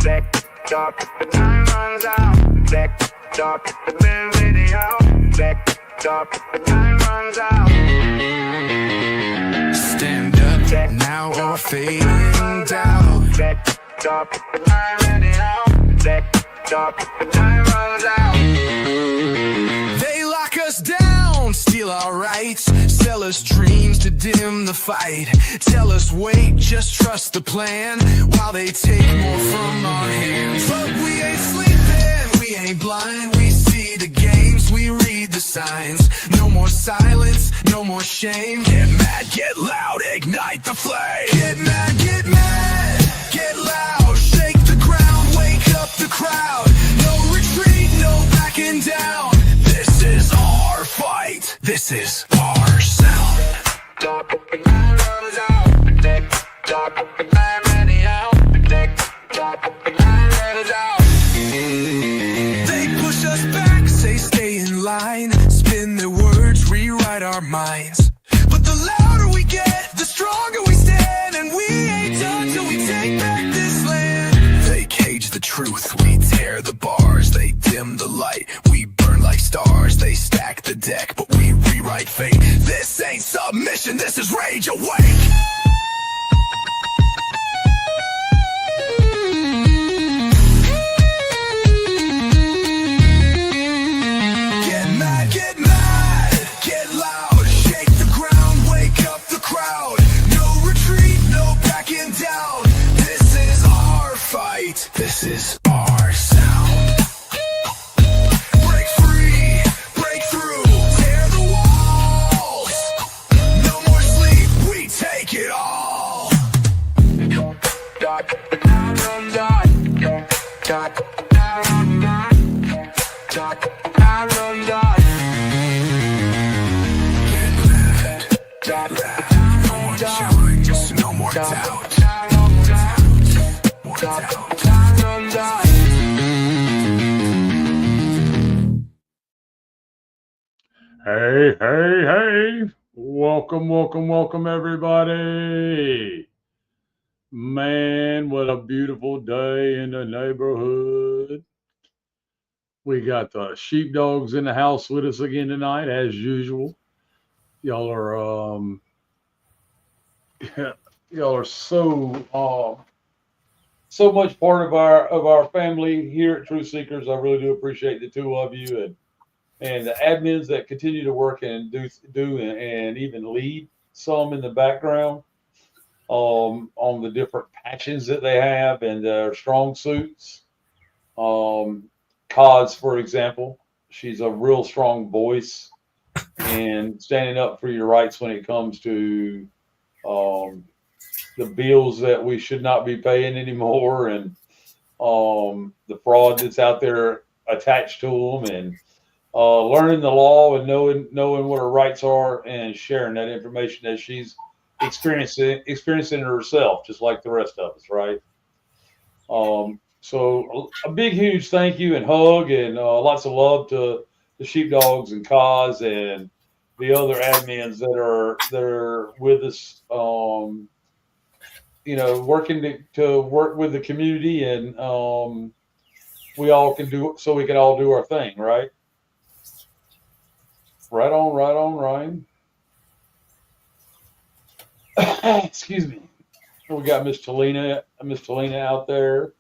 the time runs out. The video. The time runs out. Stand up now or fade down. The time runs out. They lock us down, steal our rights, sell us dreams to dim the fight. Tell us wait, just trust the plan, while they take more from our hands. But we ain't sleeping, we ain't blind. We see the games, we read the signs. No more silence, no more shame. Get mad, get loud, ignite the flame. Get mad, get loud. Shake the ground, wake up the crowd. No retreat, no backing down. This is our fight. This is our sound. The time runs out. The time radio. The time runs out. They push us back, say stay in line. Spin their words, rewrite our minds. But the louder we get, the stronger we stand. And we ain't done till we take back this land. They cage the truth, we tear the bars. They dim the light, we burn like stars. They stack the deck, but we rewrite fate. This ain't submission, this is rage awake. This is our sound. Break free, break through, tear the walls. No more sleep, we take it all. The time runs out. The time runs out. The time runs out. Get mad. No more challenge, no more doubt. More doubt. Hey. Welcome, everybody. Man, what a beautiful day in the neighborhood. We got the sheepdogs in the house with us again tonight, as usual. Y'all are so much part of our family here at Truth Seekers. I really do appreciate the two of you and the admins that continue to work and do and even lead some in the background on the different passions that they have and their strong suits. Cos, for example, she's a real strong voice and standing up for your rights when it comes to the bills that we should not be paying anymore, and the fraud that's out there attached to them, and learning the law and knowing what her rights are and sharing that information that she's experiencing it herself, just like the rest of us, right? So a big, huge thank you and hug and lots of love to the sheepdogs and Cos and the other admins that are with us. Working to work with the community, and we can all do our thing, right? Right on, Ryan. Excuse me. We got Miss Talina out there,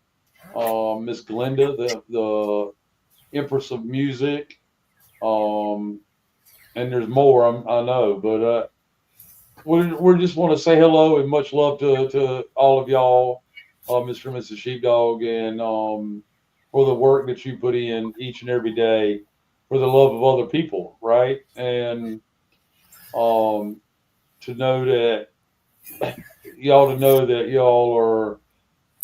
Miss Glenda, the Empress of Music, and there's more, I know, but we just want to say hello and much love to all of y'all, Mr. and Mrs. Sheepdog, and for the work that you put in each and every day for the love of other people, right? And to know that y'all are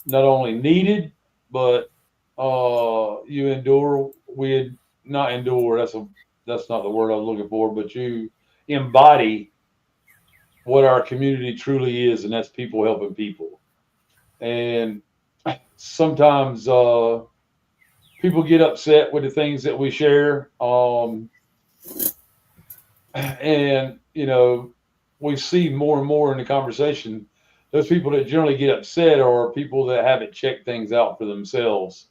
not only needed, but you endure. Not endure. That's not the word I was looking for. But you embody what our community truly is, and that's people helping people. And sometimes people get upset with the things that we share, and we see more and more in the conversation those people that generally get upset are people that haven't checked things out for themselves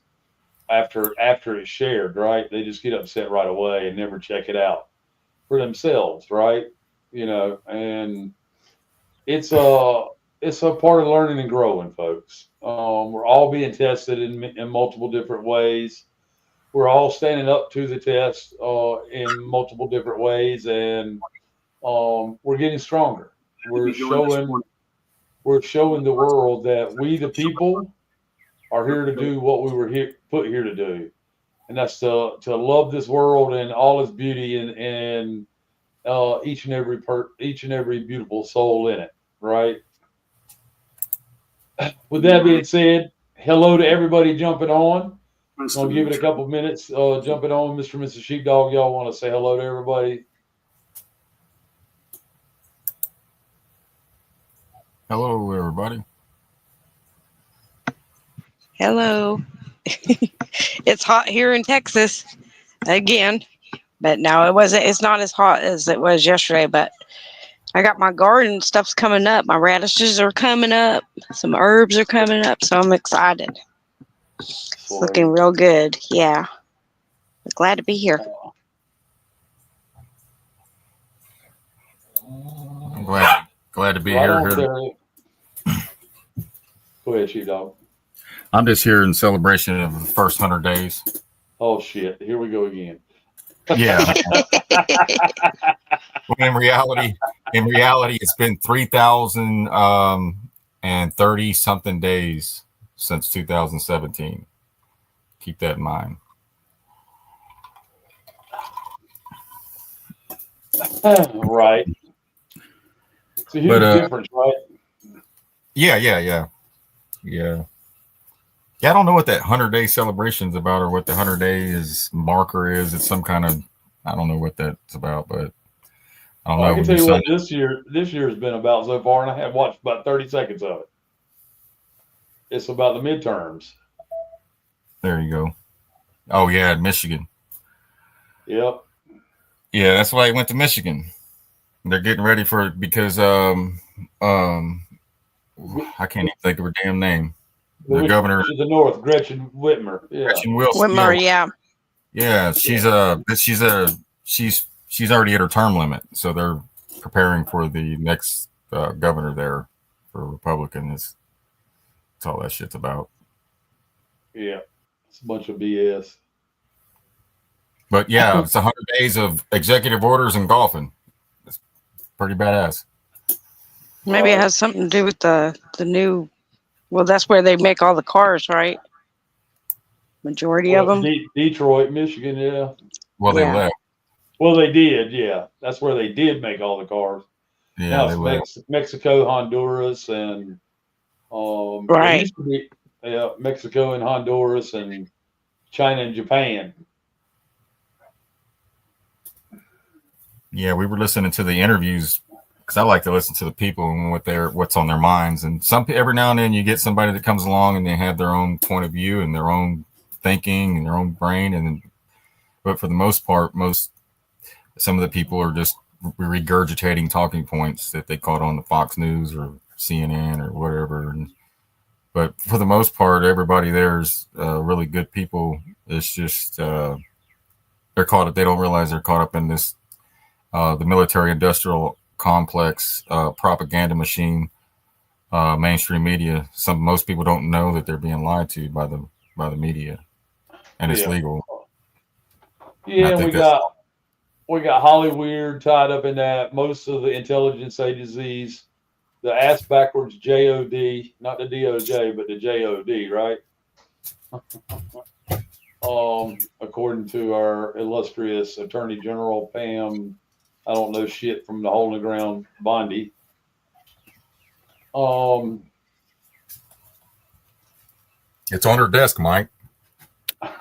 after it's shared, right? They just get upset right away and never check it out for themselves, right? And it's a part of learning and growing, folks. We're all being tested in multiple different ways. We're all standing up to the test in multiple different ways, and we're getting stronger. We're showing the world that we, the people, are here to do what we were put here to do, and that's to love this world and all its beauty and each and every beautiful soul in it. Right. With that being said, hello to everybody jumping on. I'll give it a couple minutes. Jumping on, Mr. and Mrs. Sheepdog. Y'all want to say hello to everybody? Hello, everybody. Hello. It's hot here in Texas again, but no, it's not as hot as it was yesterday, but I got my garden stuff's coming up. My radishes are coming up. Some herbs are coming up, so I'm excited. It's looking real good. Yeah. Glad to be here. I'm glad to be here. Go ahead, Sheepdog. I'm just here in celebration of the first 100 days. Oh shit! Here we go again. Yeah. In reality, it's been 3,030 something days since 2017. Keep that in mind. Right. It's a huge difference, right? Yeah. Yeah, I don't know what that 100-day celebration is about or what the 100-day marker is. It's some kind of, I don't know what that's about, but I don't know. I can tell you what this year has been about so far, and I have watched about 30 seconds of it. It's about the midterms. There you go. Oh, yeah, Michigan. Yep. Yeah, that's why I went to Michigan. They're getting ready for it because I can't even think of her damn name. The governor to the north, Gretchen Whitmer. Yeah. Gretchen Wilson. Whitmer, yeah. Yeah, she's already at her term limit, so they're preparing for the next governor there for Republican. That's all that shit's about. Yeah, it's a bunch of BS. But yeah, it's 100 days of executive orders and golfing. It's pretty badass. Maybe it has something to do with the new. Well, that's where they make all the cars, right? Majority of them. Detroit, Michigan, yeah. Well, they left. Well, they did, yeah. That's where they did make all the cars. Yeah, now they left. Mexico, Honduras, and right. It used to be Mexico and Honduras and China and Japan. Yeah, we were listening to the interviews because I like to listen to the people and what's on their minds. And every now and then you get somebody that comes along and they have their own point of view and their own thinking and their own brain. But for the most part, some of the people are just regurgitating talking points that they caught on the Fox News or CNN or whatever. But for the most part, everybody there's really good people. It's just they don't realize they're caught up in this the military-industrial complex propaganda machine, mainstream media. Most people don't know that they're being lied to by the media, and it's legal. Yeah, we got Hollywood tied up in that. Most of the intelligence agencies, the ass backwards JOD, not the DOJ, but the JOD, right? According to our illustrious Attorney General Pam, I don't know shit from the hole in the ground, Bondi. It's on her desk, Mike.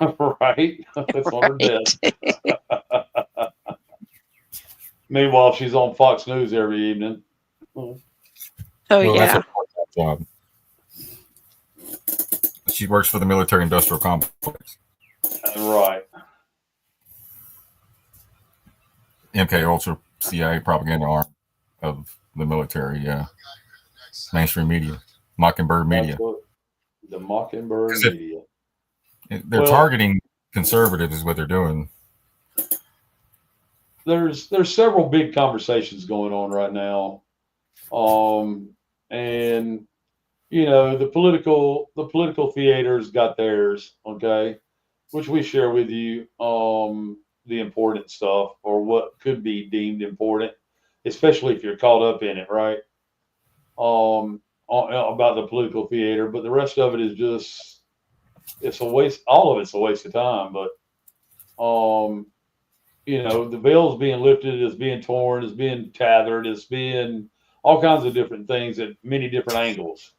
Right? It's on her desk. Meanwhile, she's on Fox News every evening. Oh, yeah. That's a job. She works for the military-industrial complex. Right. MK Ultra CIA propaganda arm of the military, yeah. mainstream media, Mockingbird media. The Mockingbird media. They're targeting conservatives is what they're doing. There's several big conversations going on right now. And you know, the political theater's got theirs, okay, which we share with you, the important stuff or what could be deemed important, especially if you're caught up in it, right? About the political theater, but the rest of it is just, it's a waste. All of it's a waste of time. But you know, the veil's being lifted, it's being torn, it's being tethered, it's being all kinds of different things at many different angles.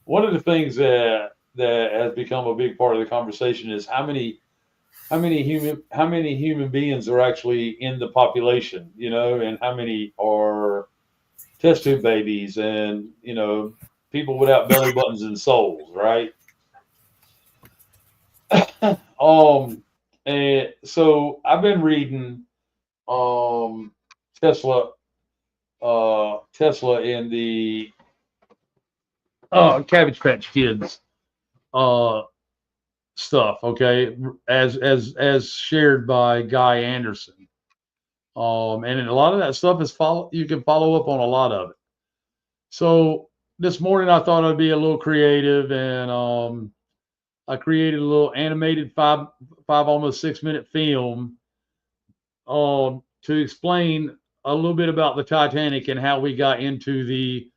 One of the things that has become a big part of the conversation is how many human beings are actually in the population, you know, and how many are test tube babies and, you know, people without belly buttons and souls, right? And so I've been reading Tesla in the Cabbage Patch Kids stuff, okay, as shared by Guy Anderson. And a lot of that stuff is you can follow up on a lot of it. So this morning I thought I'd be a little creative, and I created a little animated five almost 6 minute film to explain a little bit about the Titanic and how we got into the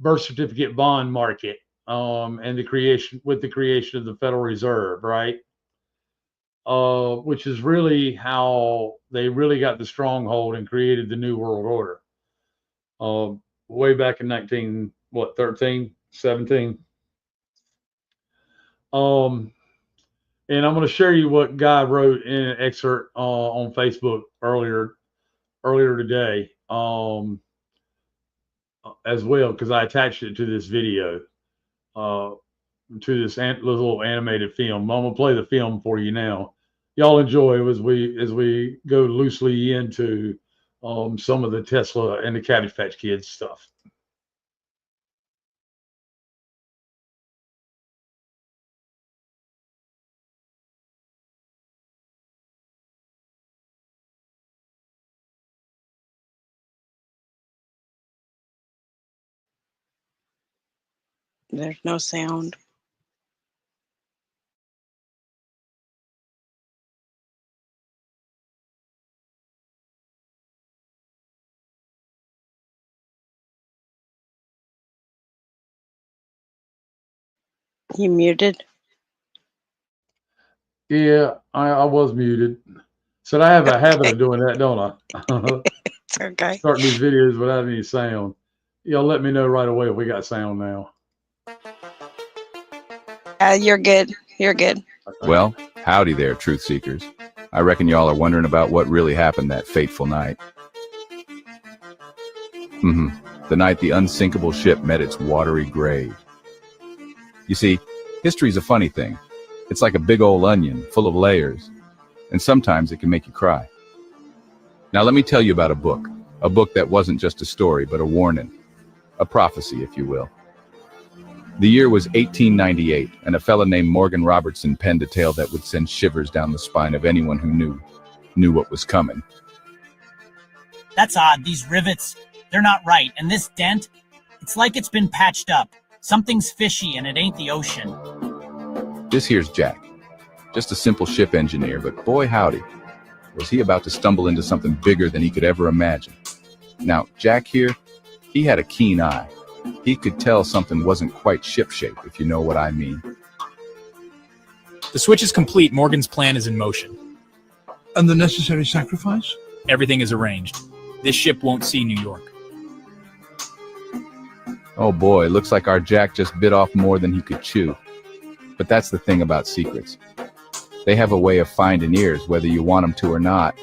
birth certificate bond market, and the creation of the Federal Reserve, right? Which is really how they really got the stronghold and created the New World Order. Way back in 17. And I'm going to share you what Guy wrote in an excerpt on Facebook earlier today, as well, because I attached it to this video, to this little animated film. I'm going to play the film for you now. Y'all enjoy as we go loosely into some of the Tesla and the Cabbage Patch Kids stuff. There's no sound. You muted? Yeah, I was muted. So I have a habit of doing that, don't I? It's okay. Starting these videos without any sound. Y'all let me know right away if we got sound now. You're good. You're good. Okay. Well, howdy there, truth seekers. I reckon y'all are wondering about what really happened that fateful night. The night the unsinkable ship met its watery grave. You see, history's a funny thing. It's like a big old onion full of layers, and sometimes it can make you cry. Now let me tell you about a book that wasn't just a story, but a warning, a prophecy, if you will. The year was 1898, and a fella named Morgan Robertson penned a tale that would send shivers down the spine of anyone who knew what was coming. That's odd, these rivets, they're not right, and this dent, it's like it's been patched up. Something's fishy, and it ain't the ocean. This here's Jack, just a simple ship engineer, but boy howdy, was he about to stumble into something bigger than he could ever imagine. Now, Jack here, he had a keen eye. He could tell something wasn't quite shipshape, if you know what I mean. The switch is complete. Morgan's plan is in motion. And the necessary sacrifice? Everything is arranged. This ship won't see New York. Oh boy, looks like our Jack just bit off more than he could chew. But that's the thing about secrets. They have a way of finding ears, whether you want them to or not.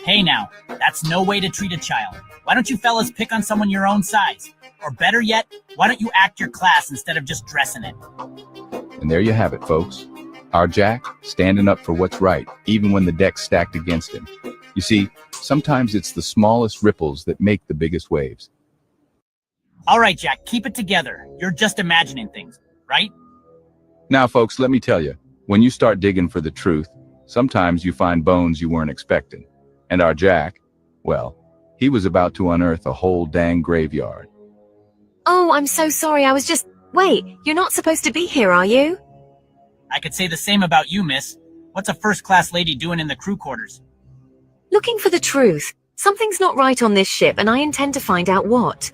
Hey now, that's no way to treat a child. Why don't you fellas pick on someone your own size? Or better yet, why don't you act your class instead of just dressing it? And there you have it, folks. Our Jack, standing up for what's right, even when the deck's stacked against him. You see, sometimes it's the smallest ripples that make the biggest waves. All right, Jack, keep it together. You're just imagining things, right? Now, folks, let me tell you, when you start digging for the truth, sometimes you find bones you weren't expecting. And our Jack, well, he was about to unearth a whole dang graveyard. Oh, I'm so sorry. Wait, you're not supposed to be here, are you? I could say the same about you, miss. What's a first-class lady doing in the crew quarters? Looking for the truth. Something's not right on this ship, and I intend to find out what.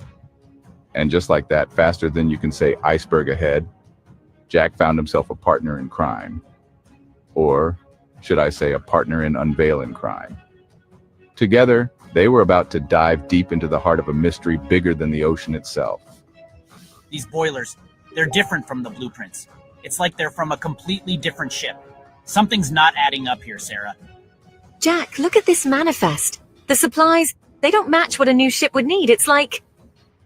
And just like that, faster than you can say iceberg ahead, Jack found himself a partner in crime. Or, should I say, a partner in unveiling crime. Together, they were about to dive deep into the heart of a mystery bigger than the ocean itself. These boilers, they're different from the blueprints. It's like they're from a completely different ship. Something's not adding up here, Sarah. Jack, look at this manifest. The supplies, they don't match what a new ship would need. It's like...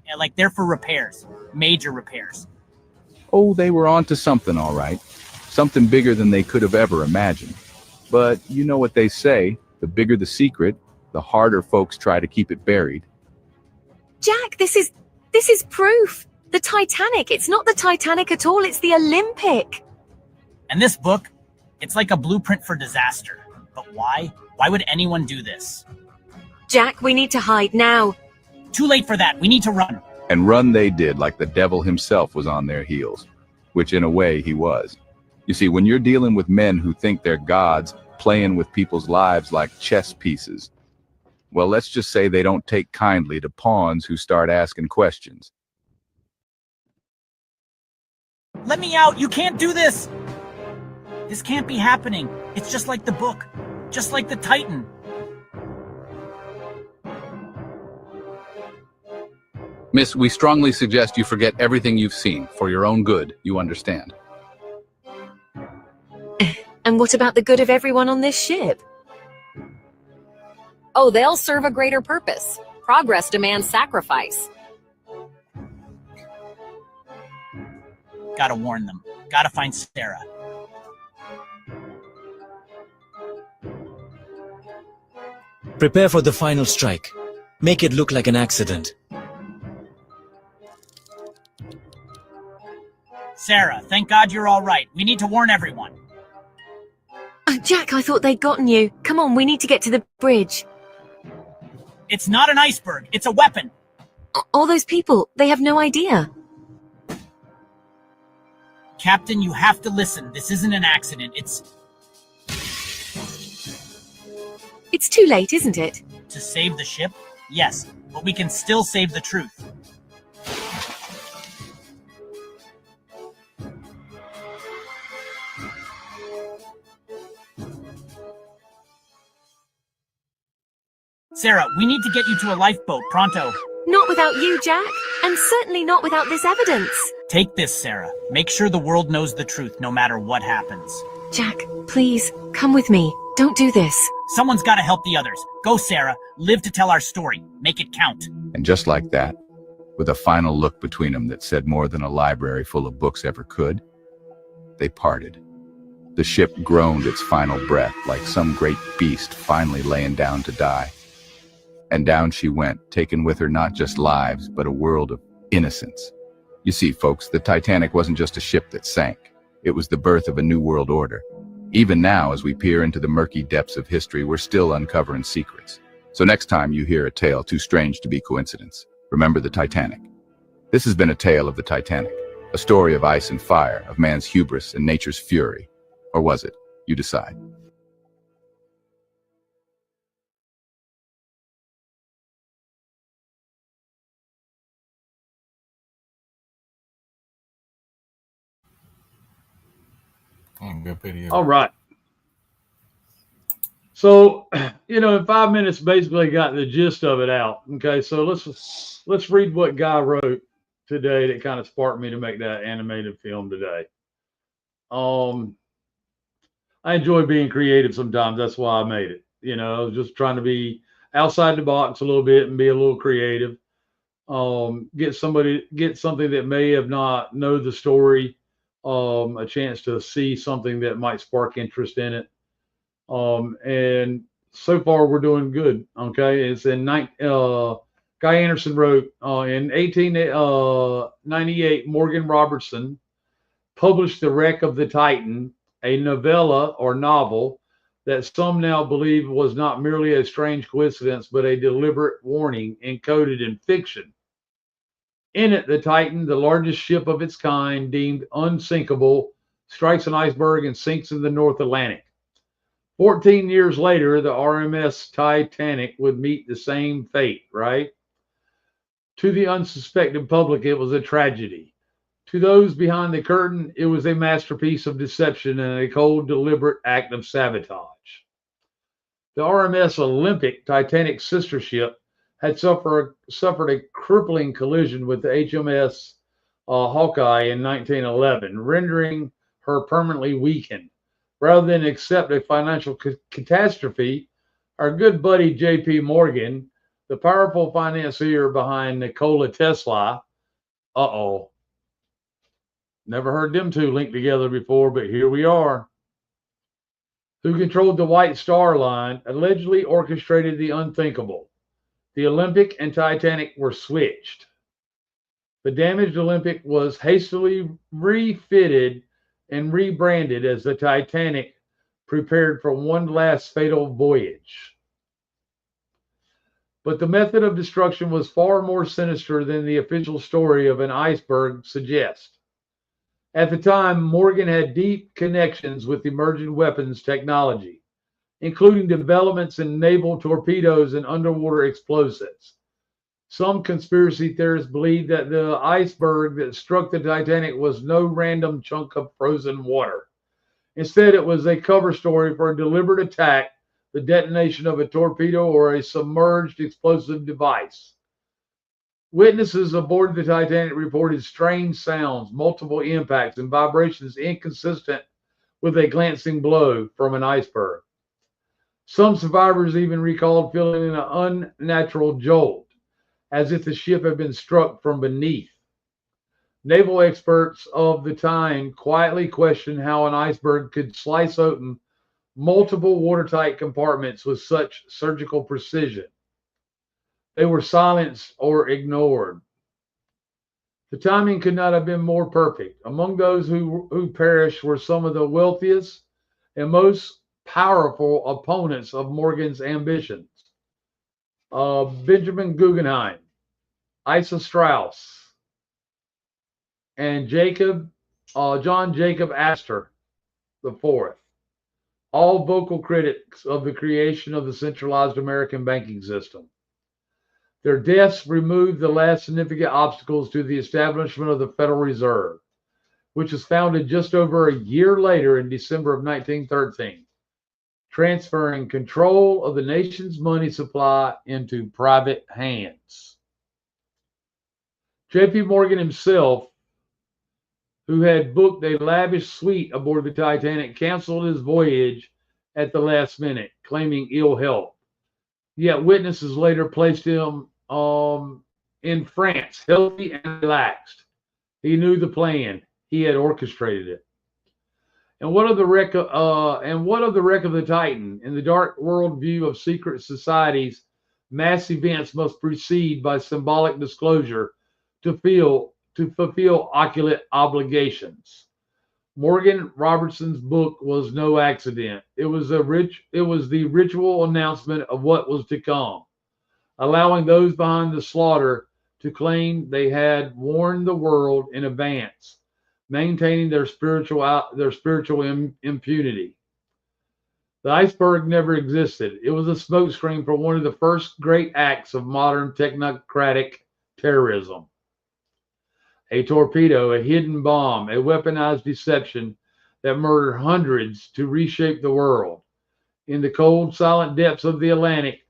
Yeah, like they're for repairs. Major repairs. Oh, they were onto something, all right. Something bigger than they could have ever imagined. But you know what they say, the bigger the secret, the harder folks try to keep it buried. Jack, this is proof. The Titanic, it's not the Titanic at all, it's the Olympic. And this book, it's like a blueprint for disaster. But why? Why would anyone do this? Jack, we need to hide now. Too late for that. We need to run. And run they did like the devil himself was on their heels, which in a way he was. You see, when you're dealing with men who think they're gods playing with people's lives like chess pieces, well, let's just say they don't take kindly to pawns who start asking questions. Let me out. You can't do this. This can't be happening. It's just like the book. Just like the Titan. Miss, we strongly suggest you forget everything you've seen, for your own good, you understand. And what about the good of everyone on this ship? Oh, they'll serve a greater purpose. Progress demands sacrifice. Gotta warn them. Gotta find Sarah. Prepare for the final strike. Make it look like an accident. Sarah, thank God you're all right. We need to warn everyone. Jack, I thought they'd gotten you. Come on, we need to get to the bridge. It's not an iceberg. It's a weapon. All those people, they have no idea. Captain, you have to listen. This isn't an accident. It's too late, isn't it? To save the ship? Yes, but we can still save the truth. Sarah, we need to get you to a lifeboat, pronto. Not without you, Jack. And certainly not without this evidence. Take this, Sarah. Make sure the world knows the truth, no matter what happens. Jack, please, come with me. Don't do this. Someone's got to help the others. Go, Sarah. Live to tell our story. Make it count. And just like that, with a final look between them that said more than a library full of books ever could, they parted. The ship groaned its final breath like some great beast finally laying down to die. And down she went, taking with her not just lives, but a world of innocence. You see, folks, the Titanic wasn't just a ship that sank. It was the birth of a new world order. Even now, as we peer into the murky depths of history, we're still uncovering secrets. So next time you hear a tale too strange to be coincidence, remember the Titanic. This has been a tale of the Titanic, a story of ice and fire, of man's hubris and nature's fury. Or was it? You decide. Good video. All right. So, in 5 minutes, basically got the gist of it out. Okay, so let's read what Guy wrote today that kind of sparked me to make that animated film today. I enjoy being creative sometimes. That's why I made it. Just trying to be outside the box a little bit and be a little creative. Get something that may have not know the story, a chance to see something that might spark interest in it. And so far we're doing good. Okay, it's in got Guy Anderson wrote in 1898, Morgan Robertson published The Wreck of the Titan, a novella or novel that some now believe was not merely a strange coincidence, but a deliberate warning encoded in fiction. In it, the Titan, the largest ship of its kind, deemed unsinkable, strikes an iceberg and sinks in the North Atlantic. 14 years later, the RMS Titanic would meet the same fate, right? To the unsuspecting public, it was a tragedy. To those behind the curtain, it was a masterpiece of deception and a cold, deliberate act of sabotage. The RMS Olympic, Titanic's sister ship, had suffered a crippling collision with the HMS Hawkeye in 1911, rendering her permanently weakened. Rather than accept a financial catastrophe, our good buddy J.P. Morgan, the powerful financier behind Nikola Tesla, never heard them two linked together before, but here we are, who controlled the White Star Line, allegedly orchestrated the unthinkable. The Olympic and Titanic were switched. The damaged Olympic was hastily refitted and rebranded as the Titanic, prepared for one last fatal voyage. But the method of destruction was far more sinister than the official story of an iceberg suggests. At the time, Morgan had deep connections with emerging weapons technology, including developments in naval torpedoes and underwater explosives. Some conspiracy theorists believe that the iceberg that struck the Titanic was no random chunk of frozen water. Instead, it was a cover story for a deliberate attack, the detonation of a torpedo or a submerged explosive device. Witnesses aboard the Titanic reported strange sounds, multiple impacts, and vibrations inconsistent with a glancing blow from an iceberg. Some survivors even recalled feeling an unnatural jolt, as if the ship had been struck from beneath. Naval experts of the time quietly questioned how an iceberg could slice open multiple watertight compartments with such surgical precision. They were silenced or ignored. The timing could not have been more perfect. Among those who perished were some of the wealthiest and most powerful opponents of Morgan's ambitions. Benjamin Guggenheim, Isa Strauss, and John Jacob Astor IV, all vocal critics of the creation of the centralized American banking system. Their deaths removed the last significant obstacles to the establishment of the Federal Reserve, which was founded just over a year later in December of 1913, transferring control of the nation's money supply into private hands. J.P. Morgan himself, who had booked a lavish suite aboard the Titanic, canceled his voyage at the last minute, claiming ill health. Yet witnesses later placed him in France, healthy and relaxed. He knew the plan. He had orchestrated it. And what of the wreck of the Titan? In the dark world view of secret societies, mass events must proceed by symbolic disclosure to fulfill occult obligations. Morgan Robertson's book was no accident. It was the ritual announcement of what was to come, allowing those behind the slaughter to claim they had warned the world in advance, maintaining their spiritual impunity. The iceberg never existed. It was a smokescreen for one of the first great acts of modern technocratic terrorism. A torpedo, a hidden bomb, a weaponized deception that murdered hundreds to reshape the world. In the cold, silent depths of the Atlantic,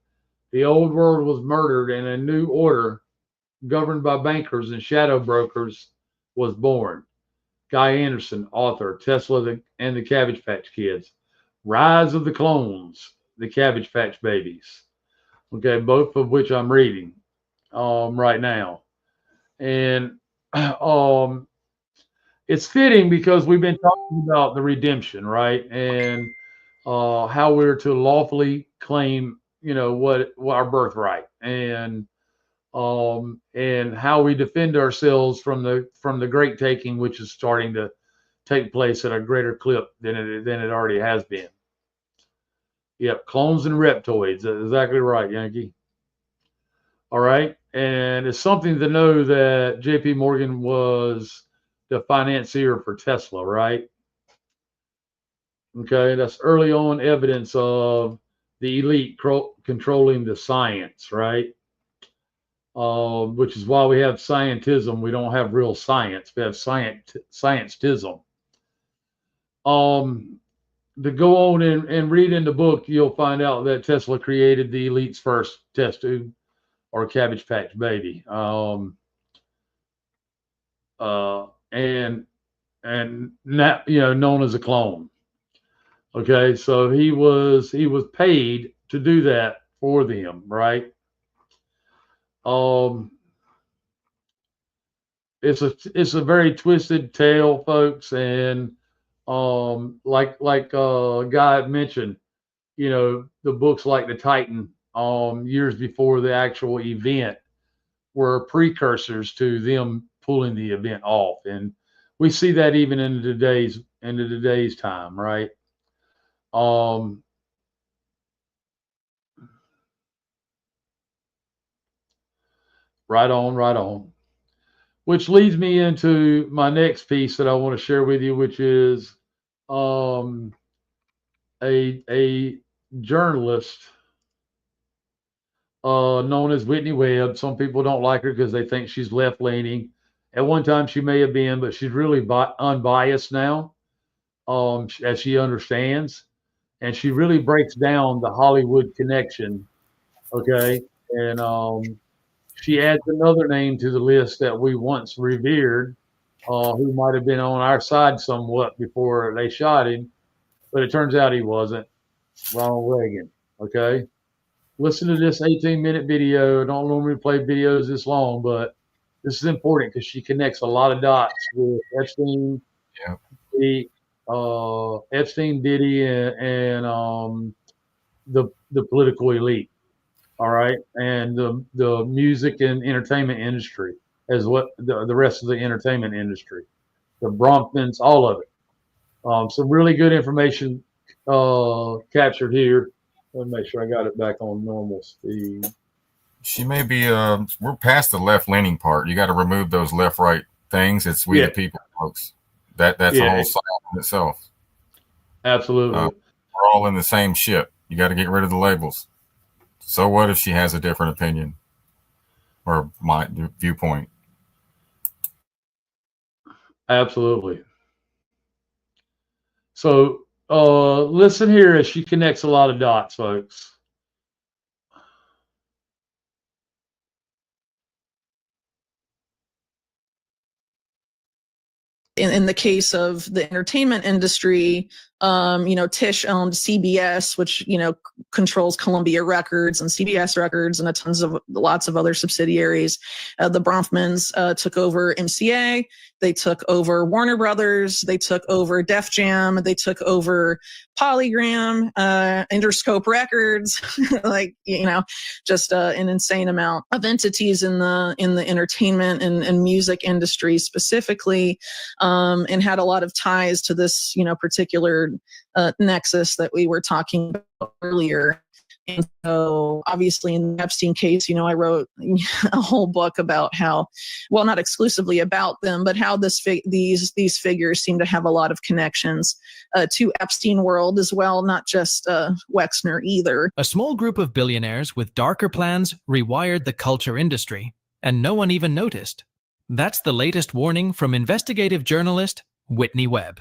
the old world was murdered and a new order, governed by bankers and shadow brokers, was born. Guy Anderson, author, Tesla and the Cabbage Patch Kids. Rise of the Clones, the Cabbage Patch Babies. Okay, both of which I'm reading right now. And it's fitting because we've been talking about the redemption, right? And how we're to lawfully claim, what our birthright. And and how we defend ourselves from the great taking, which is starting to take place at a greater clip than it already has been. Yep, clones and reptoids. That's exactly right, Yankee. All right, and it's something to know that J.P. Morgan was the financier for Tesla, right? Okay, that's early on evidence of the elite controlling the science, right? Which is why we have scientism. We don't have real science. We have scientism. To go on and read in the book, you'll find out that Tesla created the elite's first test tube or Cabbage Patch baby, and not, known as a clone. Okay, so he was paid to do that for them, right? It's a very twisted tale, folks, and like Guy had mentioned, the books like the Titan, years before the actual event, were precursors to them pulling the event off, and we see that even in today's time, right? Right on, right on. Which leads me into my next piece that I want to share with you, which is a journalist known as Whitney Webb. Some people don't like her because they think she's left leaning. At one time she may have been, but she's really unbiased now, as she understands, and she really breaks down the Hollywood connection. Okay, and she adds another name to the list that we once revered, who might have been on our side somewhat before they shot him, but it turns out he wasn't. Ronald Reagan. Okay, listen to this 18-minute video. I don't normally play videos this long, but this is important because she connects a lot of dots with Epstein, Epstein, Diddy, and the political elite. All right, and the music and entertainment industry, as what the rest of the entertainment industry, the Bronfmans, all of it. Some really good information captured here. Let me make sure I got it back on normal speed. She may be. We're past the left leaning part. You got to remove those left right things. It's we the people, folks. That's a whole side in itself. Absolutely. We're all in the same ship. You got to get rid of the labels. So what if she has a different opinion or my viewpoint? Absolutely. So listen here as she connects a lot of dots, folks. In the case of the entertainment industry, Tish owned CBS, which, controls Columbia Records and CBS Records and lots of other subsidiaries. The Bronfmans took over MCA. They took over Warner Brothers. They took over Def Jam. They took over Polygram, Interscope Records, just an insane amount of entities in the entertainment and music industry specifically, and had a lot of ties to this, particular nexus that we were talking about earlier. And so obviously in the Epstein case, I wrote a whole book about how, well, not exclusively about them, but how these figures seem to have a lot of connections to Epstein world as well, not just Wexner either. A small group of billionaires with darker plans rewired the culture industry, and no one even noticed. That's the latest warning from investigative journalist Whitney Webb.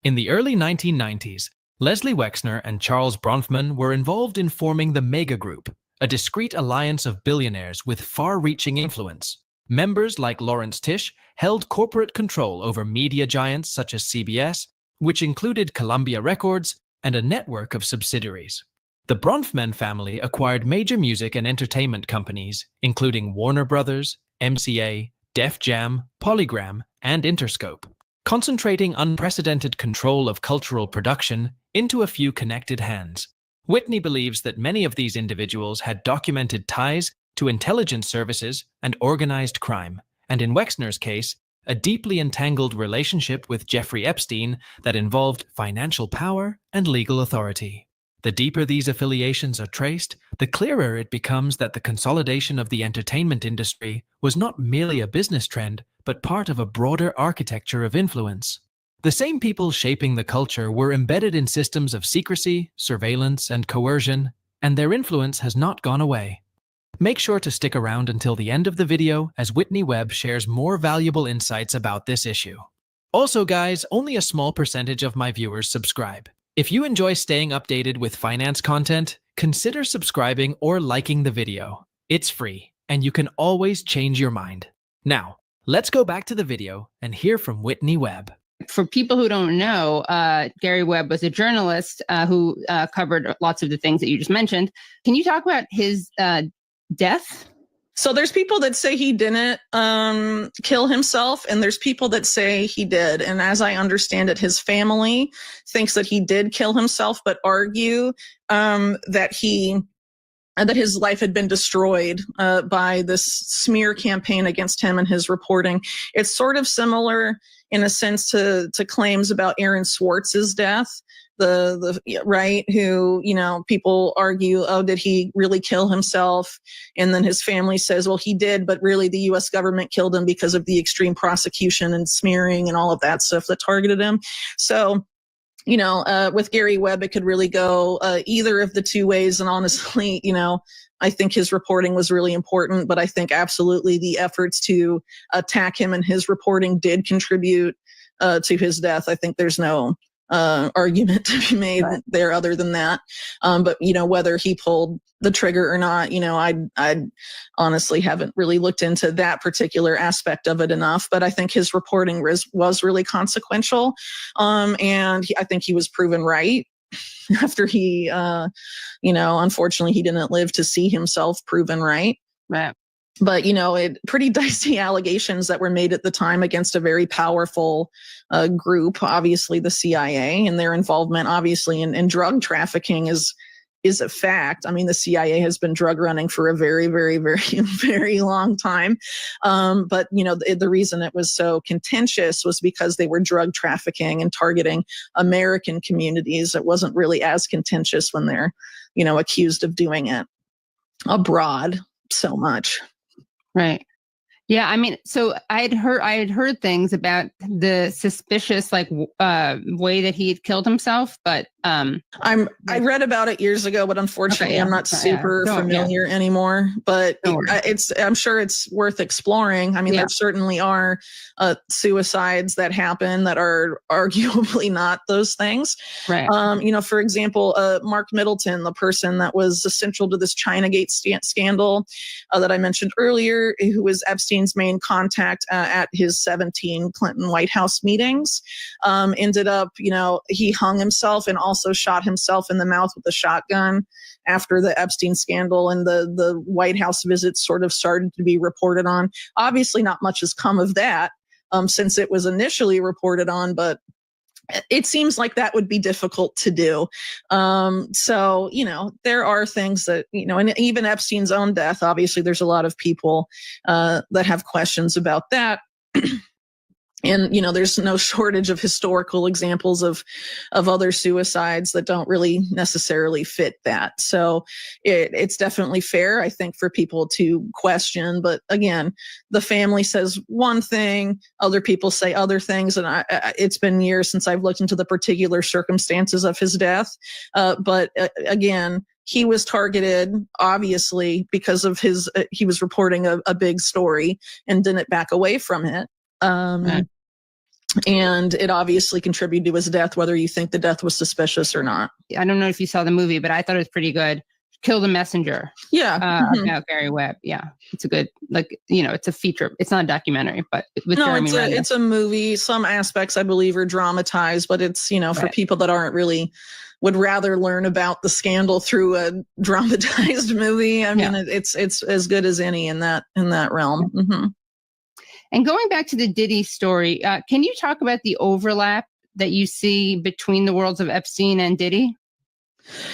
In the early 1990s, Leslie Wexner and Charles Bronfman were involved in forming the Mega Group, a discreet alliance of billionaires with far-reaching influence. Members like Lawrence Tish held corporate control over media giants such as CBS, which included Columbia Records and a network of subsidiaries. The Bronfman family acquired major music and entertainment companies, including Warner Brothers, MCA, Def Jam, Polygram, and Interscope, concentrating unprecedented control of cultural production into a few connected hands. Whitney believes that many of these individuals had documented ties to intelligence services and organized crime, and in Wexner's case, a deeply entangled relationship with Jeffrey Epstein that involved financial power and legal authority. The deeper these affiliations are traced, the clearer it becomes that the consolidation of the entertainment industry was not merely a business trend, but part of a broader architecture of influence. The same people shaping the culture were embedded in systems of secrecy, surveillance, and coercion, and their influence has not gone away. Make sure to stick around until the end of the video as Whitney Webb shares more valuable insights about this issue. Also guys, only a small percentage of my viewers subscribe. If you enjoy staying updated with finance content, consider subscribing or liking the video. It's free, and you can always change your mind. Now, let's go back to the video and hear from Whitney Webb. For people who don't know, Gary Webb was a journalist who covered lots of the things that you just mentioned. Can you talk about his death? So there's people that say he didn't kill himself, and there's people that say he did. And as I understand it, his family thinks that he did kill himself, but argue that his life had been destroyed by this smear campaign against him and his reporting. It's sort of similar in a sense to claims about Aaron Swartz's death. Who, people argue, oh, did he really kill himself? And then his family says, well, he did, but really the US government killed him because of the extreme prosecution and smearing and all of that stuff that targeted him. So, with Gary Webb, it could really go either of the two ways. And honestly, I think his reporting was really important, but I think absolutely the efforts to attack him and his reporting did contribute to his death. I think there's no argument to be made there other than that. But whether he pulled the trigger or not, I honestly haven't really looked into that particular aspect of it enough. But I think his reporting was really consequential. And I think he was proven right after he, unfortunately he didn't live to see himself proven right. Right. But, pretty dicey allegations that were made at the time against a very powerful group, obviously the CIA, and their involvement, obviously, in drug trafficking is a fact. I mean, the CIA has been drug running for a very, very, very, very long time. But, the reason it was so contentious was because they were drug trafficking and targeting American communities. It wasn't really as contentious when they're, accused of doing it abroad so much. Right. Yeah. I mean, so I had heard things about the suspicious, way that he had killed himself, but I read about it years ago, but unfortunately I'm not super familiar anymore, but I'm sure it's worth exploring. I mean, there certainly are suicides that happen that are arguably not those things. Right. For example, Mark Middleton, the person that was essential to this Chinagate scandal that I mentioned earlier, who was Epstein's main contact at his 17 Clinton White House meetings, ended up, he hung himself and also shot himself in the mouth with a shotgun after the Epstein scandal and the White House visits sort of started to be reported on. Obviously, not much has come of that since it was initially reported on, but it seems like that would be difficult to do. So, there are things that, and even Epstein's own death, obviously there's a lot of people that have questions about that. And, there's no shortage of historical examples of other suicides that don't really necessarily fit that. So it's definitely fair, I think, for people to question. But again, the family says one thing, other people say other things. And it's been years since I've looked into the particular circumstances of his death. But again, he was targeted, obviously, because of he was reporting a big story and didn't back away from it. And it obviously contributed to his death, whether you think the death was suspicious or not. I don't know if you saw the movie, but I thought it was pretty good. Kill the Messenger. Yeah. About Gary Webb. Yeah. It's a good, it's a feature. It's not a documentary, but it's a movie. Some aspects, I believe, are dramatized, but it's, for people that aren't really, would rather learn about the scandal through a dramatized movie. I mean, it's as good as any in that realm. Mm-hmm. And going back to the Diddy story, can you talk about the overlap that you see between the worlds of Epstein and Diddy?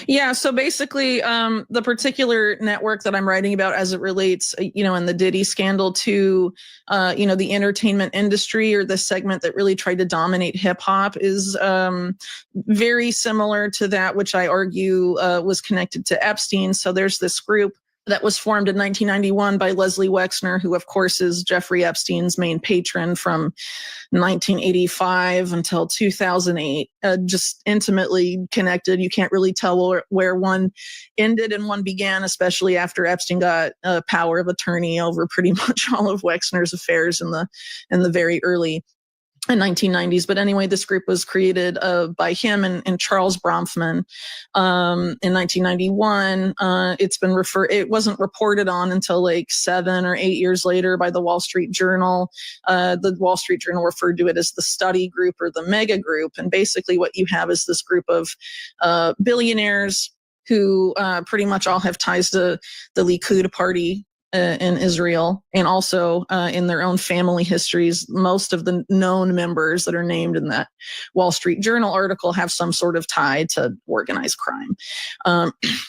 Yeah, so basically, the particular network that I'm writing about as it relates, in the Diddy scandal to, the entertainment industry, or the segment that really tried to dominate hip hop, is very similar to that which I argue was connected to Epstein. So there's this group that was formed in 1991 by Leslie Wexner, who of course is Jeffrey Epstein's main patron from 1985 until 2008, just intimately connected. You can't really tell where one ended and one began, especially after Epstein got power of attorney over pretty much all of Wexner's affairs in the very early 1990s. But anyway, this group was created by him and Charles Bronfman in 1991. It wasn't reported on until like 7 or 8 years later by the Wall Street Journal. The Wall Street Journal referred to it as the study group or the mega group. And basically what you have is this group of billionaires who pretty much all have ties to the Likud party in Israel, and also in their own family histories. Most of the known members that are named in that Wall Street Journal article have some sort of tie to organized crime.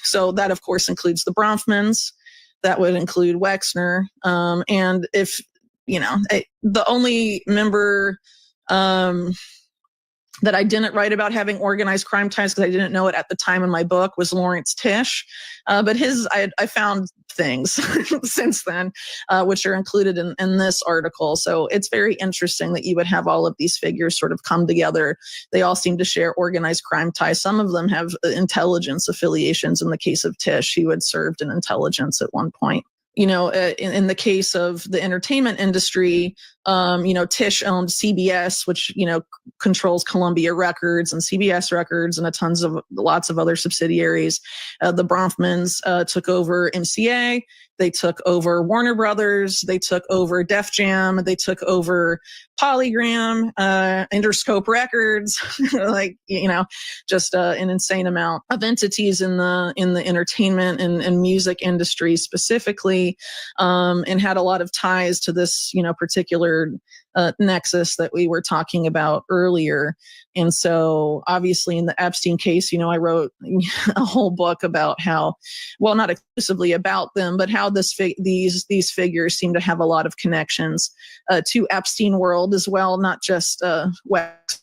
So that, of course, includes the Bronfmans. That would include Wexner. And if, the only member that I didn't write about having organized crime ties, because I didn't know it at the time in my book, was Lawrence Tisch. But I found things since then, which are included in this article. So it's very interesting that you would have all of these figures sort of come together. They all seem to share organized crime ties. Some of them have intelligence affiliations. In the case of Tisch, he had served in intelligence at one point. In the case of the entertainment industry, Tisch owned CBS, which, controls Columbia Records and CBS Records and lots of other subsidiaries. The Bronfmans took over MCA. They took over Warner Brothers. They took over Def Jam. They took over Polygram, Interscope Records, just an insane amount of entities in the entertainment and music industry specifically, and had a lot of ties to this, particular nexus that we were talking about earlier. And so obviously in the Epstein case, I wrote a whole book about how, well, not exclusively about them, but how these figures seem to have a lot of connections to Epstein world as well, not just West.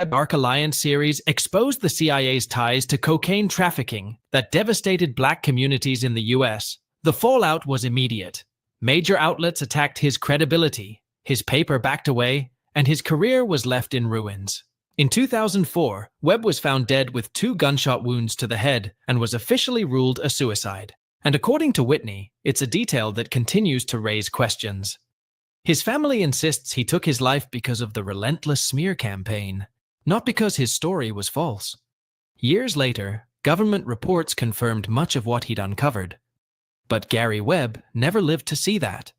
Dark Alliance series exposed the CIA's ties to cocaine trafficking that devastated black communities in the US. The fallout was immediate. Major outlets attacked his credibility, his paper backed away, and his career was left in ruins. In 2004, Webb was found dead with 2 gunshot wounds to the head and was officially ruled a suicide. And according to Whitney, it's a detail that continues to raise questions. His family insists he took his life because of the relentless smear campaign, not because his story was false. Years later, government reports confirmed much of what he'd uncovered. But Gary Webb never lived to see that.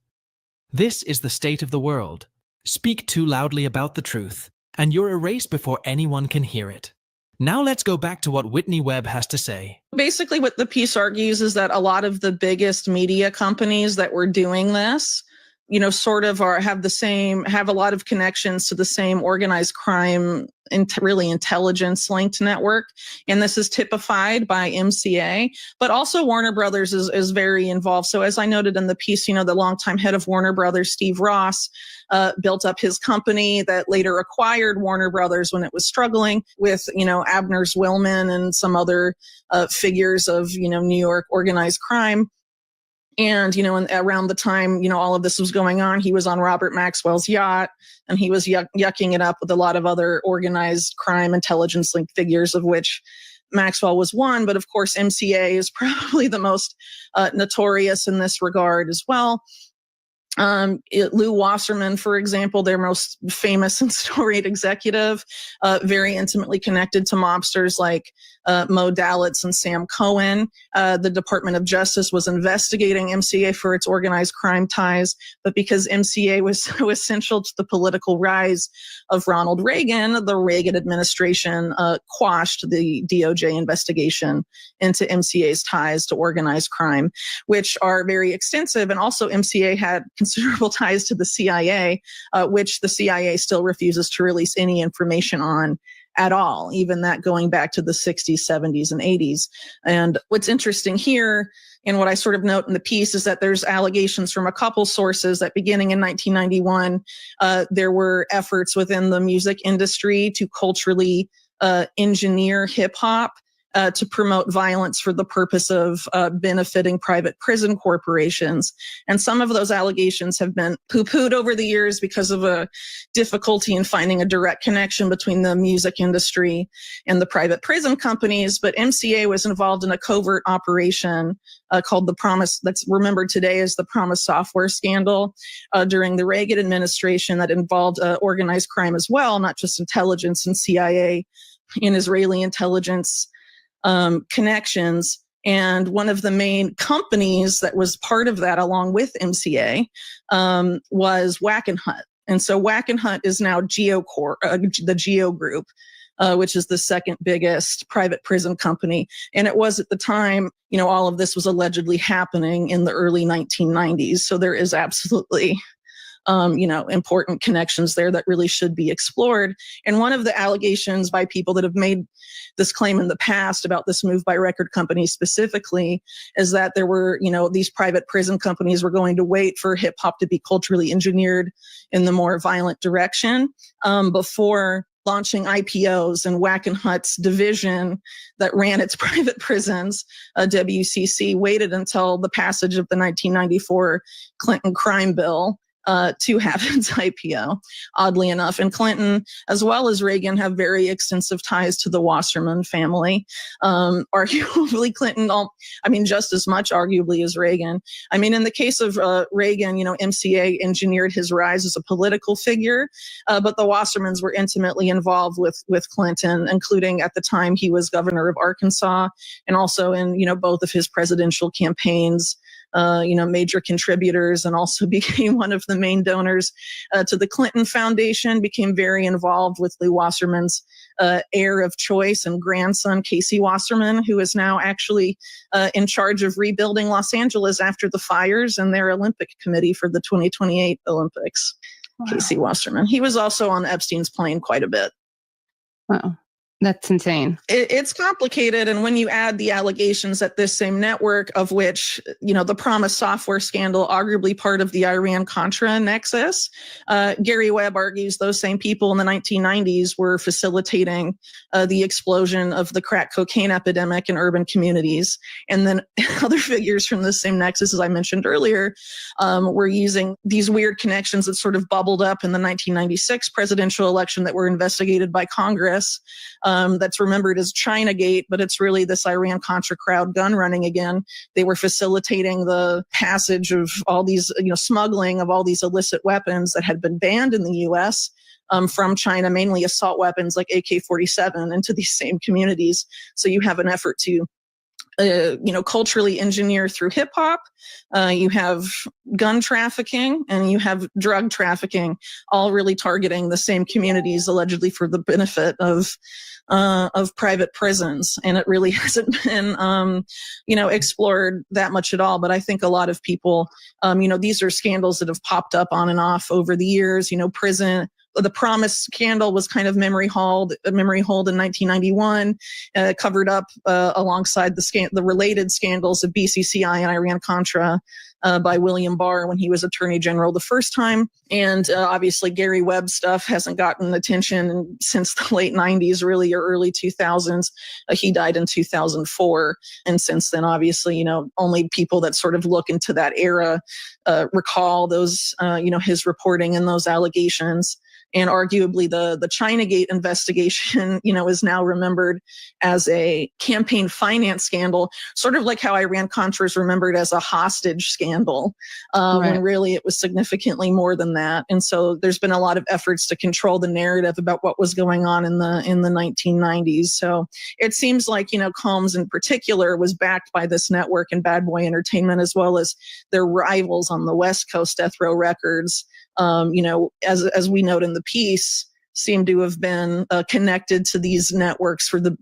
This is the state of the world. Speak too loudly about the truth, and you're erased before anyone can hear it. Now let's go back to what Whitney Webb has to say. Basically, what the piece argues is that a lot of the biggest media companies that were doing this, sort of have a lot of connections to the same organized crime and really intelligence linked network. And this is typified by MCA, but also Warner Brothers is very involved. So as I noted in the piece, the longtime head of Warner Brothers, Steve Ross, built up his company that later acquired Warner Brothers when it was struggling with, Abner Zwillman and some other figures of, New York organized crime. And, around the time, all of this was going on, he was on Robert Maxwell's yacht, and he was yucking it up with a lot of other organized crime intelligence linked figures, of which Maxwell was one. But of course, MCA is probably the most notorious in this regard as well. Lou Wasserman, for example, their most famous and storied executive, very intimately connected to mobsters like Mo Dalitz and Sam Cohen. The Department of Justice was investigating MCA for its organized crime ties, but because MCA was so essential to the political rise of Ronald Reagan, the Reagan administration quashed the DOJ investigation into MCA's ties to organized crime, which are very extensive. And also MCA had considerable ties to the CIA, which the CIA still refuses to release any information on at all, even that going back to the 60s, 70s, and 80s. And what's interesting here, and what I sort of note in the piece, is that there's allegations from a couple sources that beginning in 1991, there were efforts within the music industry to culturally engineer hip hop to promote violence for the purpose of benefiting private prison corporations. And some of those allegations have been poo-pooed over the years because of a difficulty in finding a direct connection between the music industry and the private prison companies. But MCA was involved in a covert operation called the Promise, that's remembered today as the Promise software scandal during the Reagan administration, that involved organized crime as well, not just intelligence and CIA and Israeli intelligence connections. And one of the main companies that was part of that, along with MCA, was Wackenhut. And so Wackenhut is now the Geo Group, which is the second biggest private prison company. And it was at the time, all of this was allegedly happening in the early 1990s. So there is absolutely important connections there that really should be explored. And one of the allegations by people that have made this claim in the past about this move by record companies specifically is that there were, these private prison companies were going to wait for hip hop to be culturally engineered in the more violent direction before launching IPOs. And Wackenhut's division that ran its private prisons, WCC, waited until the passage of the 1994 Clinton crime bill to have its IPO, oddly enough. And Clinton, as well as Reagan, have very extensive ties to the Wasserman family. Arguably Clinton, just as much arguably as Reagan. In the case of Reagan, MCA engineered his rise as a political figure, but the Wassermans were intimately involved with Clinton, including at the time he was governor of Arkansas, and also in, both of his presidential campaigns. Major contributors, and also became one of the main donors to the Clinton Foundation, became very involved with Lee Wasserman's heir of choice and grandson, Casey Wasserman, who is now actually in charge of rebuilding Los Angeles after the fires and their Olympic committee for the 2028 Olympics. Wow. Casey Wasserman. He was also on Epstein's plane quite a bit. Wow. That's insane. It's complicated. And when you add the allegations that this same network, of which, the Promise software scandal, arguably part of the Iran-Contra nexus, Gary Webb argues those same people in the 1990s were facilitating the explosion of the crack cocaine epidemic in urban communities. And then other figures from the same nexus, as I mentioned earlier, were using these weird connections that sort of bubbled up in the 1996 presidential election that were investigated by Congress. That's remembered as Chinagate, but it's really this Iran-Contra crowd gun running again. They were facilitating the passage of all these, smuggling of all these illicit weapons that had been banned in the U.S. From China, mainly assault weapons like AK-47, into these same communities. So you have an effort to culturally engineer through hip hop. You have gun trafficking and you have drug trafficking, all really targeting the same communities, allegedly for the benefit of private prisons. And it really hasn't been, explored that much at all. But I think a lot of people, these are scandals that have popped up on and off over the years. The Promise scandal was kind of memory hold in 1991, covered up alongside the related scandals of BCCI and Iran-Contra by William Barr when he was Attorney General the first time. And obviously Gary Webb stuff hasn't gotten attention since the late 90s, really, or early 2000s. He died in 2004. And since then, obviously, only people that sort of look into that era recall those, his reporting and those allegations. And arguably the Chinagate investigation, is now remembered as a campaign finance scandal, sort of like how Iran-Contra is remembered as a hostage scandal, when really it was significantly more than that. And so there's been a lot of efforts to control the narrative about what was going on in the 1990s. So it seems like, Combs in particular was backed by this network and Bad Boy Entertainment, as well as their rivals on the West Coast, Death Row Records. As we note in the piece, seem to have been connected to these networks for the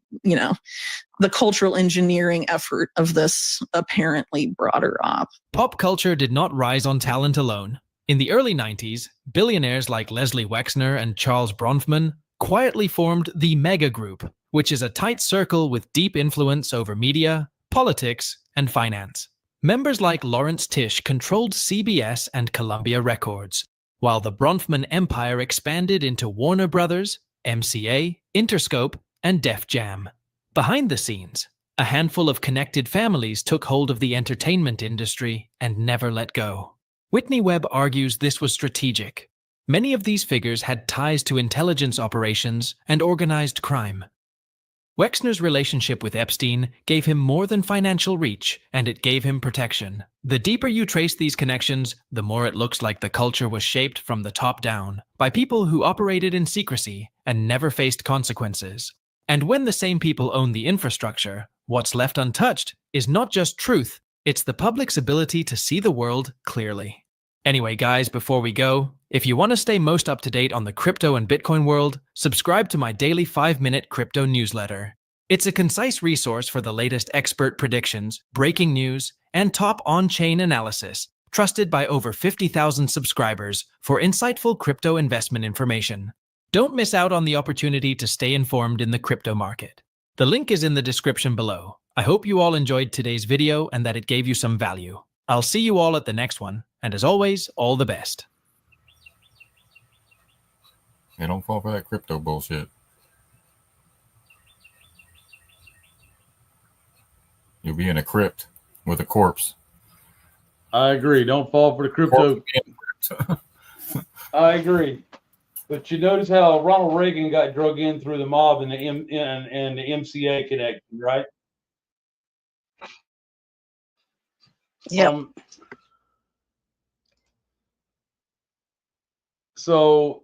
cultural engineering effort of this apparently broader op. Pop culture did not rise on talent alone. In the early 90s, billionaires like Leslie Wexner and Charles Bronfman quietly formed the Mega Group, which is a tight circle with deep influence over media, politics, and finance. Members like Lawrence Tish controlled CBS and Columbia Records, while the Bronfman empire expanded into Warner Brothers, MCA, Interscope, and Def Jam. Behind the scenes, a handful of connected families took hold of the entertainment industry and never let go. Whitney Webb argues this was strategic. Many of these figures had ties to intelligence operations and organized crime. Wexner's relationship with Epstein gave him more than financial reach, and it gave him protection. The deeper you trace these connections, the more it looks like the culture was shaped from the top down, by people who operated in secrecy and never faced consequences. And when the same people own the infrastructure, what's left untouched is not just truth, it's the public's ability to see the world clearly. Anyway, guys, before we go, if you want to stay most up to date on the crypto and Bitcoin world, subscribe to my daily 5-minute crypto newsletter. It's a concise resource for the latest expert predictions, breaking news, and top on-chain analysis, trusted by over 50,000 subscribers for insightful crypto investment information. Don't miss out on the opportunity to stay informed in the crypto market. The link is in the description below. I hope you all enjoyed today's video and that it gave you some value. I'll see you all at the next one, and as always, all the best. Hey, don't fall for that crypto bullshit. You'll be in a crypt with a corpse. I agree. Don't fall for the crypto. I agree. But you notice how Ronald Reagan got drug in through the mob and the MCA connection, right? Yep. So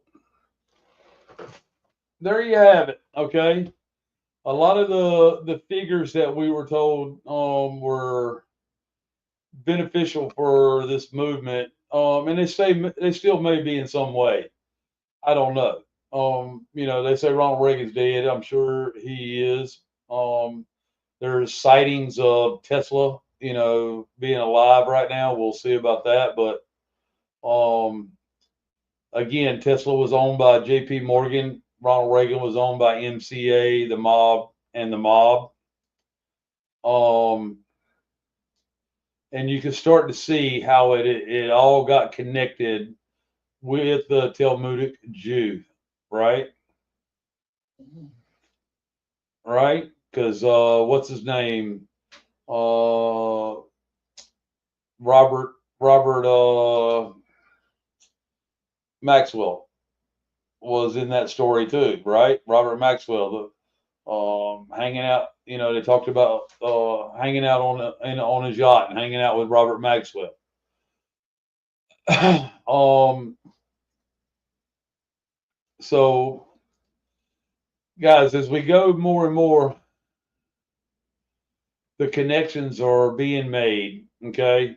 there you have it. Okay. A lot of the figures that we were told were beneficial for this movement, and they still may be in some way. I don't know. They say Ronald Reagan's dead. I'm sure he is. There's sightings of Tesla, being alive right now. We'll see about that. But again, Tesla was owned by J.P. Morgan. Ronald Reagan was owned by MCA, the mob, and the mob. And you can start to see how it all got connected with the Talmudic Jew, right? Right? Because what's his name? Robert Maxwell was in that story too, right? Robert Maxwell, hanging out. They talked about hanging out on his yacht and hanging out with Robert Maxwell. So, guys, as we go more and more, the connections are being made. Okay.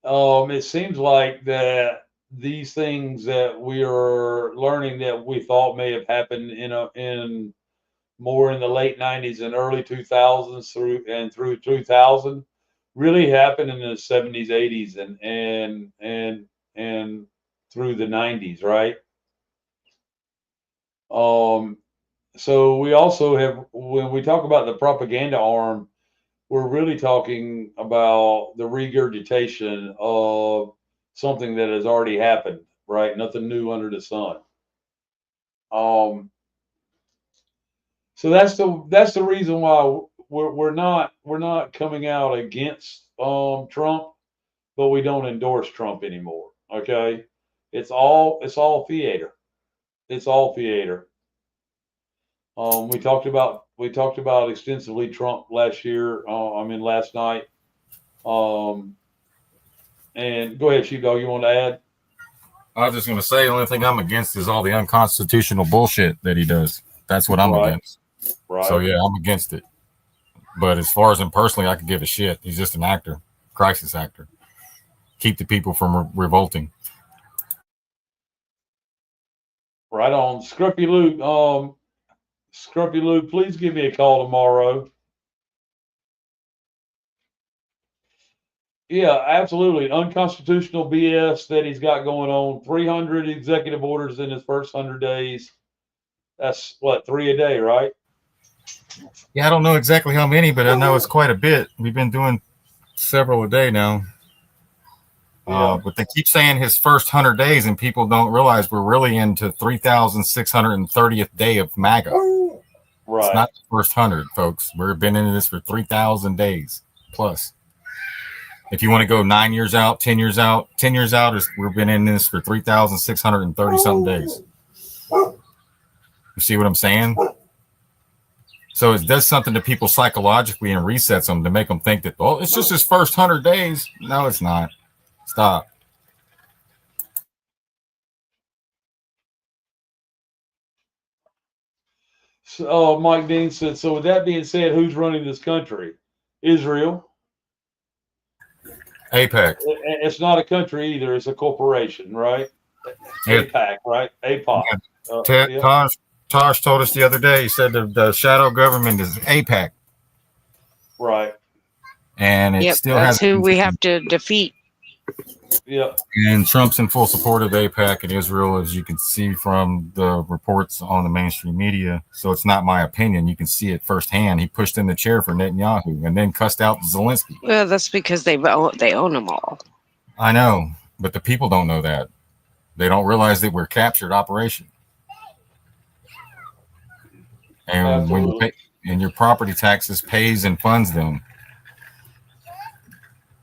It seems like that these things that we are learning that we thought may have happened in more in the late 90s and early 2000s through 2000 really happened in the 70s, 80s, and through the 90s, right? So we also have, when we talk about the propaganda arm, we're really talking about the regurgitation of something that has already happened, right? Nothing new under the sun. So that's the reason why we're not coming out against Trump, but we don't endorse Trump anymore. Okay, it's all theater. It's all theater. We talked about extensively Trump last night. And go ahead, Sheepdog. You want to add? I was just going to say the only thing I'm against is all the unconstitutional bullshit that he does. That's what I'm against. Right. So yeah, I'm against it. But as far as him personally, I could give a shit. He's just an actor, crisis actor. Keep the people from revolting. Right on. Scruffy Lou, please give me a call tomorrow. Yeah, absolutely. Unconstitutional BS that he's got going on. 300 executive orders in his first 100 days. That's what, 3 a day, right? Yeah, I don't know exactly how many, but I know it's quite a bit. We've been doing several a day now. But they keep saying his first 100 days, and people don't realize we're really into 3,630th day of MAGA. Right. It's not the first 100, folks. We've been into this for 3,000 days plus. If you want to go 9 years out, 10 years out, 10 years out, we've been in this for 3,630 something days. You see what I'm saying? So it does something to people psychologically and resets them to make them think that, oh, it's just his first 100 days. No, it's not. Stop. So, Mike Dean said, so with that being said, who's running this country? Israel. APEC. It's not a country either. It's a corporation, right? Yeah. APAC, right? APOC. Tosh told us the other day, he said the shadow government is APEC. Right. And it still has who we have to defeat. Yeah. And Trump's in full support of AIPAC and Israel, as you can see from the reports on the mainstream media. So it's not my opinion. You can see it firsthand. He pushed in the chair for Netanyahu and then cussed out Zelensky. Well, that's because they own them all. I know, but the people don't know that. They don't realize that we're a captured operation. And when you pay, and your property taxes pays and funds them.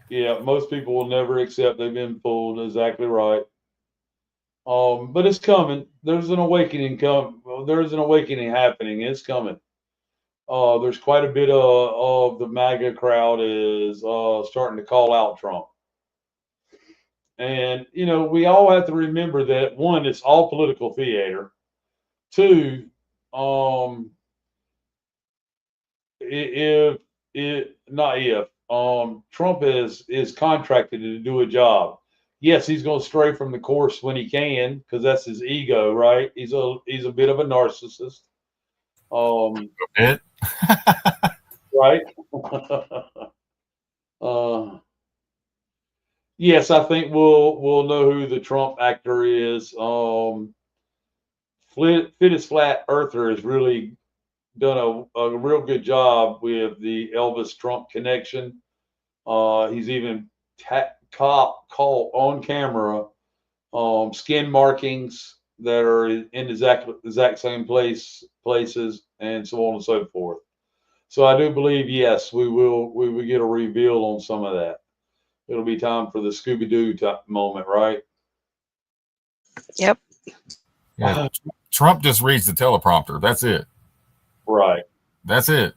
Yeah, most people will never accept they've been fooled. Exactly right. But it's coming. There's an awakening There's an awakening happening. It's coming. There's quite a bit of the MAGA crowd is starting to call out Trump. And, you know, we all have to remember that, one, it's all political theater. Two, Trump is contracted to do a job. Yes, he's going to stray from the course when he can, because that's his ego, right? He's a bit of a narcissist. A bit. Right? Yes, I think we'll know who the Trump actor is. Fittest Flat Earther has really done a real good job with the Elvis Trump connection. He's even caught on camera skin markings that are in the exact same places, and so on and so forth. So I do believe, yes, we will get a reveal on some of that. It'll be time for the Scooby-Doo type moment, right? Yep. Yeah, Trump just reads the teleprompter. That's it. Right. That's it.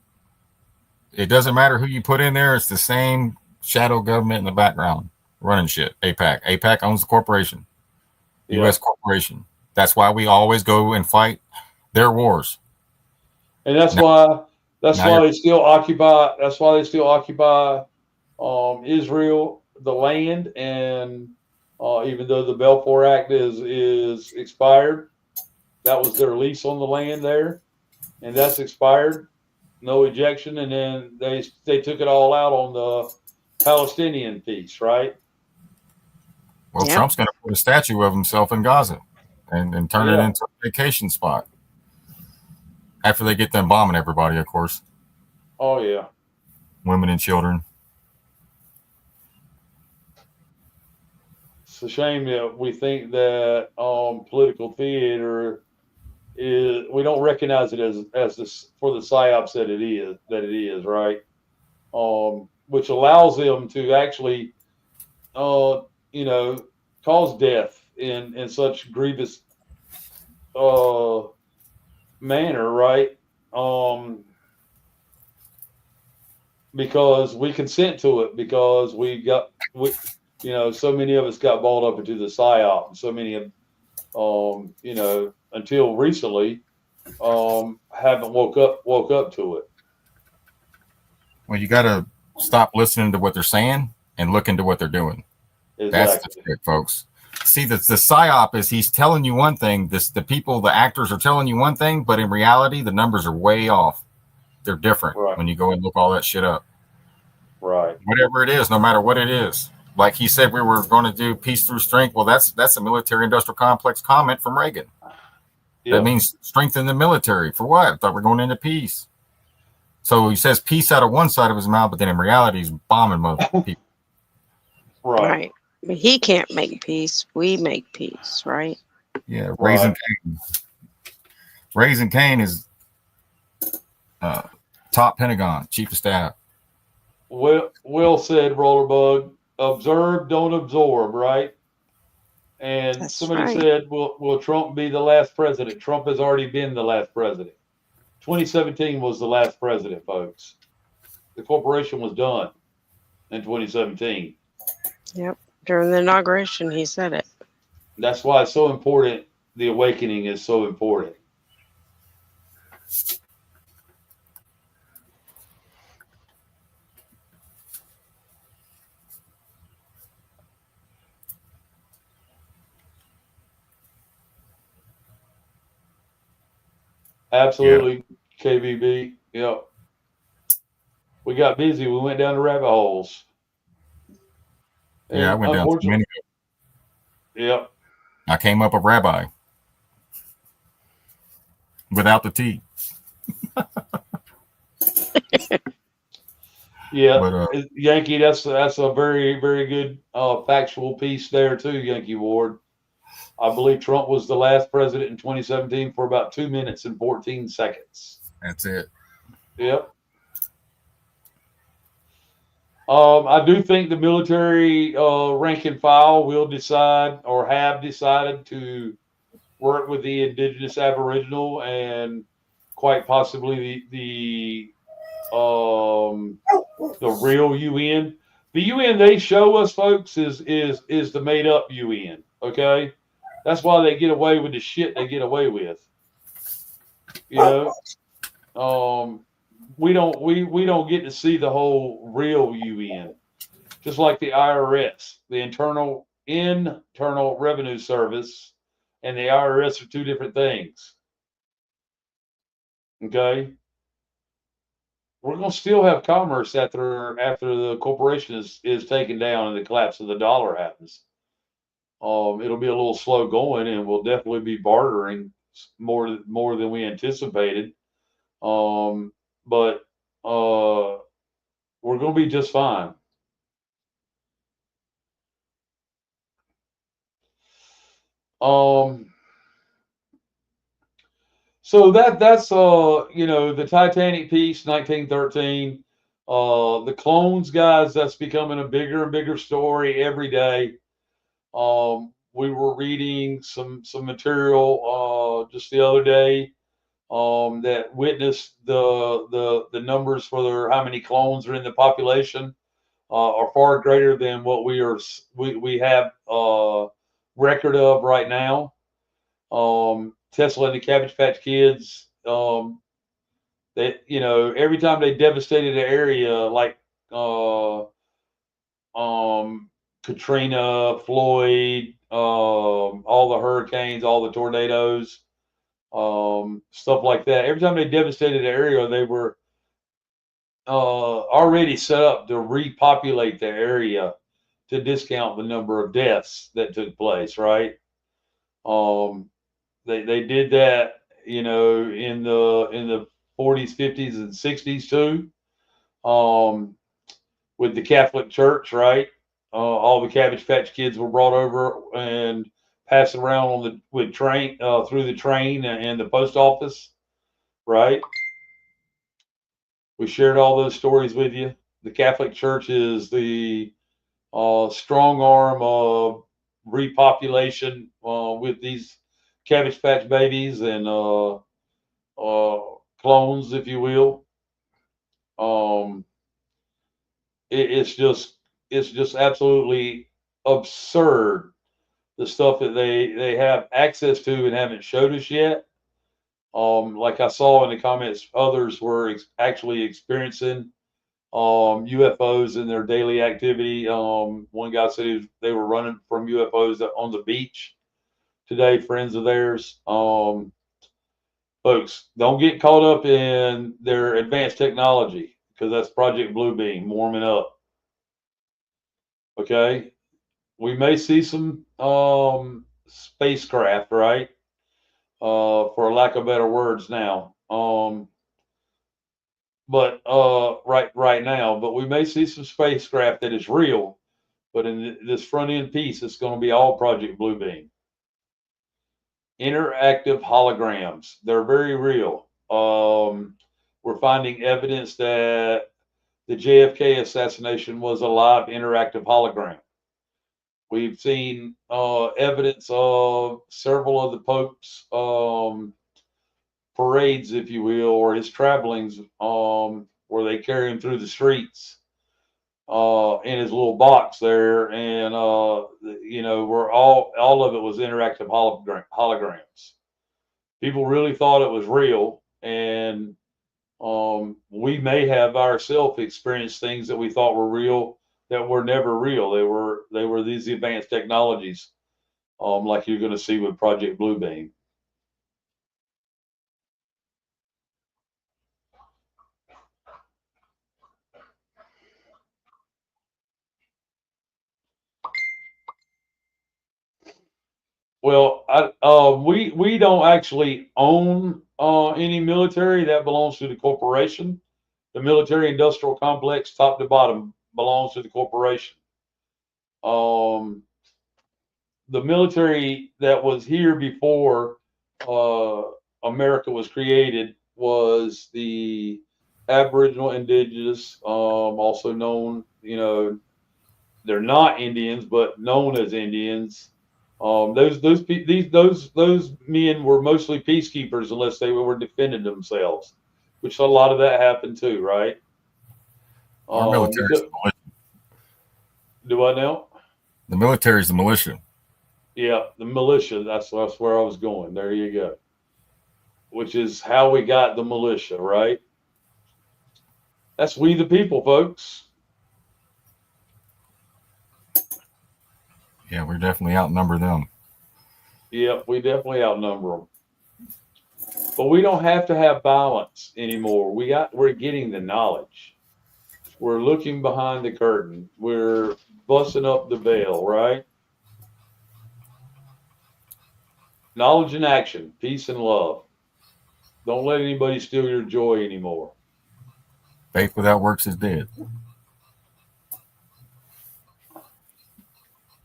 It doesn't matter who you put in there. It's the same shadow government in the background running shit. AIPAC. AIPAC owns the corporation. Yeah. U.S. corporation. That's why we always go and fight their wars. And that's why they still occupy. That's why they still occupy Israel, the land, and even though the Balfour Act is expired, that was their lease on the land there, and that's expired, no ejection, and then they took it all out on the Palestinian piece, right? Well, yeah. Trump's going to put a statue of himself in Gaza and turn it into a vacation spot after they get done bombing everybody, of course. Oh yeah, women and children. It's a shame that we think that political theater is, we don't recognize it as this for the psyops that it is, right? Which allows them to actually, cause death in such grievous manner, right? Because we consent to it, because so many of us got balled up into the psyop, and so many of until recently haven't woke up to it. Well, you got to stop listening to what they're saying and look into what they're doing. Exactly. That's the trick, folks. See, the psyop is he's telling you one thing. The actors are telling you one thing, but in reality, the numbers are way off. They're different when you go and look all that shit up. Right. Whatever it is, no matter what it is. Like he said, we were going to do peace through strength. Well, that's a military-industrial complex comment from Reagan. That means strengthen the military. For what? I thought we're going into peace. So he says peace out of one side of his mouth, but then in reality, he's bombing most people. Right. But he can't make peace. We make peace, right? Yeah, Raising Cane. Raising Cane is top Pentagon, chief of staff. Will said, Rollerbug, observe, don't absorb, right? And That's somebody right. said, will Trump be the last president? Trump has already been the last president. 2017 was the last president, folks. The corporation was done in 2017. Yep. During the inauguration, he said it. That's why it's so important. The awakening is so important. Absolutely, yeah. KVB. Yep. We got busy. We went down the rabbit holes. Yeah, I went down too many. Yep. I came up a rabbi without the T. Yeah, but, Yankee. That's a very, very good factual piece there too, Yankee Ward. I believe Trump was the last president in 2017 for about 2 minutes and 14 seconds. That's it. Yep. I do think the military rank and file will decide or have decided to work with the indigenous Aboriginal and quite possibly the real UN. The UN they show us, folks, is the made up UN. Okay, that's why they get away with the shit they get away with. You know, we don't get to see the whole real UN. Just like the IRS, the Internal Revenue Service, and the IRS are two different things. Okay, we're going to still have commerce after the corporation is taken down and the collapse of the dollar happens. It'll be a little slow going, and we'll definitely be bartering more than we anticipated. But we're going to be just fine. So that's the Titanic piece, 1913. The clones, guys, that's becoming a bigger and bigger story every day. We were reading some material just the other day that witnessed the numbers for how many clones are in the population are far greater than what we have record of right now. Tesla and the Cabbage Patch Kids, they, every time they devastated an area like Katrina, Floyd, all the hurricanes, all the tornadoes, stuff like that. Every time they devastated an area, they were already set up to repopulate the area to discount the number of deaths that took place, right? They did that, in the 40s, 50s, and 60s too, with the Catholic Church, right? All the Cabbage Patch Kids were brought over and passed around through the train and the post office, right? We shared all those stories with you. The Catholic Church is the strong arm of repopulation with these Cabbage Patch babies and clones, if you will. It's just absolutely absurd, the stuff that they have access to and haven't showed us yet. Like I saw in the comments, others were actually experiencing UFOs in their daily activity. One guy said they were running from UFOs on the beach today, friends of theirs. Folks, don't get caught up in their advanced technology, because that's Project Bluebeam warming up. Okay, we may see some spacecraft, right? for lack of better words now. But right now, but we may see some spacecraft that is real, but in this front end piece, it's going to be all Project Bluebeam. Interactive holograms, they're very real. We're finding evidence that the JFK assassination was a live interactive hologram. We've seen evidence of several of the Pope's parades, if you will, or his travelings, where they carry him through the streets in his little box there, and where all of it was interactive holograms. People really thought it was real, and we may have ourselves experienced things that we thought were real that were never real. They were these advanced technologies, like you're going to see with Project Bluebeam. Well, we don't actually own any military. That belongs to the corporation. The military industrial complex, top to bottom, belongs to the corporation. The military that was here before America was created was the Aboriginal Indigenous, also known, they're not Indians, but known as Indians. Those men were mostly peacekeepers unless they were defending themselves, which a lot of that happened too, right? Our military is the militia. Do I know? The military is the militia. Yeah, the militia. That's where I was going. There you go. Which is how we got the militia, right? That's we the people, folks. Yeah, we definitely outnumber them. Yep, we definitely outnumber them. But we don't have to have violence anymore. We're getting the knowledge. We're looking behind the curtain. We're busting up the veil, right? Knowledge and action, peace and love. Don't let anybody steal your joy anymore. Faith without works is dead.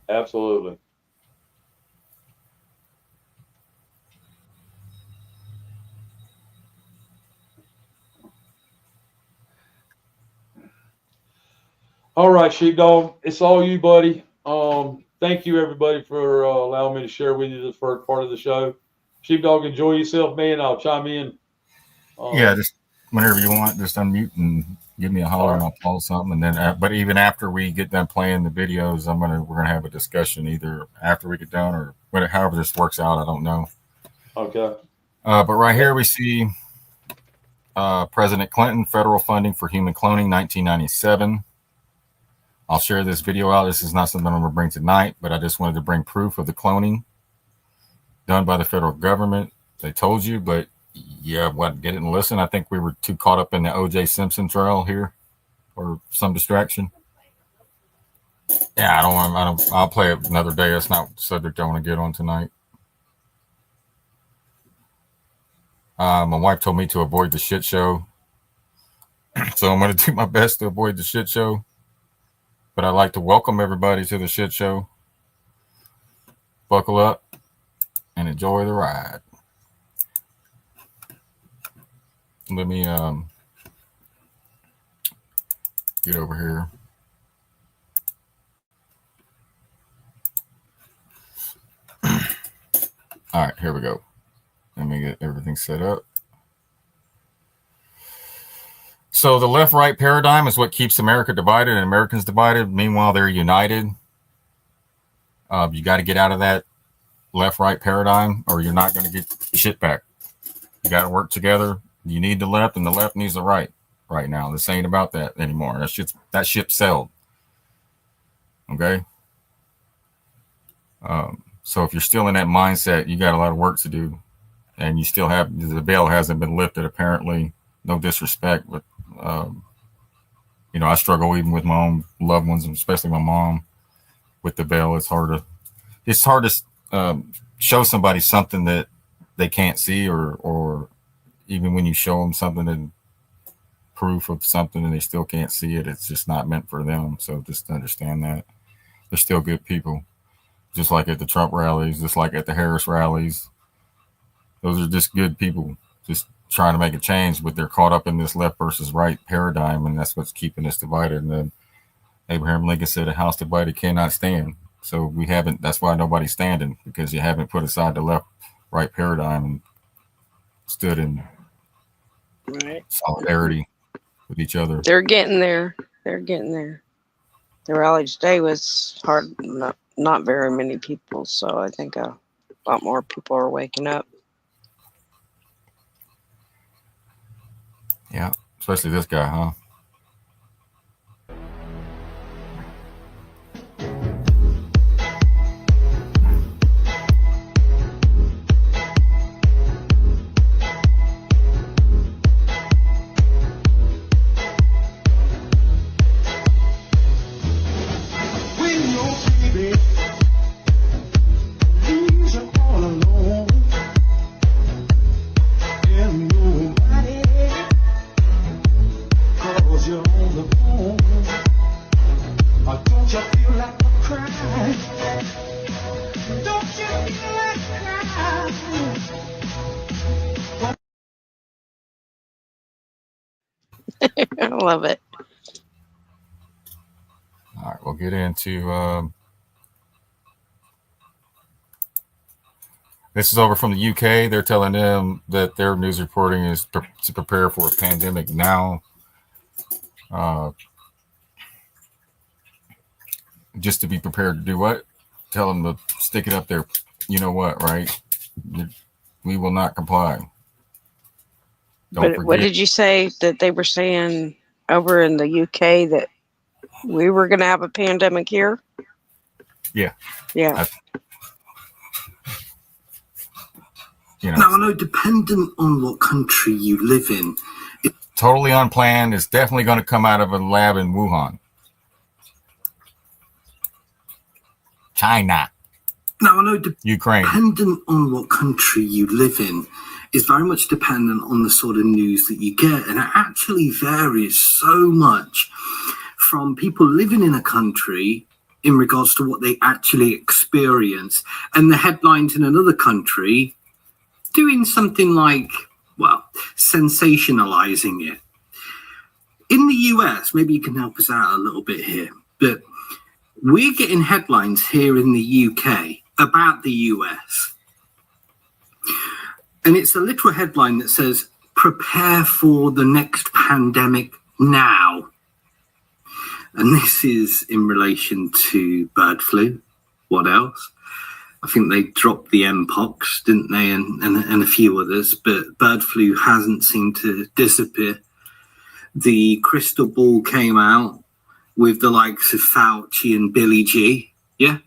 Absolutely. All right, Sheepdog, it's all you, buddy. Thank you, everybody, for allowing me to share with you this first part of the show. Sheepdog, enjoy yourself, man. I'll chime in. Yeah, just whenever you want, just unmute and give me a holler, and I'll call something. And then, but even after we get done playing the videos, we're gonna have a discussion either after we get done or however this works out. I don't know. Okay. But right here we see President Clinton, federal funding for human cloning, 1997. I'll share this video out. This is not something I'm going to bring tonight, but I just wanted to bring proof of the cloning done by the federal government. They told you, but yeah, didn't listen. I think we were too caught up in the O.J. Simpson trial here, or some distraction. Yeah, I'll play it another day. That's not the subject I want to get on tonight. My wife told me to avoid the shit show, so I'm going to do my best to avoid the shit show. But I'd like to welcome everybody to the shit show. Buckle up and enjoy the ride. Let me get over here. All right, here we go. Let me get everything set up. So the left-right paradigm is what keeps America divided and Americans divided. Meanwhile, they're united. You got to get out of that left-right paradigm, or you're not going to get shit back. You got to work together. You need the left, and the left needs the right. Right now, this ain't about that anymore. That ship's sailed. Okay. So if you're still in that mindset, you got a lot of work to do, and you still have the veil hasn't been lifted. Apparently, no disrespect, but I struggle even with my own loved ones, and especially my mom, with the veil. It's hard to show somebody something that they can't see, or even when you show them something and proof of something and they still can't see it, it's just not meant for them. So just understand that they're still good people, just like at the Trump rallies, just like at the Harris rallies. Those are just good people, just trying to make a change, but they're caught up in this left versus right paradigm, and that's what's keeping us divided. And then Abraham Lincoln said, "A house divided cannot stand." So we haven't. That's why nobody's standing, because you haven't put aside the left right paradigm and stood in solidarity with each other. They're getting there. They're getting there. The rally today was hard. Not very many people, so I think a lot more people are waking up. Yeah, especially this guy, huh? I love it. All right, we'll get into this is over from the UK. They're telling them that their news reporting is to prepare for a pandemic now. Just to be prepared to do what? Tell them to stick it up there. You know what, right? We will not comply. But what did you say that they were saying over in the UK, that we were going to have a pandemic here? Yeah. Yeah. Now, I know, dependent on what country you live in, totally unplanned. It's definitely going to come out of a lab in Wuhan, China. Now, I know, Ukraine. Dependent on what country you live in is very much dependent on the sort of news that you get, and it actually varies so much from people living in a country in regards to what they actually experience, and the headlines in another country doing something like, well, sensationalizing it. In the US, maybe you can help us out a little bit here, but we're getting headlines here in the UK about the US. And it's a literal headline that says, "Prepare for the next pandemic now." And this is in relation to bird flu. What else? I think they dropped the Mpox, didn't they? And a few others, but bird flu hasn't seemed to disappear. The crystal ball came out with the likes of Fauci and Billy G. Yeah.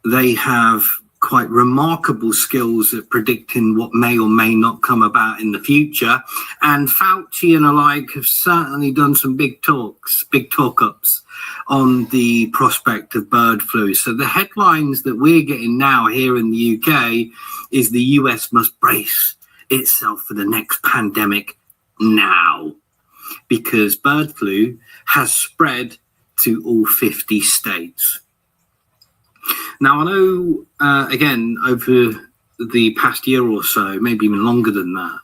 They have quite remarkable skills at predicting what may or may not come about in the future. And Fauci and alike have certainly done some big talk-ups on the prospect of bird flu. So the headlines that we're getting now here in the UK is the US must brace itself for the next pandemic now, because bird flu has spread to all 50 states. Now, I know, again, over the past year or so, maybe even longer than that,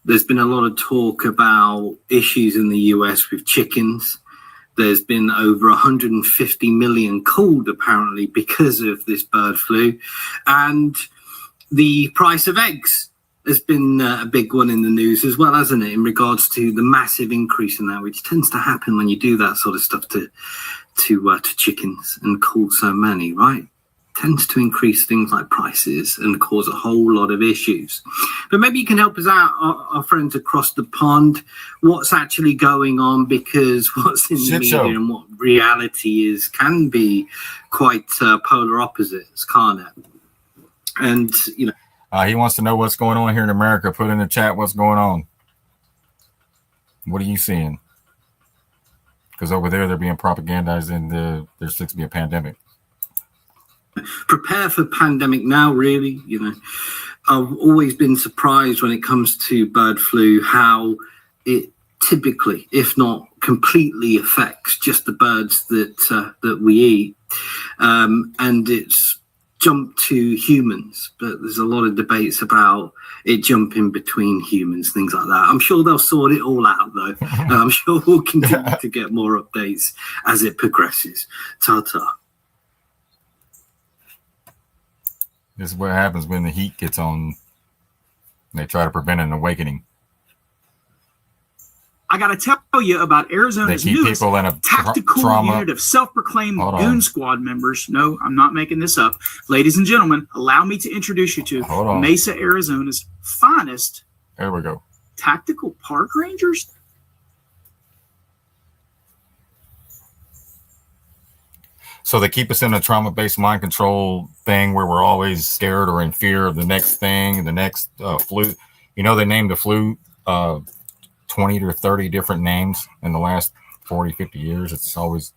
there's been a lot of talk about issues in the US with chickens. There's been over 150 million culled, apparently, because of this bird flu. And the price of eggs has been a big one in the news as well, hasn't it, in regards to the massive increase in that, which tends to happen when you do that sort of stuff to chickens and cull so many, right? Tends to increase things like prices and cause a whole lot of issues. But maybe you can help us out, our friends across the pond, what's actually going on, because what's in the media and what reality is can be quite polar opposites, can't it? And, you know. He wants to know what's going on here in America. Put in the chat what's going on. What are you seeing? Because over there, they're being propagandized and there's supposed to be a pandemic. prepare for pandemic now, really. I've always been surprised when it comes to bird flu how it typically, if not completely, affects just the birds that we eat, and it's jumped to humans. But there's a lot of debates about it jumping between humans, things like that. I'm sure they'll sort it all out, though. And I'm sure we'll continue to get more updates as it progresses. Ta-ta. This is what happens when the heat gets on. They try to prevent an awakening. I got to tell you about Arizona's newest tactical unit of self-proclaimed goon squad members. No, I'm not making this up. Ladies and gentlemen, allow me to introduce you to Mesa, Arizona's finest tactical park rangers. So they keep us in a trauma-based mind control thing where we're always scared or in fear of the next thing, the next flu. They named the flu 20 to 30 different names in the last 40, 50 years. It's always,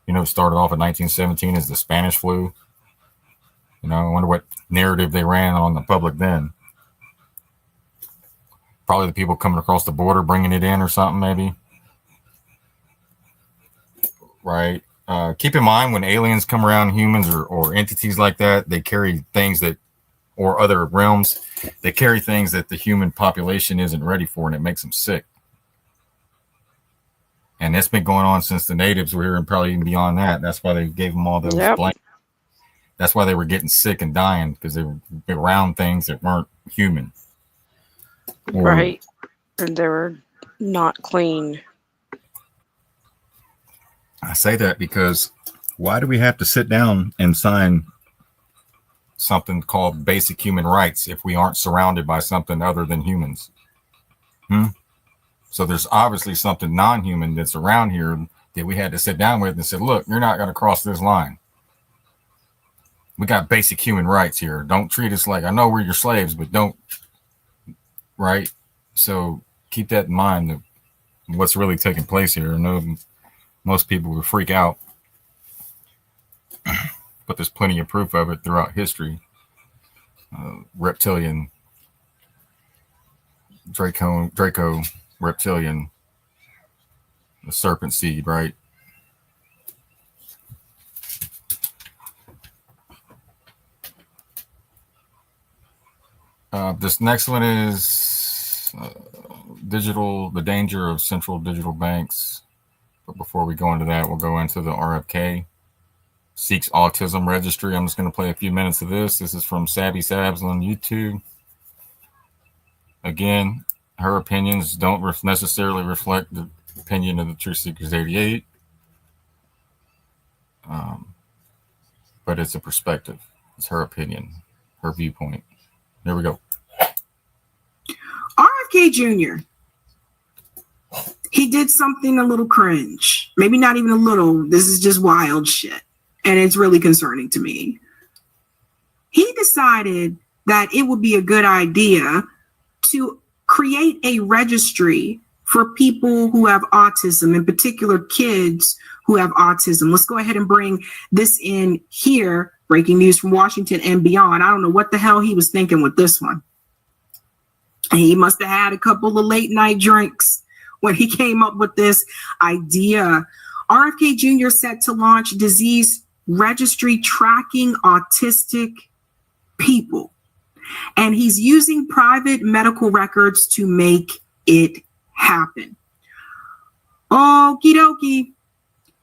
it started off in 1917 as the Spanish flu. I wonder what narrative they ran on the public then. Probably the people coming across the border bringing it in or something, maybe. Right. Keep in mind when aliens come around humans or entities like that, they carry things or other realms, they carry things that the human population isn't ready for, and it makes them sick. And that's been going on since the natives were here and probably even beyond that. That's why they gave them all those blankets. That's why they were getting sick and dying, because they were around things that weren't human. Right. And they were not clean. I say that because why do we have to sit down and sign something called basic human rights if we aren't surrounded by something other than humans? So there's obviously something non-human that's around here that we had to sit down with and said, look, you're not going to cross this line. We got basic human rights here. Don't treat us like, I know we're your slaves, but don't, right? So keep that in mind, that what's really taking place here. I know most people would freak out, but there's plenty of proof of it throughout history. Reptilian, Draco reptilian, the serpent seed, right? This next one is the danger of central digital banks. But before we go into that, we'll go into the RFK Seeks Autism Registry. I'm just going to play a few minutes of this. This is from Savvy Sabs on YouTube. Again, her opinions don't necessarily reflect the opinion of the Truth Seekers 88. But it's a perspective. It's her opinion, her viewpoint. There we go. RFK Jr. He did something a little cringe. Maybe not even a little. This is just wild shit. And it's really concerning to me. He decided that it would be a good idea to create a registry for people who have autism, in particular kids who have autism. Let's go ahead and bring this in here. Breaking news from Washington and beyond. I don't know what the hell he was thinking with this one. He must have had a couple of late night drinks when he came up with this idea. RFK Jr. set to launch disease registry tracking autistic people. And he's using private medical records to make it happen. Okie dokie.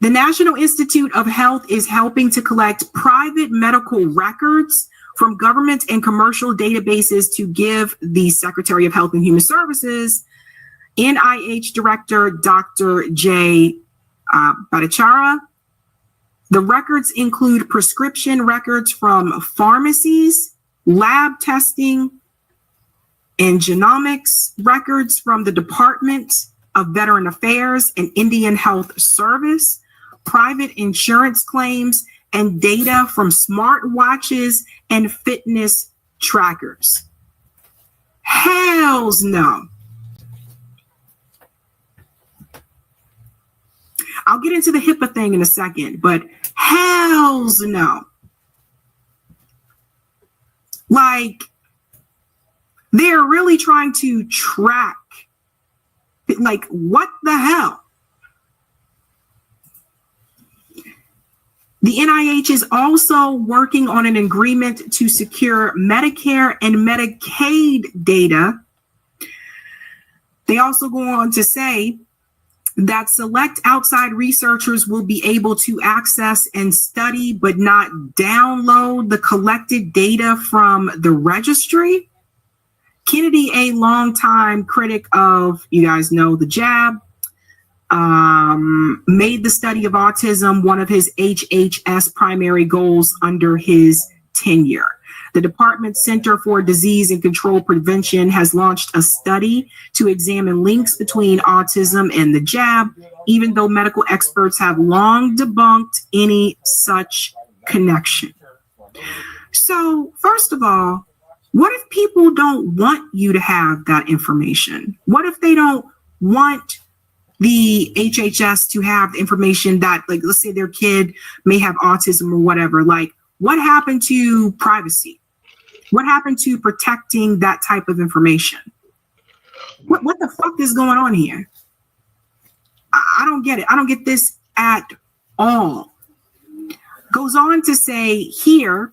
The National Institute of Health is helping to collect private medical records from government and commercial databases to give the Secretary of Health and Human Services, NIH Director Dr. Jay Bhattacharya. The records include prescription records from pharmacies, lab testing, and genomics records from the Department of Veteran Affairs and Indian Health Service, private insurance claims, and data from smartwatches and fitness trackers. Hells no. I'll get into the HIPAA thing in a second, but hells no. Like, they're really trying to track, like, what the hell? The NIH is also working on an agreement to secure Medicare and Medicaid data. They also go on to say that select outside researchers will be able to access and study but not download the collected data from the registry. Kennedy, a longtime critic of, you guys know, the jab, made the study of autism one of his HHS primary goals under his tenure. The Department's Center for Disease and Control Prevention has launched a study to examine links between autism and the jab, even though medical experts have long debunked any such connection. So, first of all, what if people don't want you to have that information? What if they don't want the HHS to have the information that, like, let's say their kid may have autism or whatever? Like, what happened to privacy? What happened to protecting that type of information? What the fuck is going on here? I don't get it. I don't get this at all. Goes on to say here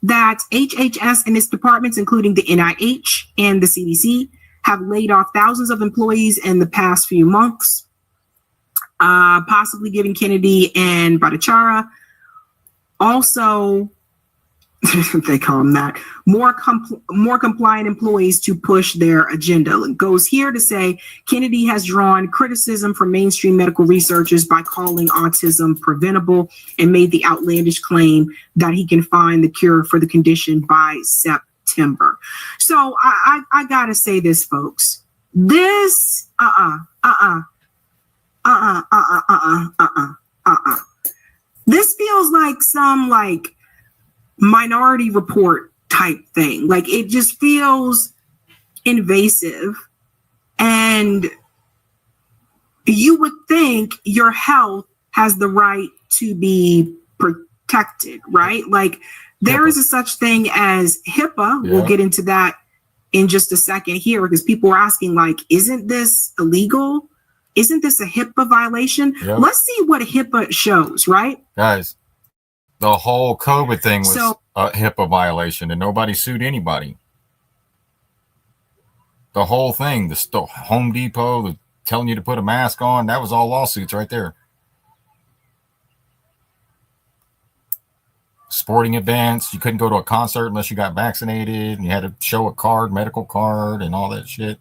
that HHS and its departments, including the NIH and the CDC, have laid off thousands of employees in the past few months, possibly giving Kennedy and Bhattacharya also, they call them that, more compliant employees to push their agenda. It goes here to say Kennedy has drawn criticism from mainstream medical researchers by calling autism preventable and made the outlandish claim that he can find the cure for the condition by September. So I gotta say this, folks. This this feels like some like Minority Report type thing. Like, it just feels invasive, and you would think your health has the right to be protected, right? Like, there is a such thing as HIPAA. We'll get into that in just a second here, because people are asking, like, isn't this illegal? Isn't this a HIPAA violation? Let's see what HIPAA shows, right? Guys, the whole COVID thing was a HIPAA violation, and nobody sued anybody. The whole thing, the Home Depot telling you to put a mask on, that was all lawsuits right there. Sporting events, you couldn't go to a concert unless you got vaccinated, and you had to show a card, medical card, and all that shit.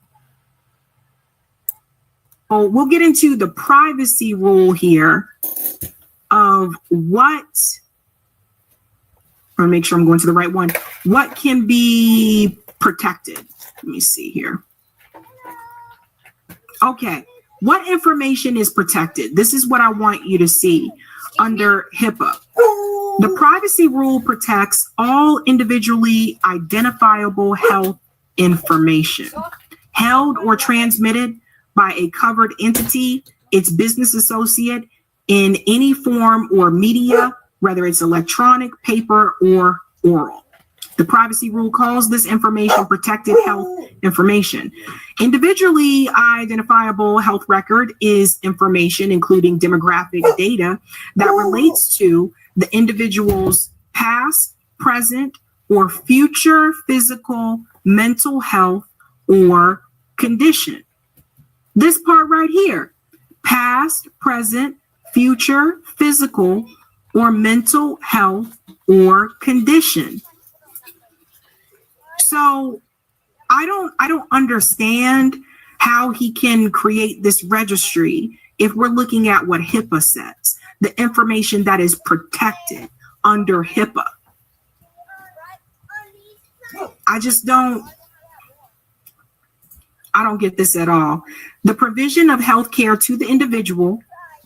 Oh, we'll get into the privacy rule here of what, I want to make sure I'm going to the right one. What can be protected? Let me see here. Okay, what information is protected? This is what I want you to see under HIPAA. The privacy rule protects all individually identifiable health information held or transmitted by a covered entity, its business associate, in any form or media, whether it's electronic, paper, or oral. The privacy rule calls this information protected health information. Individually identifiable health record is information, including demographic data, that relates to the individual's past, present, or future physical, mental health, or condition. This part right here, past, present, future, physical, or mental health or condition. So I don't understand how he can create this registry if we're looking at what HIPAA says, the information that is protected under HIPAA. I don't get this at all. The provision of health care to the individual,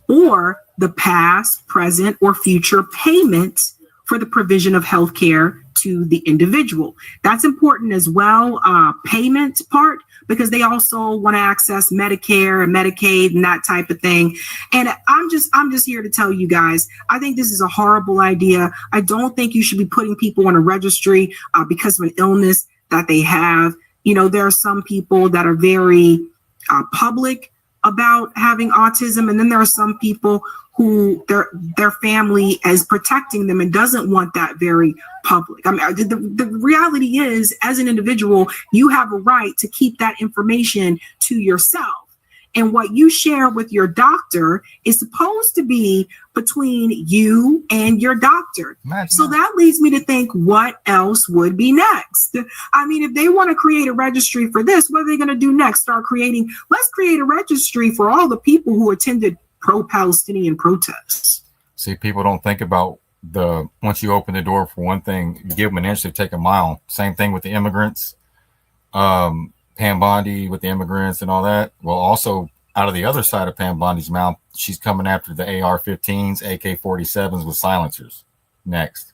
or the past, present, or future payments for the provision of health care to the individual. That's important as well, payment part, because they also want to access Medicare and Medicaid and that type of thing. And I'm just here to tell you guys, I think this is a horrible idea. I don't think you should be putting people on a registry because of an illness that they have. You know, there are some people that are very public about having autism, and then there are some people who their family is protecting them and doesn't want that very public. I mean, the reality is, as an individual, you have a right to keep that information to yourself. And what you share with your doctor is supposed to be between you and your doctor. So that leads me to think, what else would be next? I mean, if they want to create a registry for this, what are they going to do next? Let's create a registry for all the people who attended pro-Palestinian protests. See, people don't think about once you open the door for one thing, you give them an inch, they take a mile. Same thing with the immigrants. Pam Bondi with the immigrants and all that. Well, also out of the other side of Pam Bondi's mouth, she's coming after the AR-15s, AK-47s with silencers next.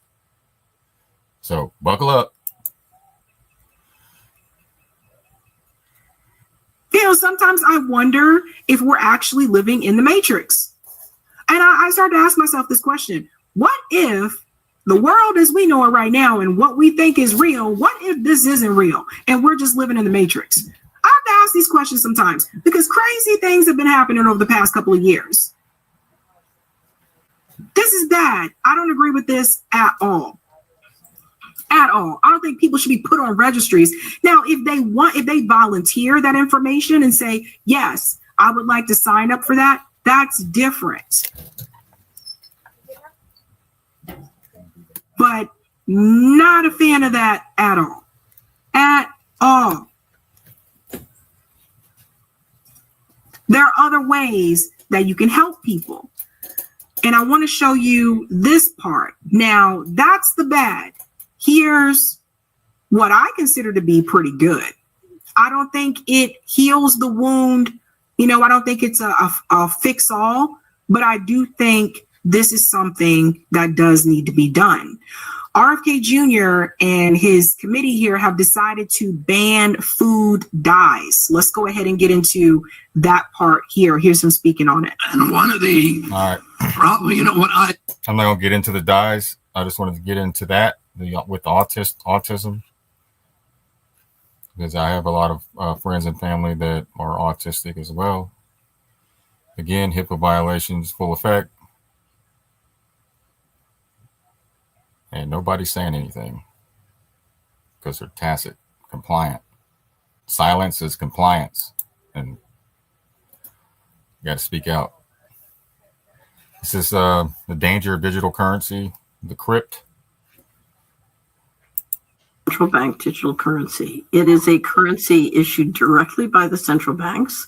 So buckle up. You know, sometimes I wonder if we're actually living in the Matrix. And I started to ask myself this question. What if the world as we know it right now and what we think is real, what if this isn't real and we're just living in the Matrix? I have to ask these questions sometimes because crazy things have been happening over the past couple of years. This is bad. I don't agree with this at all. At all. I don't think people should be put on registries. Now, if they volunteer that information and say, yes, I would like to sign up for that, that's different. But not a fan of that at all. At all. There are other ways that you can help people. And I want to show you this part. Now, that's the bad. Here's what I consider to be pretty good. I don't think it heals the wound. You know, I don't think it's a fix all, but I do think this is something that does need to be done. RFK Jr. and his committee here have decided to ban food dyes. Let's go ahead and get into that part here. Here's him speaking on it. And one of the problem, you know what I'm not going to get into the dyes. I just wanted to get into that with autism. Because I have a lot of friends and family that are autistic as well. Again, HIPAA violations, full effect. And nobody's saying anything because they're tacit, compliant. Silence is compliance. And you got to speak out. This is the danger of digital currency, the crypt. Central bank digital currency. It is a currency issued directly by the central banks.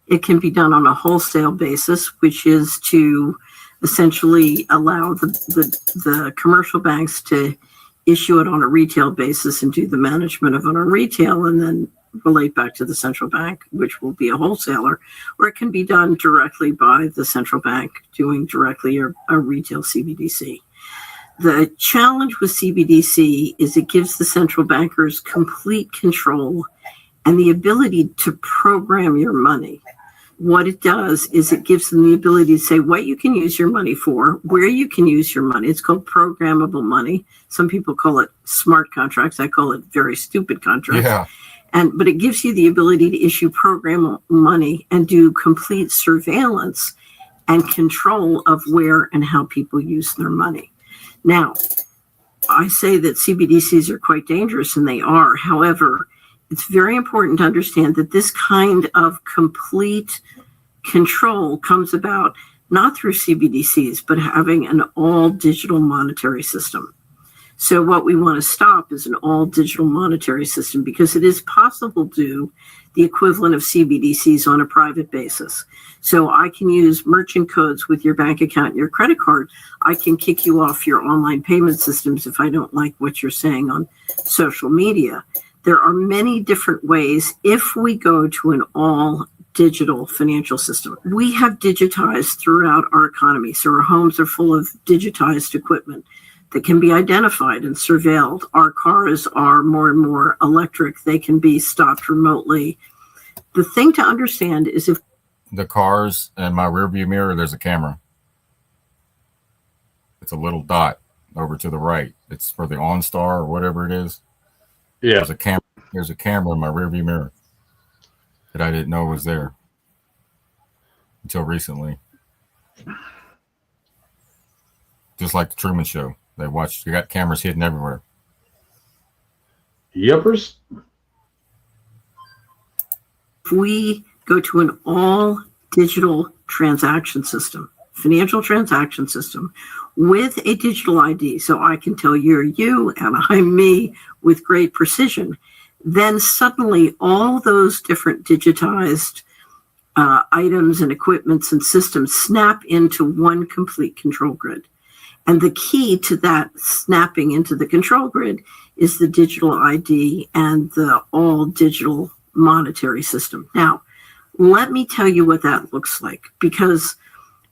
It can be done on a wholesale basis, which is to essentially allow the commercial banks to issue it on a retail basis and do the management of it on retail and then relate back to the central bank, which will be a wholesaler, or it can be done directly by the central bank doing directly a retail CBDC. The challenge with CBDC is it gives the central bankers complete control and the ability to program your money. What it does is it gives them the ability to say what you can use your money for, where you can use your money. It's called programmable money. Some people call it smart contracts. I call it very stupid contracts. Yeah. But it gives you the ability to issue programmable money and do complete surveillance and control of where and how people use their money. Now, I say that CBDCs are quite dangerous, and they are. However, it's very important to understand that this kind of complete control comes about not through CBDCs, but having an all digital monetary system. So what we want to stop is an all digital monetary system because it is possible to do the equivalent of CBDCs on a private basis. So I can use merchant codes with your bank account and your credit card. I can kick you off your online payment systems if I don't like what you're saying on social media. There are many different ways if we go to an all digital financial system. We have digitized throughout our economy. So our homes are full of digitized equipment. that can be identified and surveilled. Our cars are more and more electric. They can be stopped remotely. The thing to understand is if the cars and my rearview mirror, there's a camera. It's a little dot over to the right. It's for the OnStar or whatever it is. Yeah. There's a camera. There's a camera in my rearview mirror that I didn't know was there until recently. Just like the Truman Show. They got cameras hidden everywhere. Yuppers. If we go to an all digital transaction system, financial transaction system with a digital ID, so I can tell you're you and I'm me with great precision, then suddenly all those different digitized items and equipments and systems snap into one complete control grid. And the key to that snapping into the control grid is the digital ID and the all digital monetary system. Now, let me tell you what that looks like, because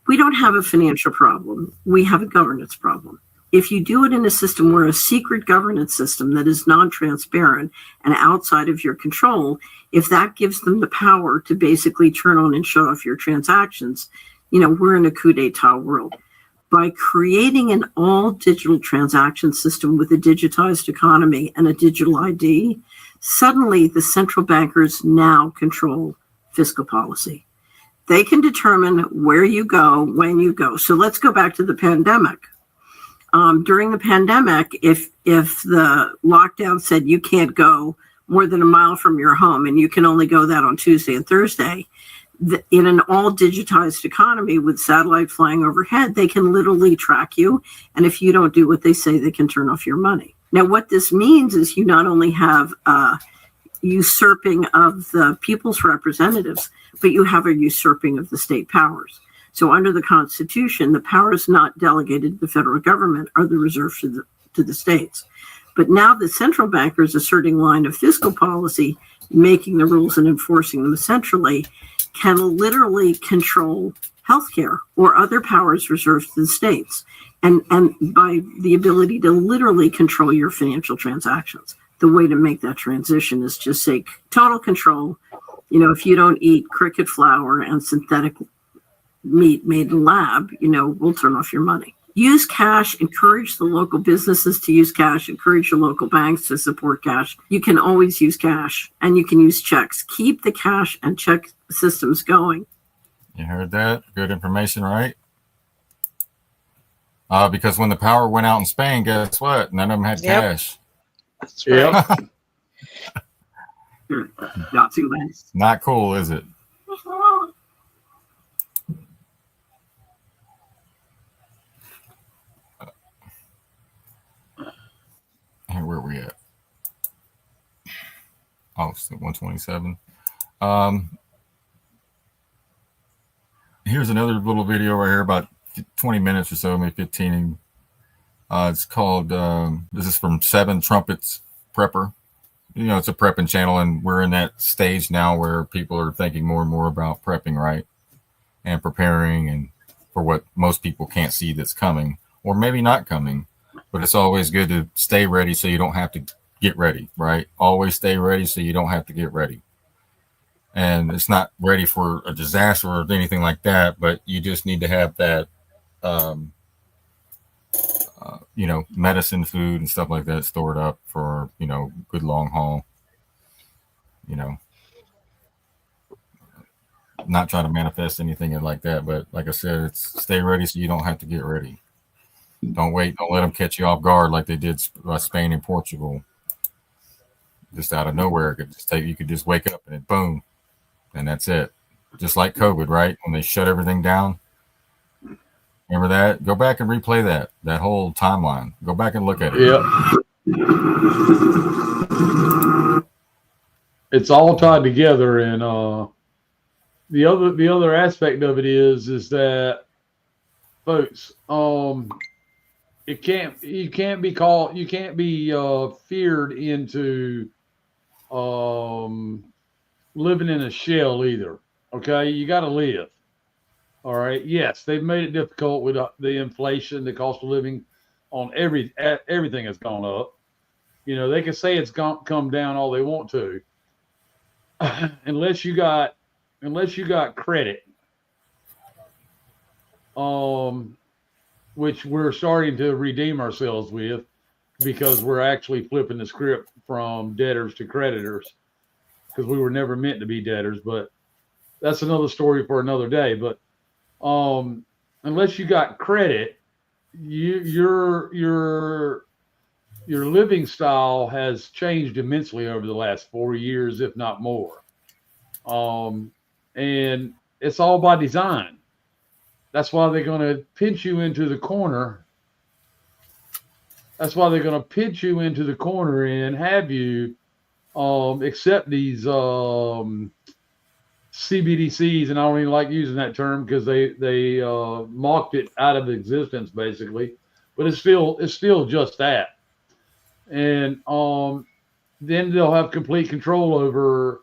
we don't have a financial problem. We have a governance problem. If you do it in a system where a secret governance system that is non-transparent and outside of your control, if that gives them the power to basically turn on and shut off your transactions, we're in a coup d'etat world. By creating an all digital transaction system with a digitized economy and a digital ID, suddenly the central bankers now control fiscal policy. They can determine where you go, when you go. So let's go back to the pandemic. During the pandemic, if the lockdown said you can't go more than a mile from your home and you can only go that on Tuesday and Thursday, in an all digitized economy with satellite flying overhead, they can literally track you. And if you don't do what they say, they can turn off your money. Now, what this means is you not only have usurping of the people's representatives, but you have a usurping of the state powers. So under the Constitution, the powers not delegated to the federal government are the reserved to the states. But now the central bankers asserting line of fiscal policy, making the rules and enforcing them centrally, can literally control healthcare or other powers reserved to the states. And by the ability to literally control your financial transactions. The way to make that transition is just say total control. If you don't eat cricket flour and synthetic meat made in lab, we'll turn off your money. Use cash, encourage the local businesses to use cash, encourage your local banks to support cash. You can always use cash and you can use checks. Keep the cash and check systems going. You heard that? Good information, right? Because when the power went out in Spain, guess what? None of them had cash. That's right. Not too nice. Not cool, is it? Here, where are we at? Oh, it's 127. Here's another little video right here, about 20 minutes or so, maybe 15. It's called, this is from 7 Trumpets Prepper. It's a prepping channel, and we're in that stage now where people are thinking more and more about prepping, right? And preparing, and for what most people can't see that's coming, or maybe not coming. But it's always good to stay ready so you don't have to get ready, right? Always stay ready so you don't have to get ready. And it's not ready for a disaster or anything like that, but you just need to have that, medicine, food, and stuff like that stored up for, good long haul. Not trying to manifest anything like that, but like I said, it's stay ready so you don't have to get ready. Don't wait. Don't let them catch you off guard like they did Spain and Portugal. Just out of nowhere, you could just wake up and it boom, and that's it. Just like COVID, right? When they shut everything down. Remember that? Go back and replay that whole timeline. Go back and look at it. Yeah. It's all tied together, and the other aspect of it is that, folks, you can't be feared into living in a shell either. Okay, you got to live. All right. Yes, they've made it difficult with the inflation, the cost of living on everything has gone up. You know, they can say it's come down all they want to, unless you got credit, which we're starting to redeem ourselves with, because we're actually flipping the script from debtors to creditors, because we were never meant to be debtors. But that's another story for another day. But unless you got credit, your living style has changed immensely over the last 4 years, if not more. And it's all by design. That's why they're going to pinch you into the corner. That's why they're going to pinch you into the corner and have you accept these CBDCs. And I don't even like using that term because they mocked it out of existence, basically. But it's still just that. And then they'll have complete control over.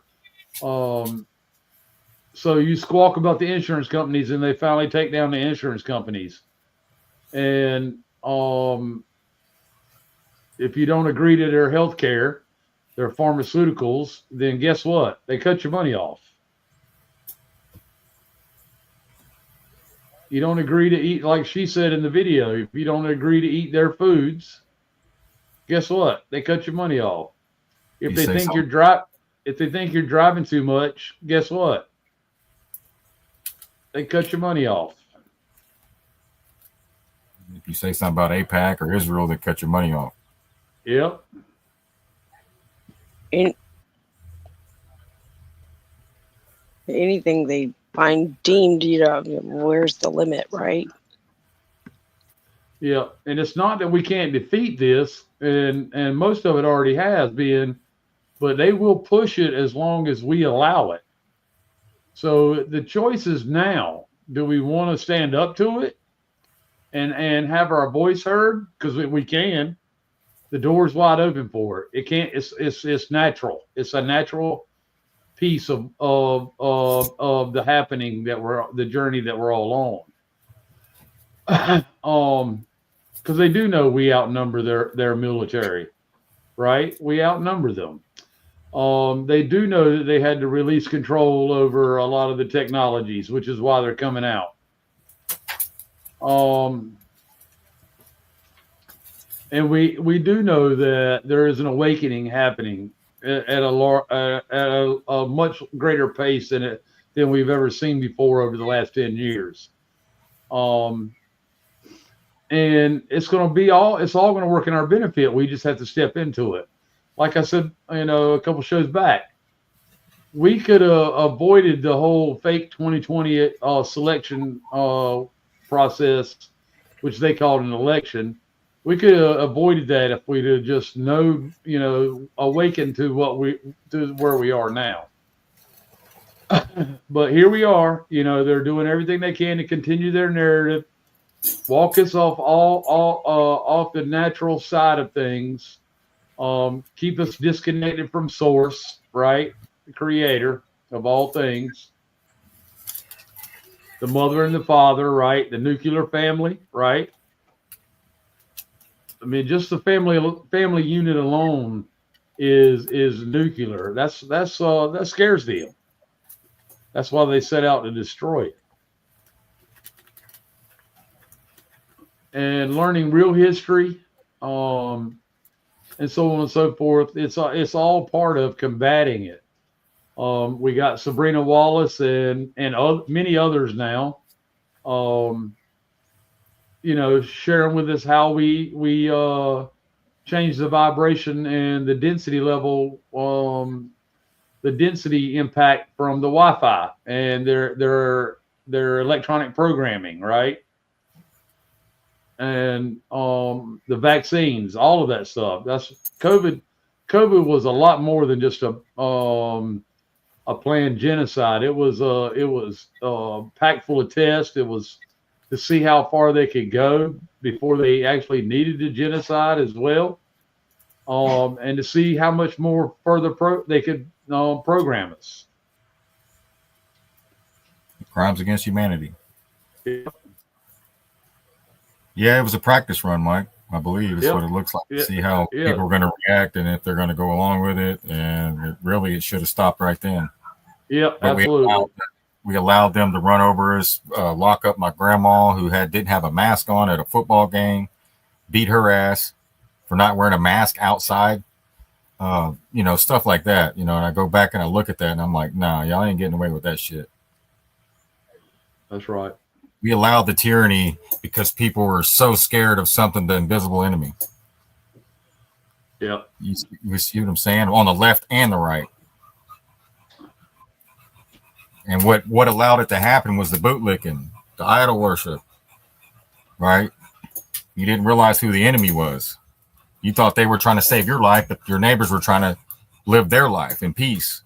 So you squawk about the insurance companies, and they finally take down the insurance companies. And if you don't agree to their health care, their pharmaceuticals, then guess what? They cut your money off. You don't agree to eat, like she said in the video, if you don't agree to eat their foods, guess what? They cut your money off. If they think you're driving too much, guess what? They cut your money off. If you say something about AIPAC or Israel, they cut your money off. Yep. Anything they find deemed, where's the limit, right? Yeah, and it's not that we can't defeat this, and most of it already has been, but they will push it as long as we allow it. So the choice is now. Do we want to stand up to it and have our voice heard? Because we can. The door's wide open for it. It can't. It's natural. It's a natural piece of the happening the journey that we're all on. Because they do know we outnumber their military, right? We outnumber them. They do know that they had to release control over a lot of the technologies, which is why they're coming out. And we do know that there is an awakening happening at a much greater pace than we've ever seen before over the last 10 years. And it's all going to work in our benefit. We just have to step into it. Like I said, a couple shows back, we could have avoided the whole fake 2020 selection process, which they called an election. We could have avoided that if we'd have just awakened to where we are now. But here we are. They're doing everything they can to continue their narrative, walk us off the natural side of things. Keep us disconnected from source, right? The creator of all things. The mother and the father, right? The nuclear family, right? I mean, just the family unit alone is nuclear. That scares them. That's why they set out to destroy it. And learning real history, and so on and so forth. It's all part of combating it. We got Sabrina Wallace and many others now, sharing with us how we change the vibration and the density level, the density impact from the Wi-Fi and their electronic programming, right? And the vaccines, all of that stuff. That's COVID. COVID was a lot more than just a planned genocide. It was packed full of tests. It was to see how far they could go before they actually needed a genocide as well, and to see how much more further they could program us. Crimes against humanity. Yeah, it was a practice run, Mike. I believe is Yep. what it looks like. Yeah. See how Yeah. people are going to react and if they're going to go along with it. And it should have stopped right then. Yep, But absolutely. we allowed them to run over us, lock up my grandma who didn't have a mask on at a football game, beat her ass for not wearing a mask outside. Stuff like that. And I go back and I look at that and I'm like, nah, y'all ain't getting away with that shit. That's right. We allowed the tyranny because people were so scared of something, the invisible enemy. Yeah. You see what I'm saying? On the left and the right. And what allowed it to happen was the bootlicking, the idol worship, right? You didn't realize who the enemy was. You thought they were trying to save your life, but your neighbors were trying to live their life in peace.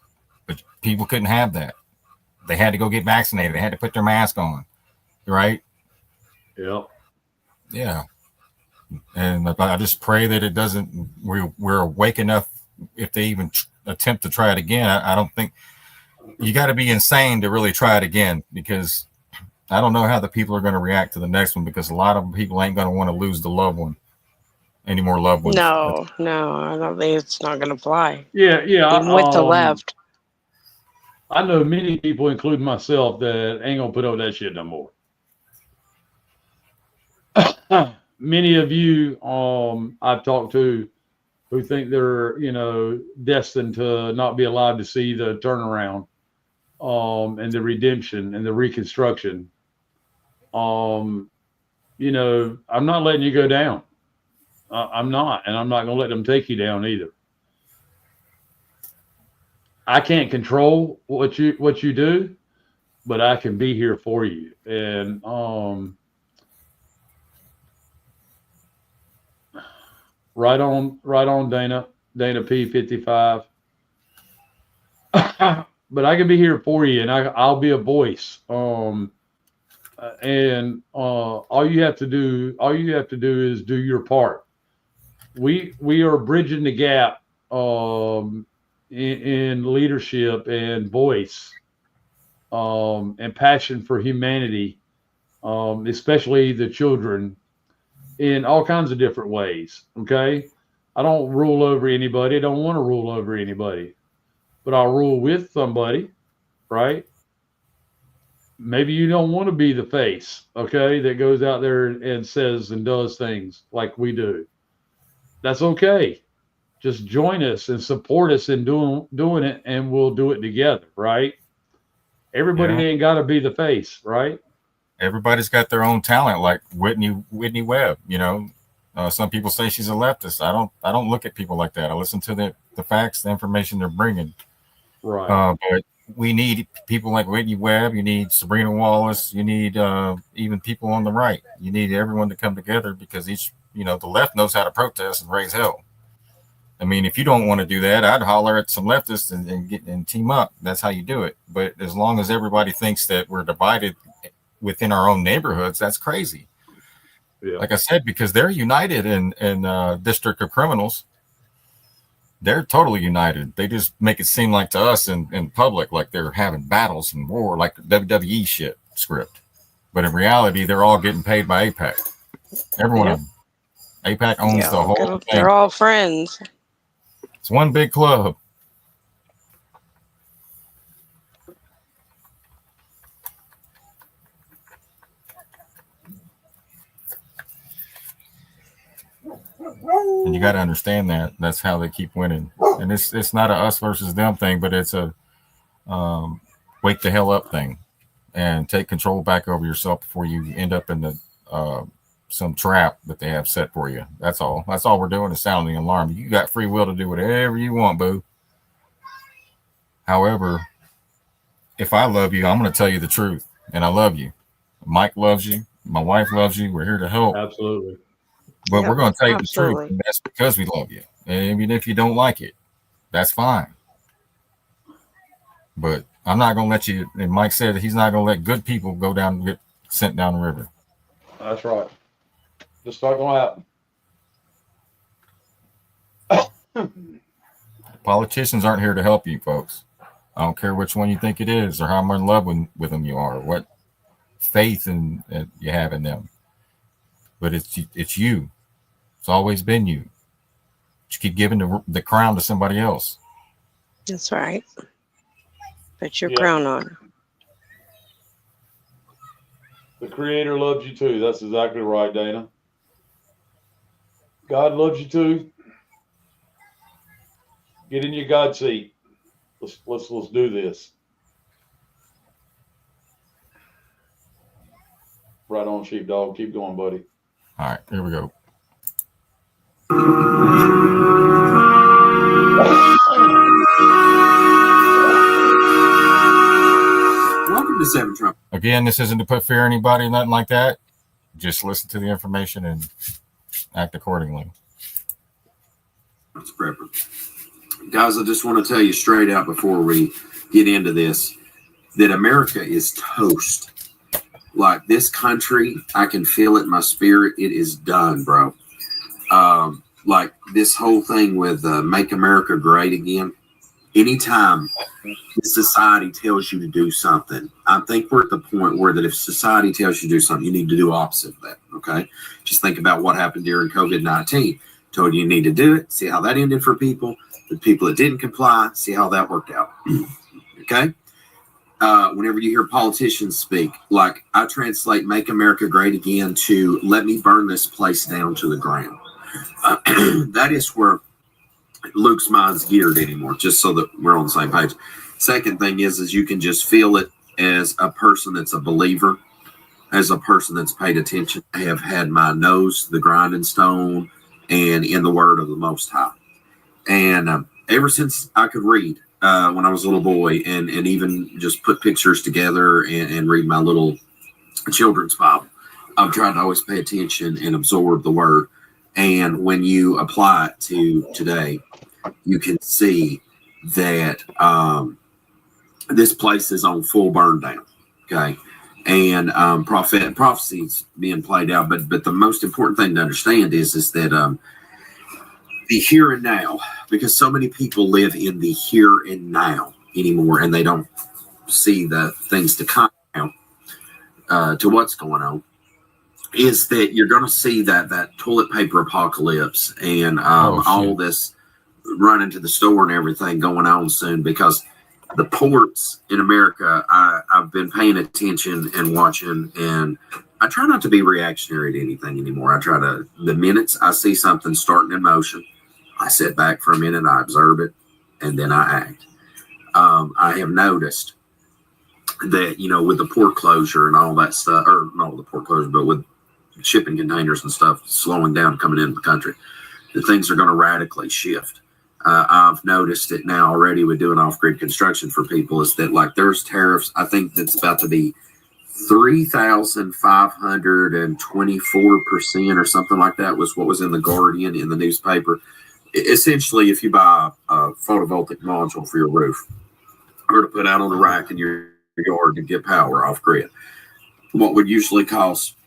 But people couldn't have that. They had to go get vaccinated. They had to put their mask on, right? Yep. Yeah. And I just pray that it doesn't, we're awake enough if they even attempt to try it again. I don't think, you got to be insane to really try it again, because I don't know how the people are going to react to the next one, because a lot of people ain't going to want to lose the loved one, any more loved ones. No, I don't think it's not going to fly. Yeah. Even with the left. I know many people, including myself, that ain't going to put up with that shit no more. Many of you I've talked to who think they're, destined to not be alive to see the turnaround and the redemption and the reconstruction. I'm not letting you go down. I'm not, and I'm not going to let them take you down either. I can't control what you do, but I can be here for you. And right on, Dana P55. But I can be here for you, and I'll be a voice. And all you have to do is do your part. We are bridging the gap in leadership and voice and passion for humanity, especially the children, in all kinds of different ways. Okay, I don't rule over anybody. I don't want to rule over anybody, but I'll rule with somebody, right? Maybe you don't want to be the face, okay, that goes out there and says and does things like we do. That's okay. Just join us and support us in doing it, and we'll do it together, right? Everybody ain't got to be the face, right? Everybody's got their own talent, like Whitney Webb. Some people say she's a leftist. I don't look at people like that. I listen to the facts, the information they're bringing. Right. But we need people like Whitney Webb. You need Sabrina Wallace. You need even people on the right. You need everyone to come together, because the left knows how to protest and raise hell. I mean, if you don't want to do that, I'd holler at some leftists and team up. That's how you do it. But as long as everybody thinks that we're divided within our own neighborhoods, that's crazy. Yeah. Like I said, because they're united in District of Criminals. They're totally united. They just make it seem like to us in public like they're having battles and war, like the WWE shit script. But in reality, they're all getting paid by AIPAC. Every one of them. AIPAC owns the whole thing. They're all friends. It's one big club. And you got to understand that. That's how they keep winning. And it's not a us versus them thing, but it's a wake the hell up thing, and take control back over yourself before you end up in the some trap that they have set for you. That's all. That's all we're doing is sounding the alarm. You got free will to do whatever you want, boo. However, if I love you, I'm going to tell you the truth, and I love you. Mike loves you. My wife loves you. We're here to help. Absolutely. But we're going to tell you the truth, and that's because we love you. And even if you don't like it, that's fine. But I'm not going to let you, and Mike said that he's not going to let good people go down and get sent down the river. That's right. Just not going to happen. Politicians aren't here to help you, folks. I don't care which one you think it is, or how much in love with them you are, or what faith you have in them. But it's you. It's always been you. You keep giving the crown to somebody else. That's right. Put your crown on. The Creator loves you too. That's exactly right, Dana. God loves you too. Get in your God seat. Let's do this. Right on, sheepdog. Keep going, buddy. All right, here we go. Welcome to Seven Trump. Again, this isn't to put fear in anybody, nothing like that. Just listen to the information and act accordingly. That's prepper. Guys, I just want to tell you straight out before we get into this that America is toast. Like this country, I can feel it in my spirit. It is done, bro. Like this whole thing with Make America Great Again. Anytime society tells you to do something, I think we're at the point where that if society tells you to do something, you need to do opposite of that. Okay, just think about what happened during COVID-19. Told you need to do it. See how that ended for people. The people that didn't comply, see how that worked out. Okay. Whenever you hear politicians speak, like I translate "Make America Great Again" to "Let me burn this place down to the ground." That is where Luke's mind's geared anymore, just so that we're on the same page. Second thing is you can just feel it as a person that's a believer, as a person that's paid attention. I have had my nose to the grinding stone and in the word of the Most High. And ever since I could read when I was a little boy and even just put pictures together and read my little children's Bible, I've tried to always pay attention and absorb the word. And when you apply it to today, you can see that this place is on full burn down. Okay. And prophecies being played out. But the most important thing to understand is that the here and now, because so many people live in the here and now anymore, and they don't see the things to come out to what's going on, is that you're going to see that toilet paper apocalypse and all this running to the store and everything going on soon, because the ports in America, I've been paying attention and watching, and I try not to be reactionary to anything anymore. I try to, the minutes I see something starting in motion, I sit back for a minute, I observe it, and then I act. I have noticed that, with the port closure and all that stuff, or not with the port closure, but with shipping containers and stuff slowing down coming into the country, that things are going to radically shift. I've noticed it now already with doing off-grid construction for people, is that like there's tariffs. I think that's about to be 3,524% or something like that was what was in the Guardian in the newspaper. Essentially, if you buy a photovoltaic module for your roof or to put out on a rack in your yard to get power off grid, what would usually cost,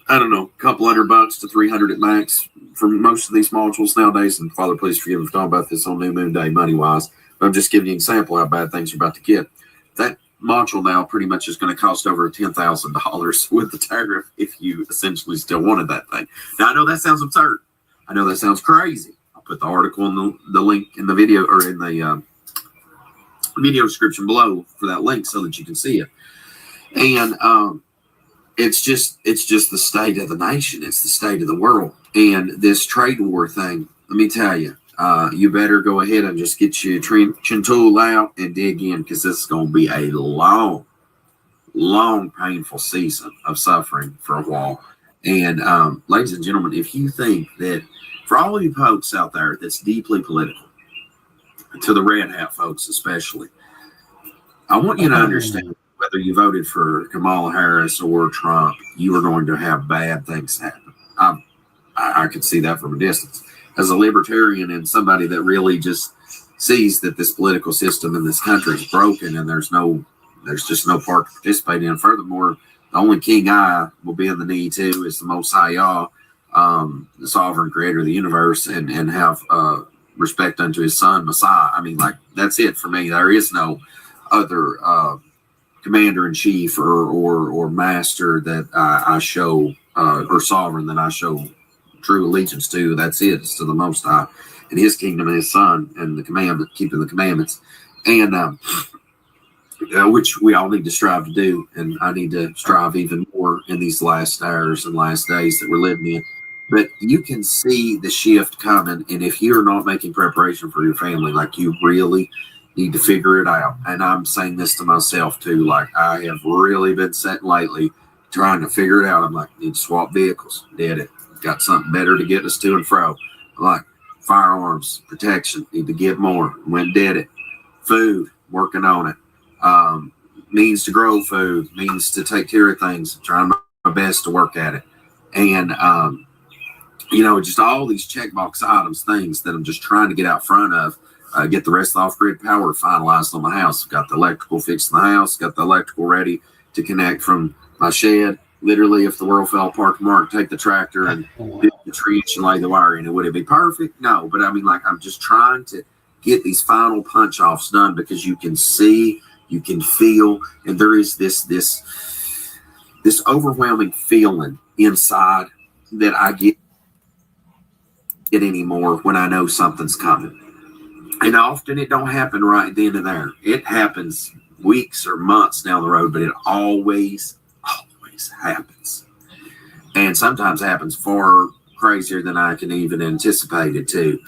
I don't know, a couple $100 to $300 at max for most of these modules nowadays. And Father, please forgive me for talking about this on New Moon Day money wise, but I'm just giving you an example how bad things are about to get. That module now pretty much is going to cost over $10,000 with the tariff if you essentially still wanted that thing. Now, I know that sounds absurd. I know that sounds crazy. I'll put the article in the link in the video, or in the video description below for that link so that you can see it. And it's just the state of the nation. It's the state of the world. And this trade war thing, let me tell you, you better go ahead and just get your trenching tool out and dig in, because this is going to be a long, painful season of suffering for a while. And ladies and gentlemen, if you think that, for all of you folks out there that's deeply political, to the red hat folks especially, I want you to understand, whether you voted for Kamala Harris or Trump, you are going to have bad things happen. I could see that from a distance. As a libertarian and somebody that really just sees that this political system in this country is broken and there's just no part to participate in. Furthermore, the only king I will be in the knee to is the Most High Yah, the sovereign creator of the universe, and have respect unto his son, Messiah. I mean, like, that's it for me. There is no other commander-in-chief or master that I show, or sovereign that I show true allegiance to. That's it. It's to the Most High and His kingdom and His Son and the commandment, keeping the commandments, and which we all need to strive to do. And I need to strive even more in these last hours and last days that we're living in. But you can see the shift coming, and if you're not making preparation for your family, like, you really need to figure it out. And I'm saying this to myself too. Like, I have really been sitting lately trying to figure it out. I'm like, need to swap vehicles. Did it. Got something better to get us to and fro. I'm like, firearms, protection, need to get more. Went did it. Food, working on it. Means to grow food, means to take care of things, trying my best to work at it. And, just all these checkbox items, things that I'm just trying to get out front of, get the rest of the off-grid power finalized on my house. Got the electrical fixed in the house, got the electrical ready to connect from my shed. Literally, if the world fell apart tomorrow, take the tractor and dig the trench and lay the wire in. Would it be perfect? No, but I mean, like, I'm just trying to get these final punch-offs done, because you can see, you can feel, and there is this overwhelming feeling inside that I get anymore when I know something's coming. And often it don't happen right then and there. It happens weeks or months down the road, but it always happens. And sometimes happens far crazier than I can even anticipate it to.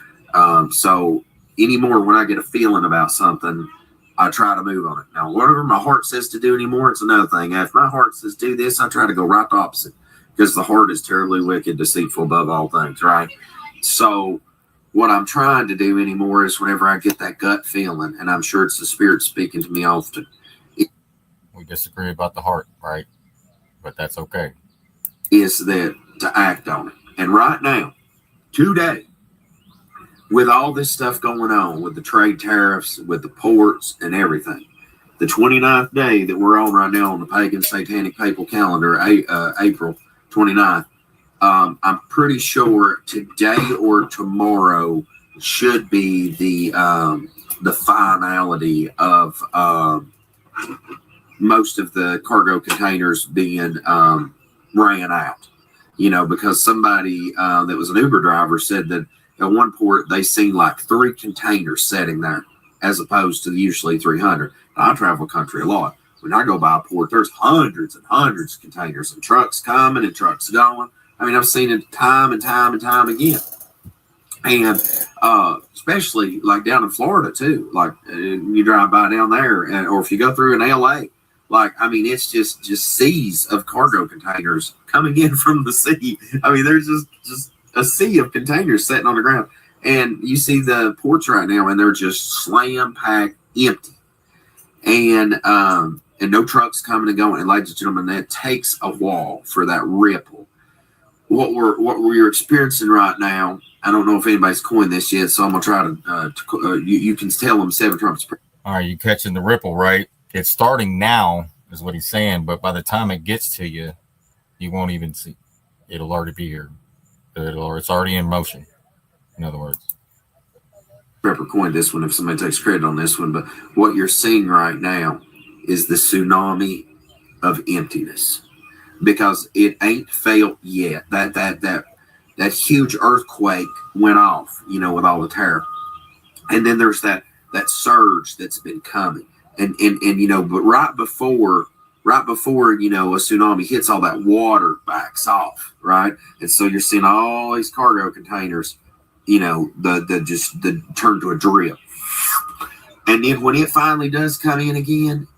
So anymore, when I get a feeling about something, I try to move on it. Now, whatever my heart says to do anymore, it's another thing. If my heart says do this, I try to go right the opposite, because the heart is terribly wicked, deceitful above all things, right? So what I'm trying to do anymore is, whenever I get that gut feeling, and I'm sure it's the Spirit speaking to me often. We disagree about the heart, right? But that's okay. Is that to act on it. And right now, today, with all this stuff going on, with the trade tariffs, with the ports and everything, the 29th day that we're on right now on the pagan satanic papal calendar, April 29th, I'm pretty sure today or tomorrow should be the finality of most of the cargo containers being ran out. Because somebody that was an Uber driver said that at one port they seen like 3 containers sitting there, as opposed to usually 300. I travel country a lot. When I go by a port, there's hundreds and hundreds of containers, and trucks coming and trucks going. I mean, I've seen it time and time and time again. And especially like down in Florida too. Like you drive by down there, or if you go through in LA, like, I mean, it's just seas of cargo containers coming in from the sea. I mean, there's just a sea of containers sitting on the ground. And you see the ports right now, and they're just slam packed empty. And no trucks coming and going. And ladies and gentlemen, that takes a while for that ripple. What we're experiencing right now, I don't know if anybody's coined this yet, so I'm gonna try to you can tell them 7 trumpets. All right, you catching the ripple, right? It's starting now, is what he's saying, but by the time it gets to you, you won't even see. It'll already be here. It's already in motion. In other words, Prepper coined this one if somebody takes credit on this one, but what you're seeing right now is the tsunami of emptiness, because it ain't felt yet. That huge earthquake went off, with all the terror, and then there's that surge that's been coming, and but right before a tsunami hits, all that water backs off, right? And so you're seeing all these cargo containers, the turn to a drip. And then when it finally does come in again,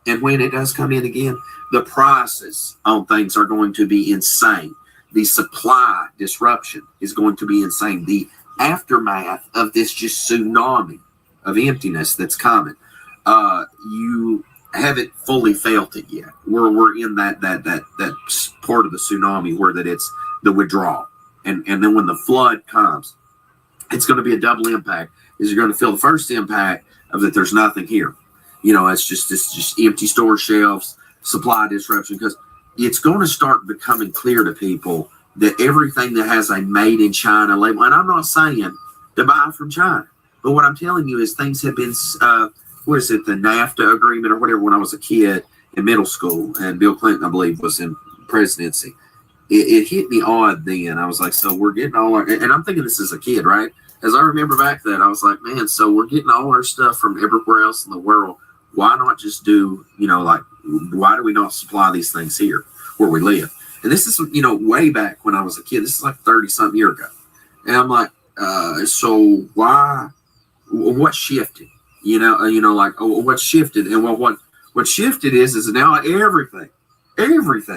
when it does come in again, the prices on things are going to be insane. The supply disruption is going to be insane. The aftermath of this just tsunami of emptiness that's coming, you haven't fully felt it yet. We're in that part of the tsunami where that it's the withdrawal, and then when the flood comes, it's going to be a double impact. Is you're going to feel the first impact of that there's nothing here, it's just empty store shelves, supply disruption, because it's going to start becoming clear to people that everything that has a made in China label, and I'm not saying to buy from China, but what I'm telling you is things have been, the NAFTA agreement or whatever, when I was a kid in middle school, and Bill Clinton, I believe, was in presidency. it hit me odd then. I was like, so we're getting all our, and I'm thinking this as a kid, right? As I remember back then, I was like, man, so we're getting all our stuff from everywhere else in the world. Why not just do, like, why do we not supply these things here where we live? And this is, way back when I was a kid. This is like 30-something years ago. And I'm like, so why, what shifted? What shifted? And what shifted is now everything,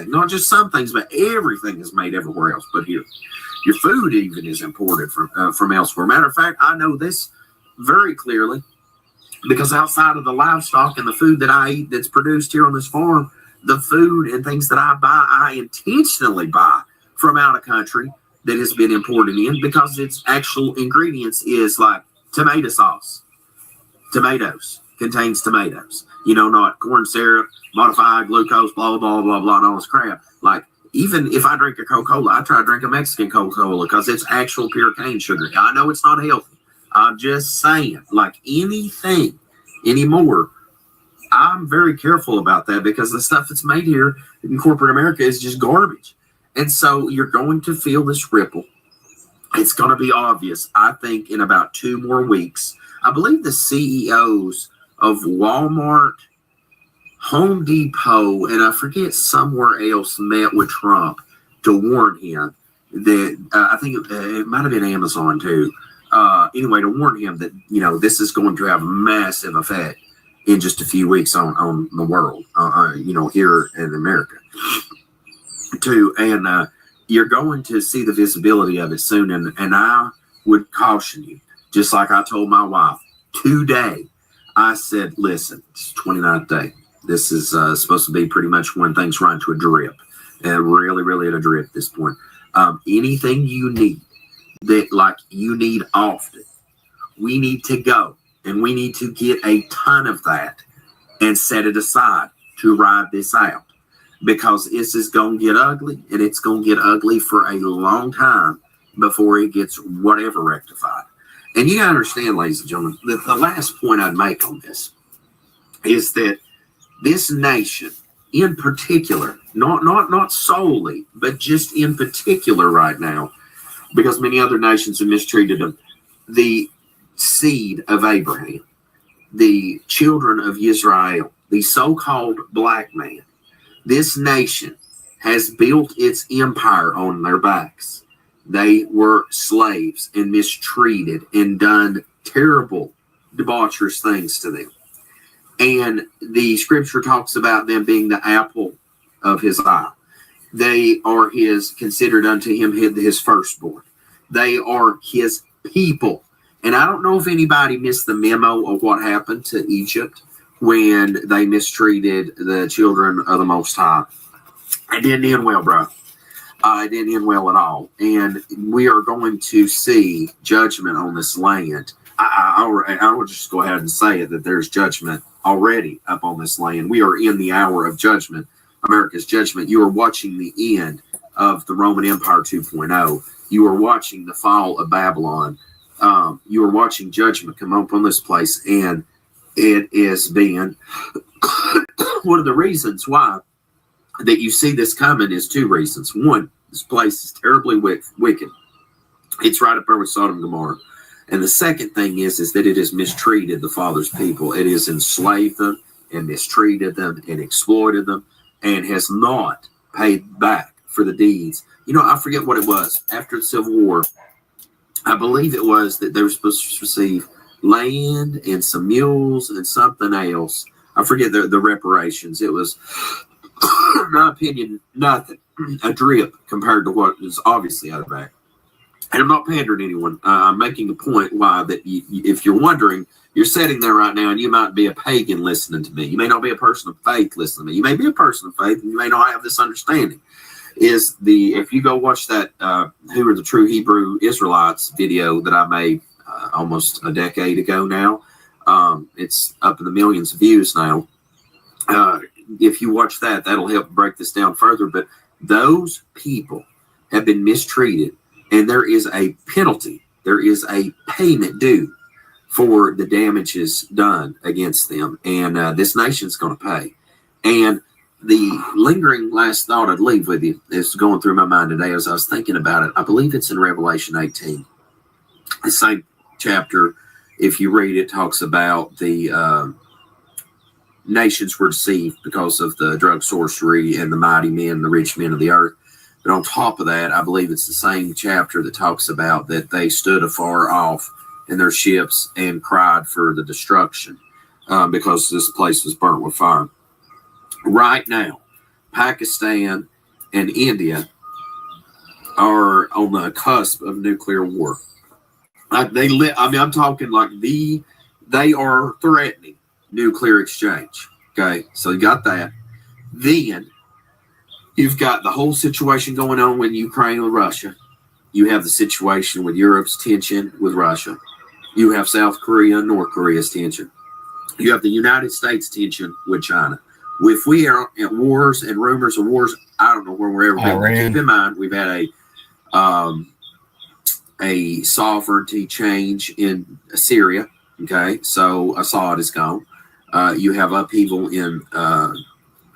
not just some things, but everything is made everywhere else but here. Your food even is imported from elsewhere. Matter of fact, I know this very clearly because outside of the livestock and the food that I eat that's produced here on this farm, the food and things that I buy, I intentionally buy from out of country that has been imported in because its actual ingredients is like tomato sauce. Tomatoes contains tomatoes, not corn syrup, modified glucose, blah, blah, blah, blah, and all this crap. Like, even if I drink a Coca-Cola, I try to drink a Mexican Coca-Cola because it's actual pure cane sugar. I know it's not healthy. I'm just saying, like anything anymore, I'm very careful about that because the stuff that's made here in corporate America is just garbage. And so you're going to feel this ripple. It's going to be obvious, I think, in about 2 more weeks. I believe the CEOs of Walmart, Home Depot, and I forget somewhere else met with Trump to warn him that I think it might have been Amazon too. Anyway, to warn him that this is going to have a massive effect in just a few weeks on the world, here in America too. And you're going to see the visibility of it soon. And I would caution you, just like I told my wife today. I said, listen, it's 29th day. This is supposed to be pretty much when things run to a drip, and really, really at a drip at this point. Anything you need that you need often, we need to go and we need to get a ton of that and set it aside to ride this out, because this is going to get ugly, and it's going to get ugly for a long time before it gets whatever rectified. And you got to understand, ladies and gentlemen, that the last point I'd make on this is that this nation in particular, not solely, but just in particular right now, because many other nations have mistreated them, the seed of Abraham, the children of Israel, the so-called black man, this nation has built its empire on their backs. They were slaves and mistreated and done terrible, debaucherous things to them. And the scripture talks about them being the apple of his eye. They are considered unto him his firstborn. They are his people. And I don't know if anybody missed the memo of what happened to Egypt when they mistreated the children of the Most High. It didn't end well, bro. It didn't end well at all. And we are going to see judgment on this land. I will just go ahead and say it, that there's judgment already up on this land. We are in the hour of judgment, America's judgment. You are watching the end of the Roman Empire 2.0. You are watching the fall of Babylon. You are watching judgment come up on this place, and it is being one of the reasons why that you see this coming is 2 reasons. One, this place is terribly wicked. It's right up there with Sodom and Gomorrah. And the second thing is that it has mistreated the Father's people. It has enslaved them and mistreated them and exploited them and has not paid back for the deeds. I forget what it was. After the Civil War, I believe it was that they were supposed to receive land and some mules and something else. I forget the reparations. It was, in my opinion, nothing. A drip compared to what is obviously out of whack. And I'm not pandering to anyone. I'm making a point why that if you're wondering, you're sitting there right now and you might be a pagan listening to me. You may not be a person of faith listening to me. You may be a person of faith and you may not have this understanding. If you go watch that Who Are the True Hebrew Israelites video that I made almost a decade ago now, it's up in the millions of views now. If you watch that, that'll help break this down further. But those people have been mistreated, and there is a penalty. There is a payment due for the damages done against them. And this nation's going to pay. And the lingering last thought I'd leave with you is going through my mind today as I was thinking about it. I believe it's in Revelation 18. The same chapter, if you read it, talks about the nations were deceived because of the drug sorcery and the mighty men, the rich men of the earth. But on top of that, I believe it's the same chapter that talks about that they stood afar off in their ships and cried for the destruction because this place was burnt with fire. Right now, Pakistan and India are on the cusp of nuclear war. I'm talking like they are threatening nuclear exchange. Okay, so you got that. Then you've got the whole situation going on with Ukraine and Russia. You have the situation with Europe's tension with Russia. You have South Korea and North Korea's tension. You have the United States tension with China. If we are at wars and rumors of wars, I don't know where we're ever going. Keep in mind, we've had a sovereignty change in Syria. Okay, so Assad is gone. You have upheaval in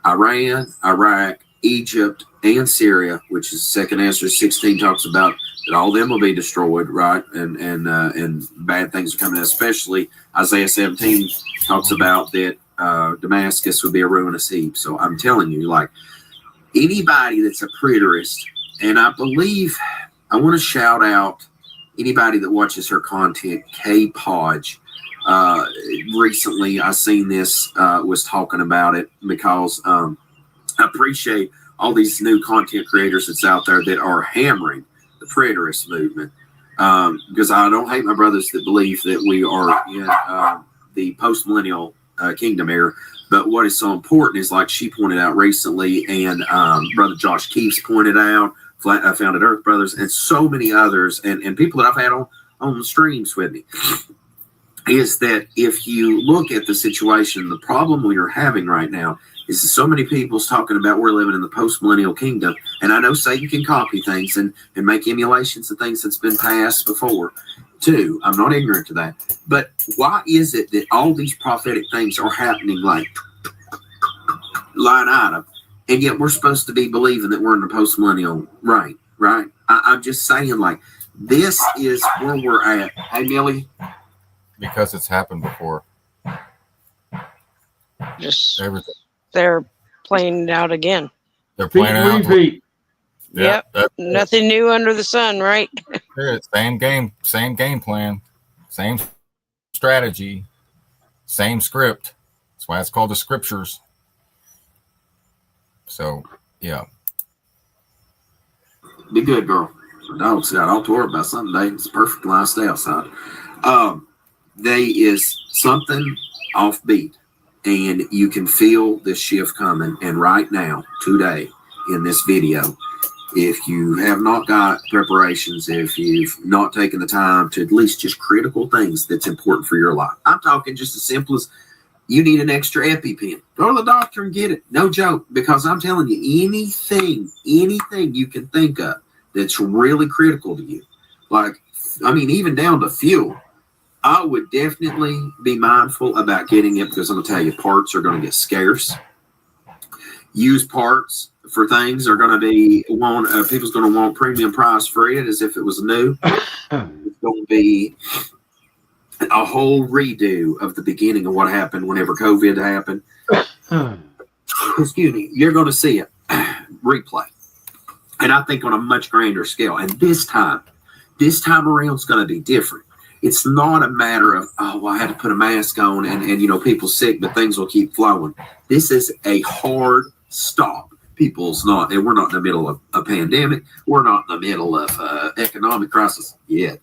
Iran, Iraq, Egypt, and Syria, which is 2 Ezra 16 talks about that all of them will be destroyed, right? And bad things are coming, especially Isaiah 17 talks about that Damascus would be a ruinous heap. So I'm telling you, like, anybody that's a preterist, and I believe I want to shout out anybody that watches her content, Kay Podge. Recently I seen this, was talking about it because I appreciate all these new content creators that's out there that are hammering the preterist movement, because I don't hate my brothers that believe that we are in the post-millennial kingdom era. But what is so important is, like she pointed out recently, and Brother Josh Keefe's pointed out, I Founded Earth Brothers, and so many others, and people that I've had on the streams with me, is that if you look at the situation, the problem we are having right now is that so many people's talking about we're living in the post-millennial kingdom. And I know Satan can copy things and make emulations of things that's been passed before too. I'm not ignorant to that. But why is it that all these prophetic things are happening like line item, and yet we're supposed to be believing that we're in the post-millennial reign, right? I'm just saying, like, this is where we're at. Hey, Millie? Because it's happened before. Just everything. They're playing it out again. They're playing out. Repeat. Yep. Nothing new under the sun, right? Same game plan, same strategy, same script. That's why it's called the scriptures. So, yeah. Be good, girl. The dog's got all to worry about something today. It's a perfect line stay outside. There is something offbeat, and you can feel this shift coming. And right now, today, in this video, if you have not got preparations, if you've not taken the time to at least just critical things that's important for your life, I'm talking just as simple as you need an extra EpiPen. Go to the doctor and get it. No joke, because I'm telling you, anything you can think of that's really critical to you, like, I mean, even down to fuel, I would definitely be mindful about getting it, because I'm going to tell you, parts are going to get scarce. Used parts for things are going to be people's going to want premium price for it as if it was new. It's going to be a whole redo of the beginning of what happened whenever COVID happened. Excuse me. You're going to see it replay, and I think on a much grander scale. And this time around, it's going to be different. It's not a matter of, oh, I had to put a mask on and you know, people sick, but things will keep flowing. This is a hard stop. People's not, and we're not in the middle of a pandemic. We're not in the middle of economic crisis yet.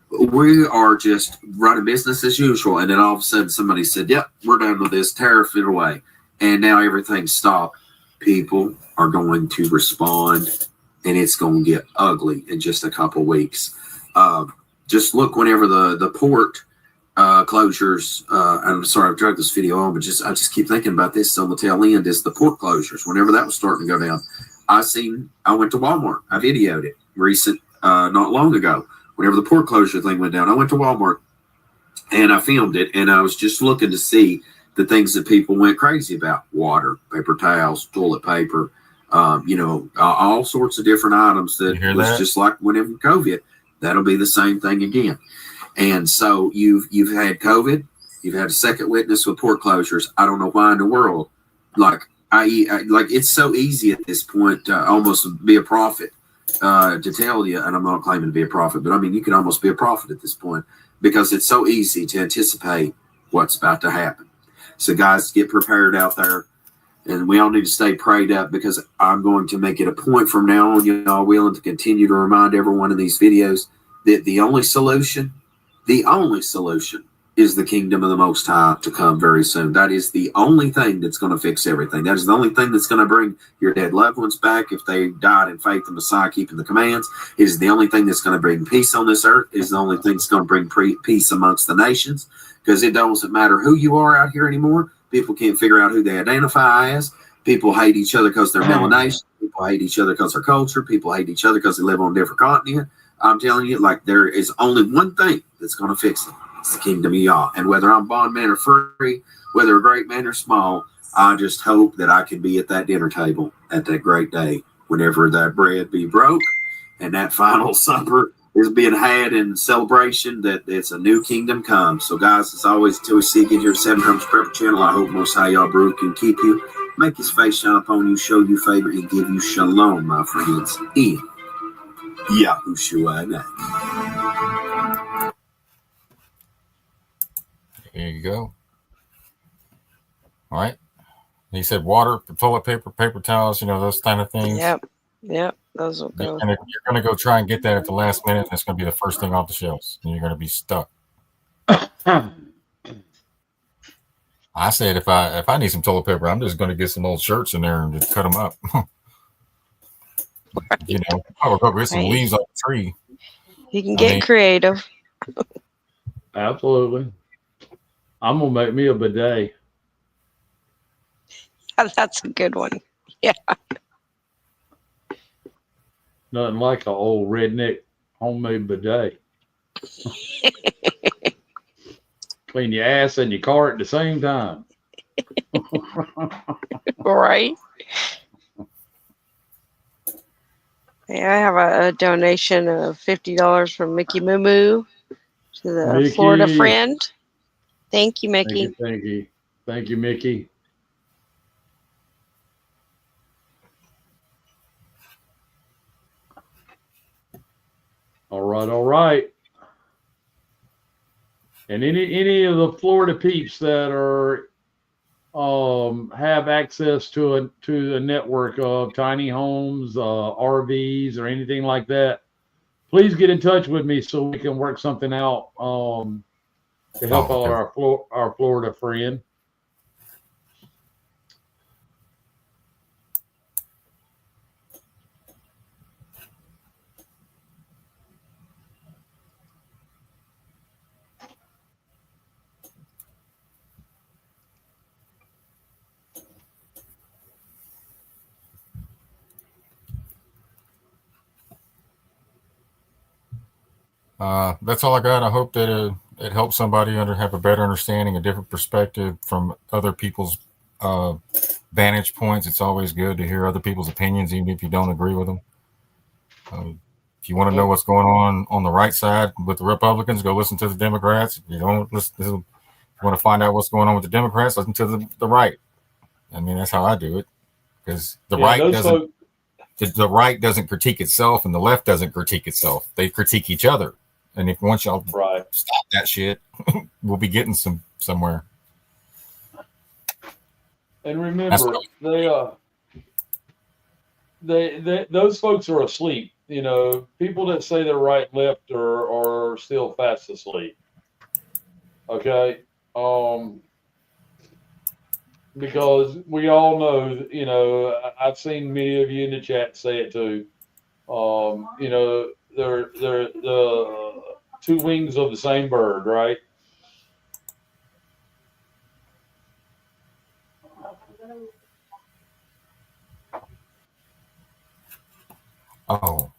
We are just running business as usual. And then all of a sudden somebody said, yep, we're done with this, tariff it away. And now everything's stopped. People are going to respond, and it's going to get ugly in just a couple weeks. Just look whenever the port closures. I'm sorry I've dragged this video on, but I just keep thinking about this on the tail end. Is the port closures? Whenever that was starting to go down, I went to Walmart. I videoed it not long ago. Whenever the port closure thing went down, I went to Walmart and I filmed it, and I was just looking to see the things that people went crazy about: water, paper towels, toilet paper, all sorts of different items that was just like whenever COVID. That'll be the same thing again. And so you've had COVID, you've had a second witness with port closures. I don't know why in the world, like it's so easy at this point to almost be a prophet, to tell you, and I'm not claiming to be a prophet, but I mean, you can almost be a prophet at this point because it's so easy to anticipate what's about to happen. So guys, get prepared out there, and we all need to stay prayed up, because I'm going to make it a point from now on, y'all willing to continue to remind everyone in these videos that the only solution is the kingdom of the Most High to come very soon. That is the only thing that's going to fix everything. That is the only thing that's going to bring your dead loved ones back if they died in faith in Messiah, keeping the commands. It is the only thing that's going to bring peace on this earth. It is the only thing that's going to bring peace amongst the nations, because it doesn't matter who you are out here anymore. People can't figure out who they identify as. People hate each other because they're melanation. People hate each other because they're culture. People hate each other because they live on a different continent. I'm telling you, like, there is only one thing that's going to fix it. It's the kingdom of Yah. And whether I'm bondman or free, whether a great man or small, I just hope that I can be at that dinner table at that great day, whenever that bread be broke and that final supper is being had in celebration that it's a new kingdom come. So guys, as always, until we see you again here at 7 Drums Prepper Channel, I hope Most High Yah Baruch can keep you, make his face shine upon you, show you favor, and give you shalom, my friends, in Yahushua name. There you go. All right. He said water, toilet paper, paper towels, those kind of things. Yep. Those will go. And if you're going to go try and get that at the last minute, that's going to be the first thing off the shelves, and you're going to be stuck. I said if I need some toilet paper, I'm just going to get some old shirts in there and just cut them up. I will go get some leaves off the tree. You can get creative. Absolutely. I'm gonna make me a bidet. That's a good one. Yeah. Nothing like an old redneck homemade bidet. Clean your ass and your car at the same time. Right. Yeah, I have a donation of $50 from Mickey Moo Moo to the Florida friend. Thank you, Mickey. Thank you, Mickey. All right. And any of the Florida peeps that are have access to a network of tiny homes, RVs, or anything like that, please get in touch with me so we can work something out to help out our Florida friend. That's all I got. I hope that it helps somebody have a better understanding, a different perspective from other people's vantage points. It's always good to hear other people's opinions, even if you don't agree with them. If you want to know what's going on the right side with the Republicans, go listen to the Democrats. If you don't listen, if you want to find out what's going on with the Democrats, listen to the right. I mean, that's how I do it, because the the right doesn't critique itself, and the left doesn't critique itself. They critique each other. And if once y'all stop that shit, we'll be getting somewhere. And remember, those folks are asleep. People that say they're right and left are still fast asleep. Okay, because we all know. I've seen many of you in the chat say it too. They're the two wings of the same bird, right? Oh.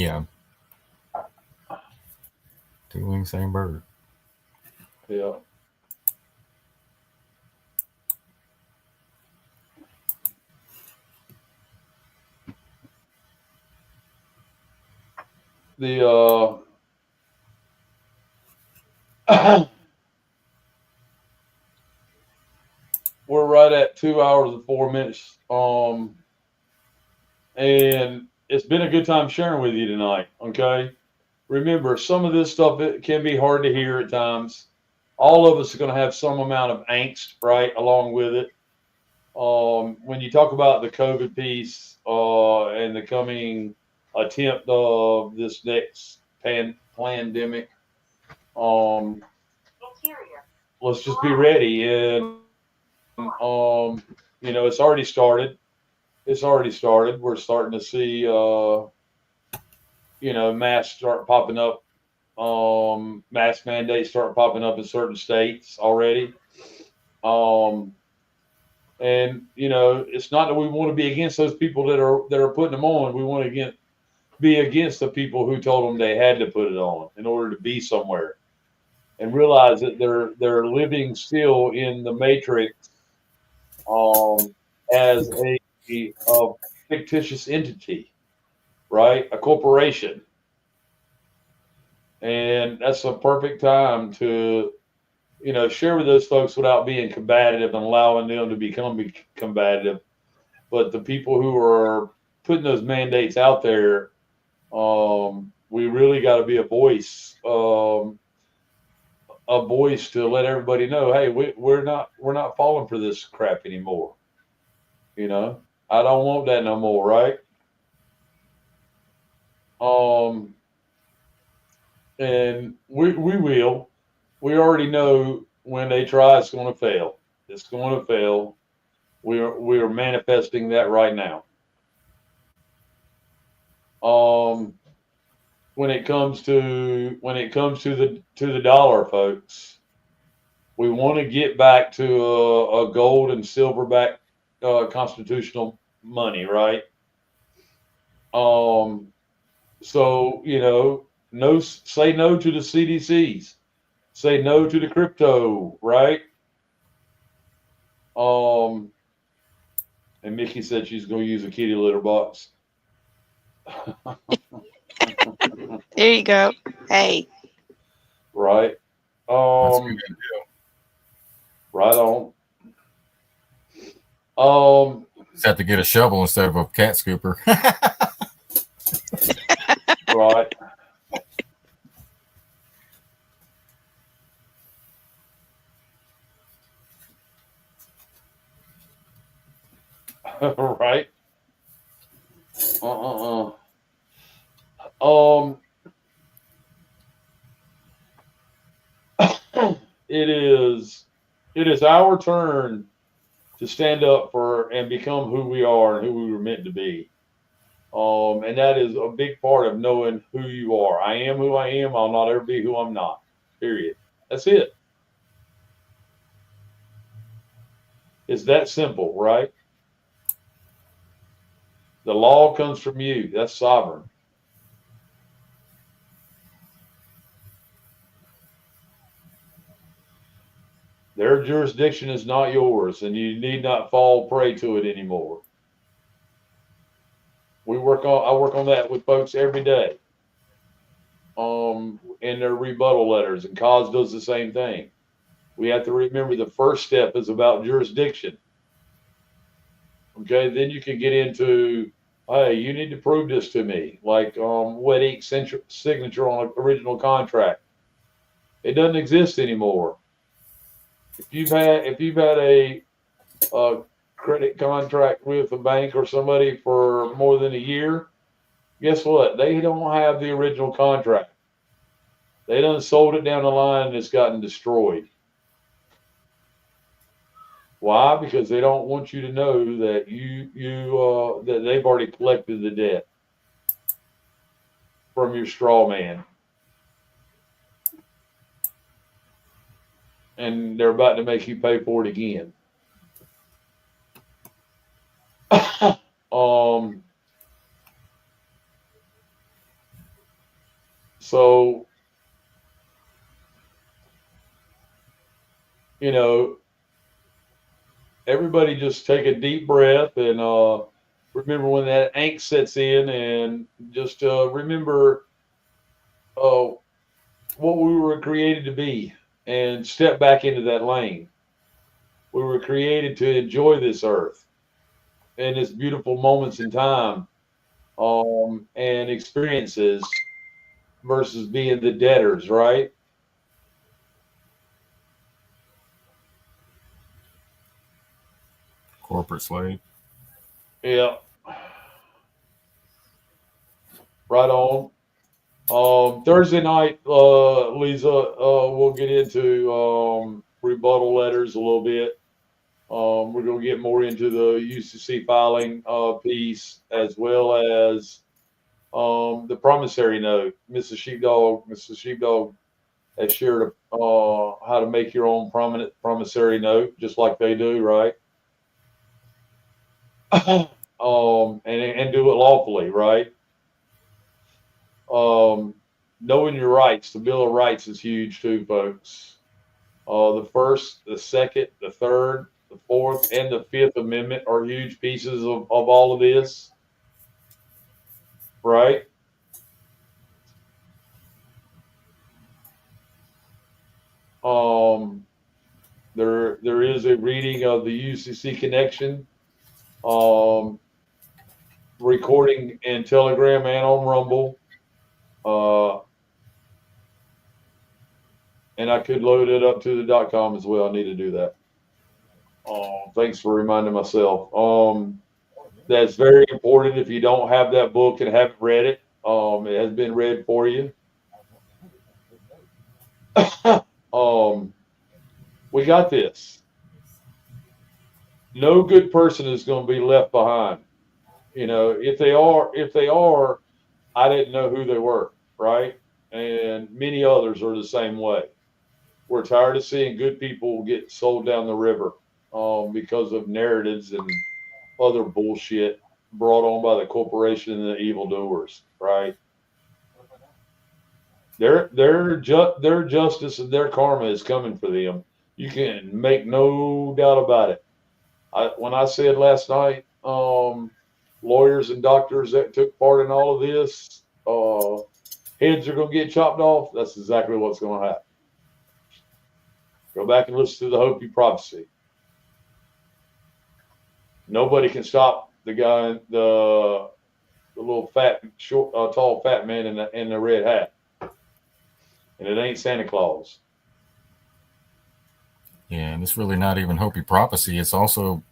Yeah. Two wings, same bird. Yeah. The we're right at 2 hours and 4 minutes. And it's been a good time sharing with you tonight. Okay. Remember, some of this stuff, it can be hard to hear at times. All of us are going to have some amount of angst, right, along with it. When you talk about the COVID piece and the coming attempt of this next pandemic, let's just be ready. And it's already started. It's already started. We're starting to see, masks start popping up. Mask mandates start popping up in certain states already. And it's not that we want to be against those people that are putting them on. We want to be against the people who told them they had to put it on in order to be somewhere, and realize that they're living still in the matrix as a fictitious entity, right? A corporation. And that's a perfect time to, share with those folks without being combative and allowing them to become combative. But the people who are putting those mandates out there, we really got to be a voice to let everybody know, hey, we're not falling for this crap anymore. I don't want that no more, right? And we will. We already know when they try, it's going to fail. It's going to fail. We are manifesting that right now. When it comes to the dollar, folks, we want to get back to a gold and silver back constitutional money, right? So no, say no to the CDCs, say no to the crypto, right? And Mickey said she's going to use a kitty litter box. There you go. Hey. Right. Right on. Just have to get a shovel instead of a cat scooper. Right. Right. It is our turn to stand up for and become who we are and who we were meant to be. And that is a big part of knowing who you are. I am who I am. I'll not ever be who I'm not. Period. That's it. It's that simple, right? The law comes from you. That's sovereign. Their jurisdiction is not yours, and you need not fall prey to it anymore. I work on that with folks every day. In their rebuttal letters, and Cause does the same thing. We have to remember the first step is about jurisdiction. Okay, then you can get into, hey, you need to prove this to me, like wet ink signature on an original contract. It doesn't exist anymore. If you've had a credit contract with a bank or somebody for more than a year, guess what? They don't have the original contract. They done sold it down the line and it's gotten destroyed. Why? Because they don't want you to know that that they've already collected the debt from your straw man. And they're about to make you pay for it again. So, you know, everybody just take a deep breath and remember when that angst sets in, and just remember what we were created to be, and step back into that lane. We were created to enjoy this earth and its beautiful moments in time, and experiences, versus being the debtors, right? Corporate slave. Yeah. Right on. Thursday night, Lisa, we'll get into rebuttal letters a little bit. We're going to get more into the UCC filing piece, as well as the promissory note. Mrs. Sheepdog has shared how to make your own promissory note, just like they do, right? And do it lawfully, right? Knowing your rights, the Bill of Rights is huge too, folks. The First, the Second, the Third, the Fourth, and the Fifth Amendment are huge pieces of all of this, right? There is a reading of the UCC connection, recording in Telegram and on Rumble. And I could load it up to the .com as well. I need to do that. Thanks for reminding myself. That's very important. If you don't have that book and haven't read it, it has been read for you. We got this. No good person is going to be left behind. You know, if they are, I didn't know who they were, right? And many others are the same way. We're tired of seeing good people get sold down the river because of narratives and other bullshit brought on by the corporation and the evildoers, right? Their justice and their karma is coming for them. You can make no doubt about it. When I said last night, lawyers and doctors that took part in all of this, heads are going to get chopped off. That's exactly what's going to happen. Go back and listen to the Hopi prophecy. Nobody can stop the guy, the little fat, short, tall, fat man in the red hat, and it ain't Santa Claus. Yeah, and it's really not even Hopi prophecy. It's also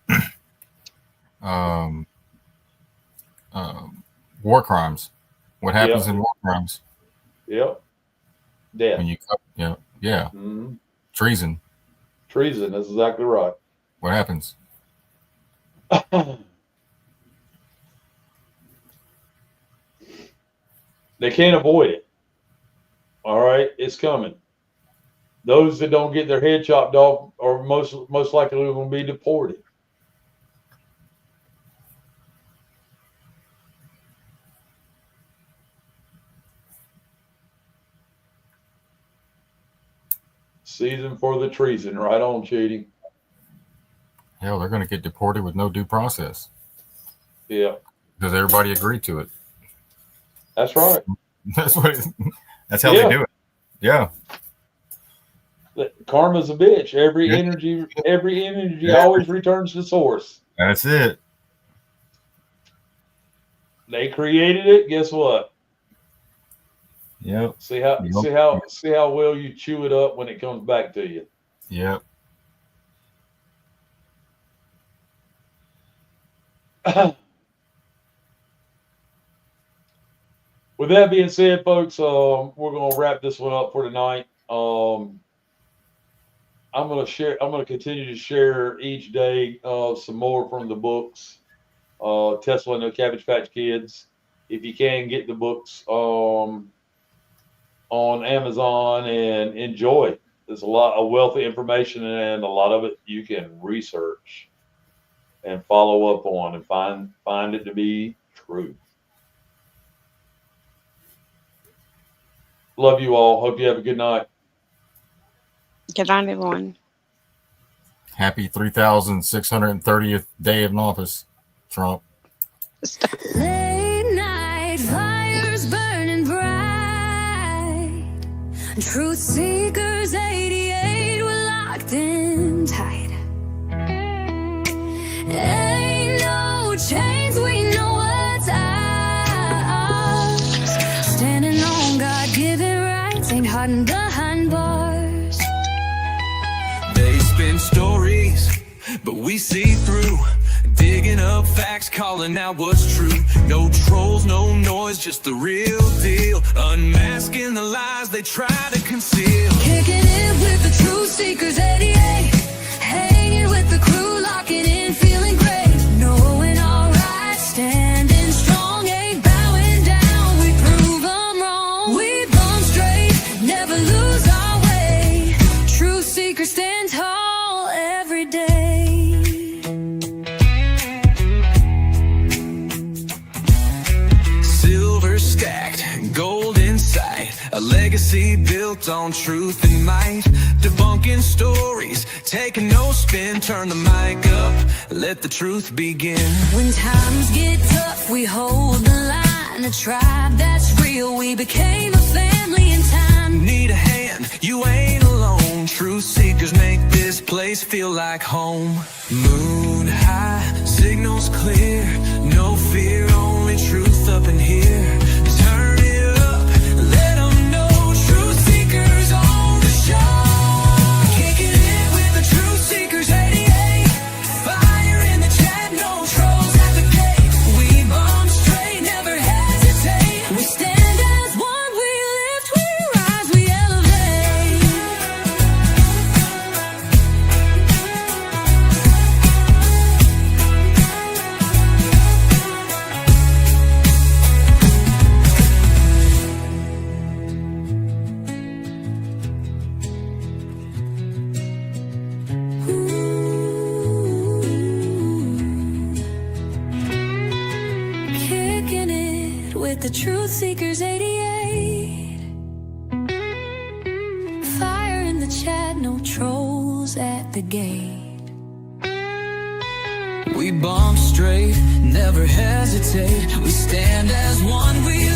war crimes. What happens in war crimes? Yep. Death. When you cut, yeah. Mm-hmm. Treason. Treason. That's exactly right. What happens? They can't avoid it. All right, it's coming. Those that don't get their head chopped off are most likely going to be deported. Season for the treason. Right on, Cheating. Hell, they're going to get deported with no due process. Yeah. Because everybody agreed to it. That's right. That's how they do it. Yeah. Karma's a bitch. Every energy always returns to source. That's it. They created it. Guess what? Yep. See how well you chew it up when it comes back to you. Yep. With that being said, folks, we're going to wrap this one up for tonight. I'm going to continue to share each day some more from the books. Tesla and the Cabbage Patch Kids. If you can, get the books on Amazon and enjoy. There's a lot of wealth of information, and a lot of it you can research and follow up on and find it to be true. Love you all. Hope you have a good night. Good night, everyone. Happy 3,630th day in office, Trump. Late night fires burning bright. Truth seekers 88 were locked in tight. Ain't no chains, we know what's ours. Standing on God-given rights, ain't hiding behind bars. They spin stories, but we see through. Digging up facts, calling out what's true. No trolls, no noise, just the real deal. Unmasking the lies they try to conceal. Kicking it with the truth seekers 88. Hanging with the crew, locking in, feeling great. Knowing all right, standing strong, ain't bowing down. We prove them wrong, we bump straight, never lose our way. Truth seekers stand tall every day. Stacked, gold in sight, a legacy built on truth and might. Debunking stories, taking no spin. Turn the mic up, let the truth begin. When times get tough, we hold the line. A tribe that's real, we became a family in time. Need a hand, you ain't alone. Truth seekers make this place feel like home. Moon high, signals clear, no fear, only truth up in here. Turn it up, let them know. Truth seekers on the show. Kicking it with the truth seekers 88. Fire in the chat, no trolls at the gate. We bomb straight, never hesitate. We stand as one, we lift, we rise, we elevate. Kicking it with the truth seekers 88. Fire in the chat, no trolls at the gate. We bomb straight, never hesitate. We stand as one, we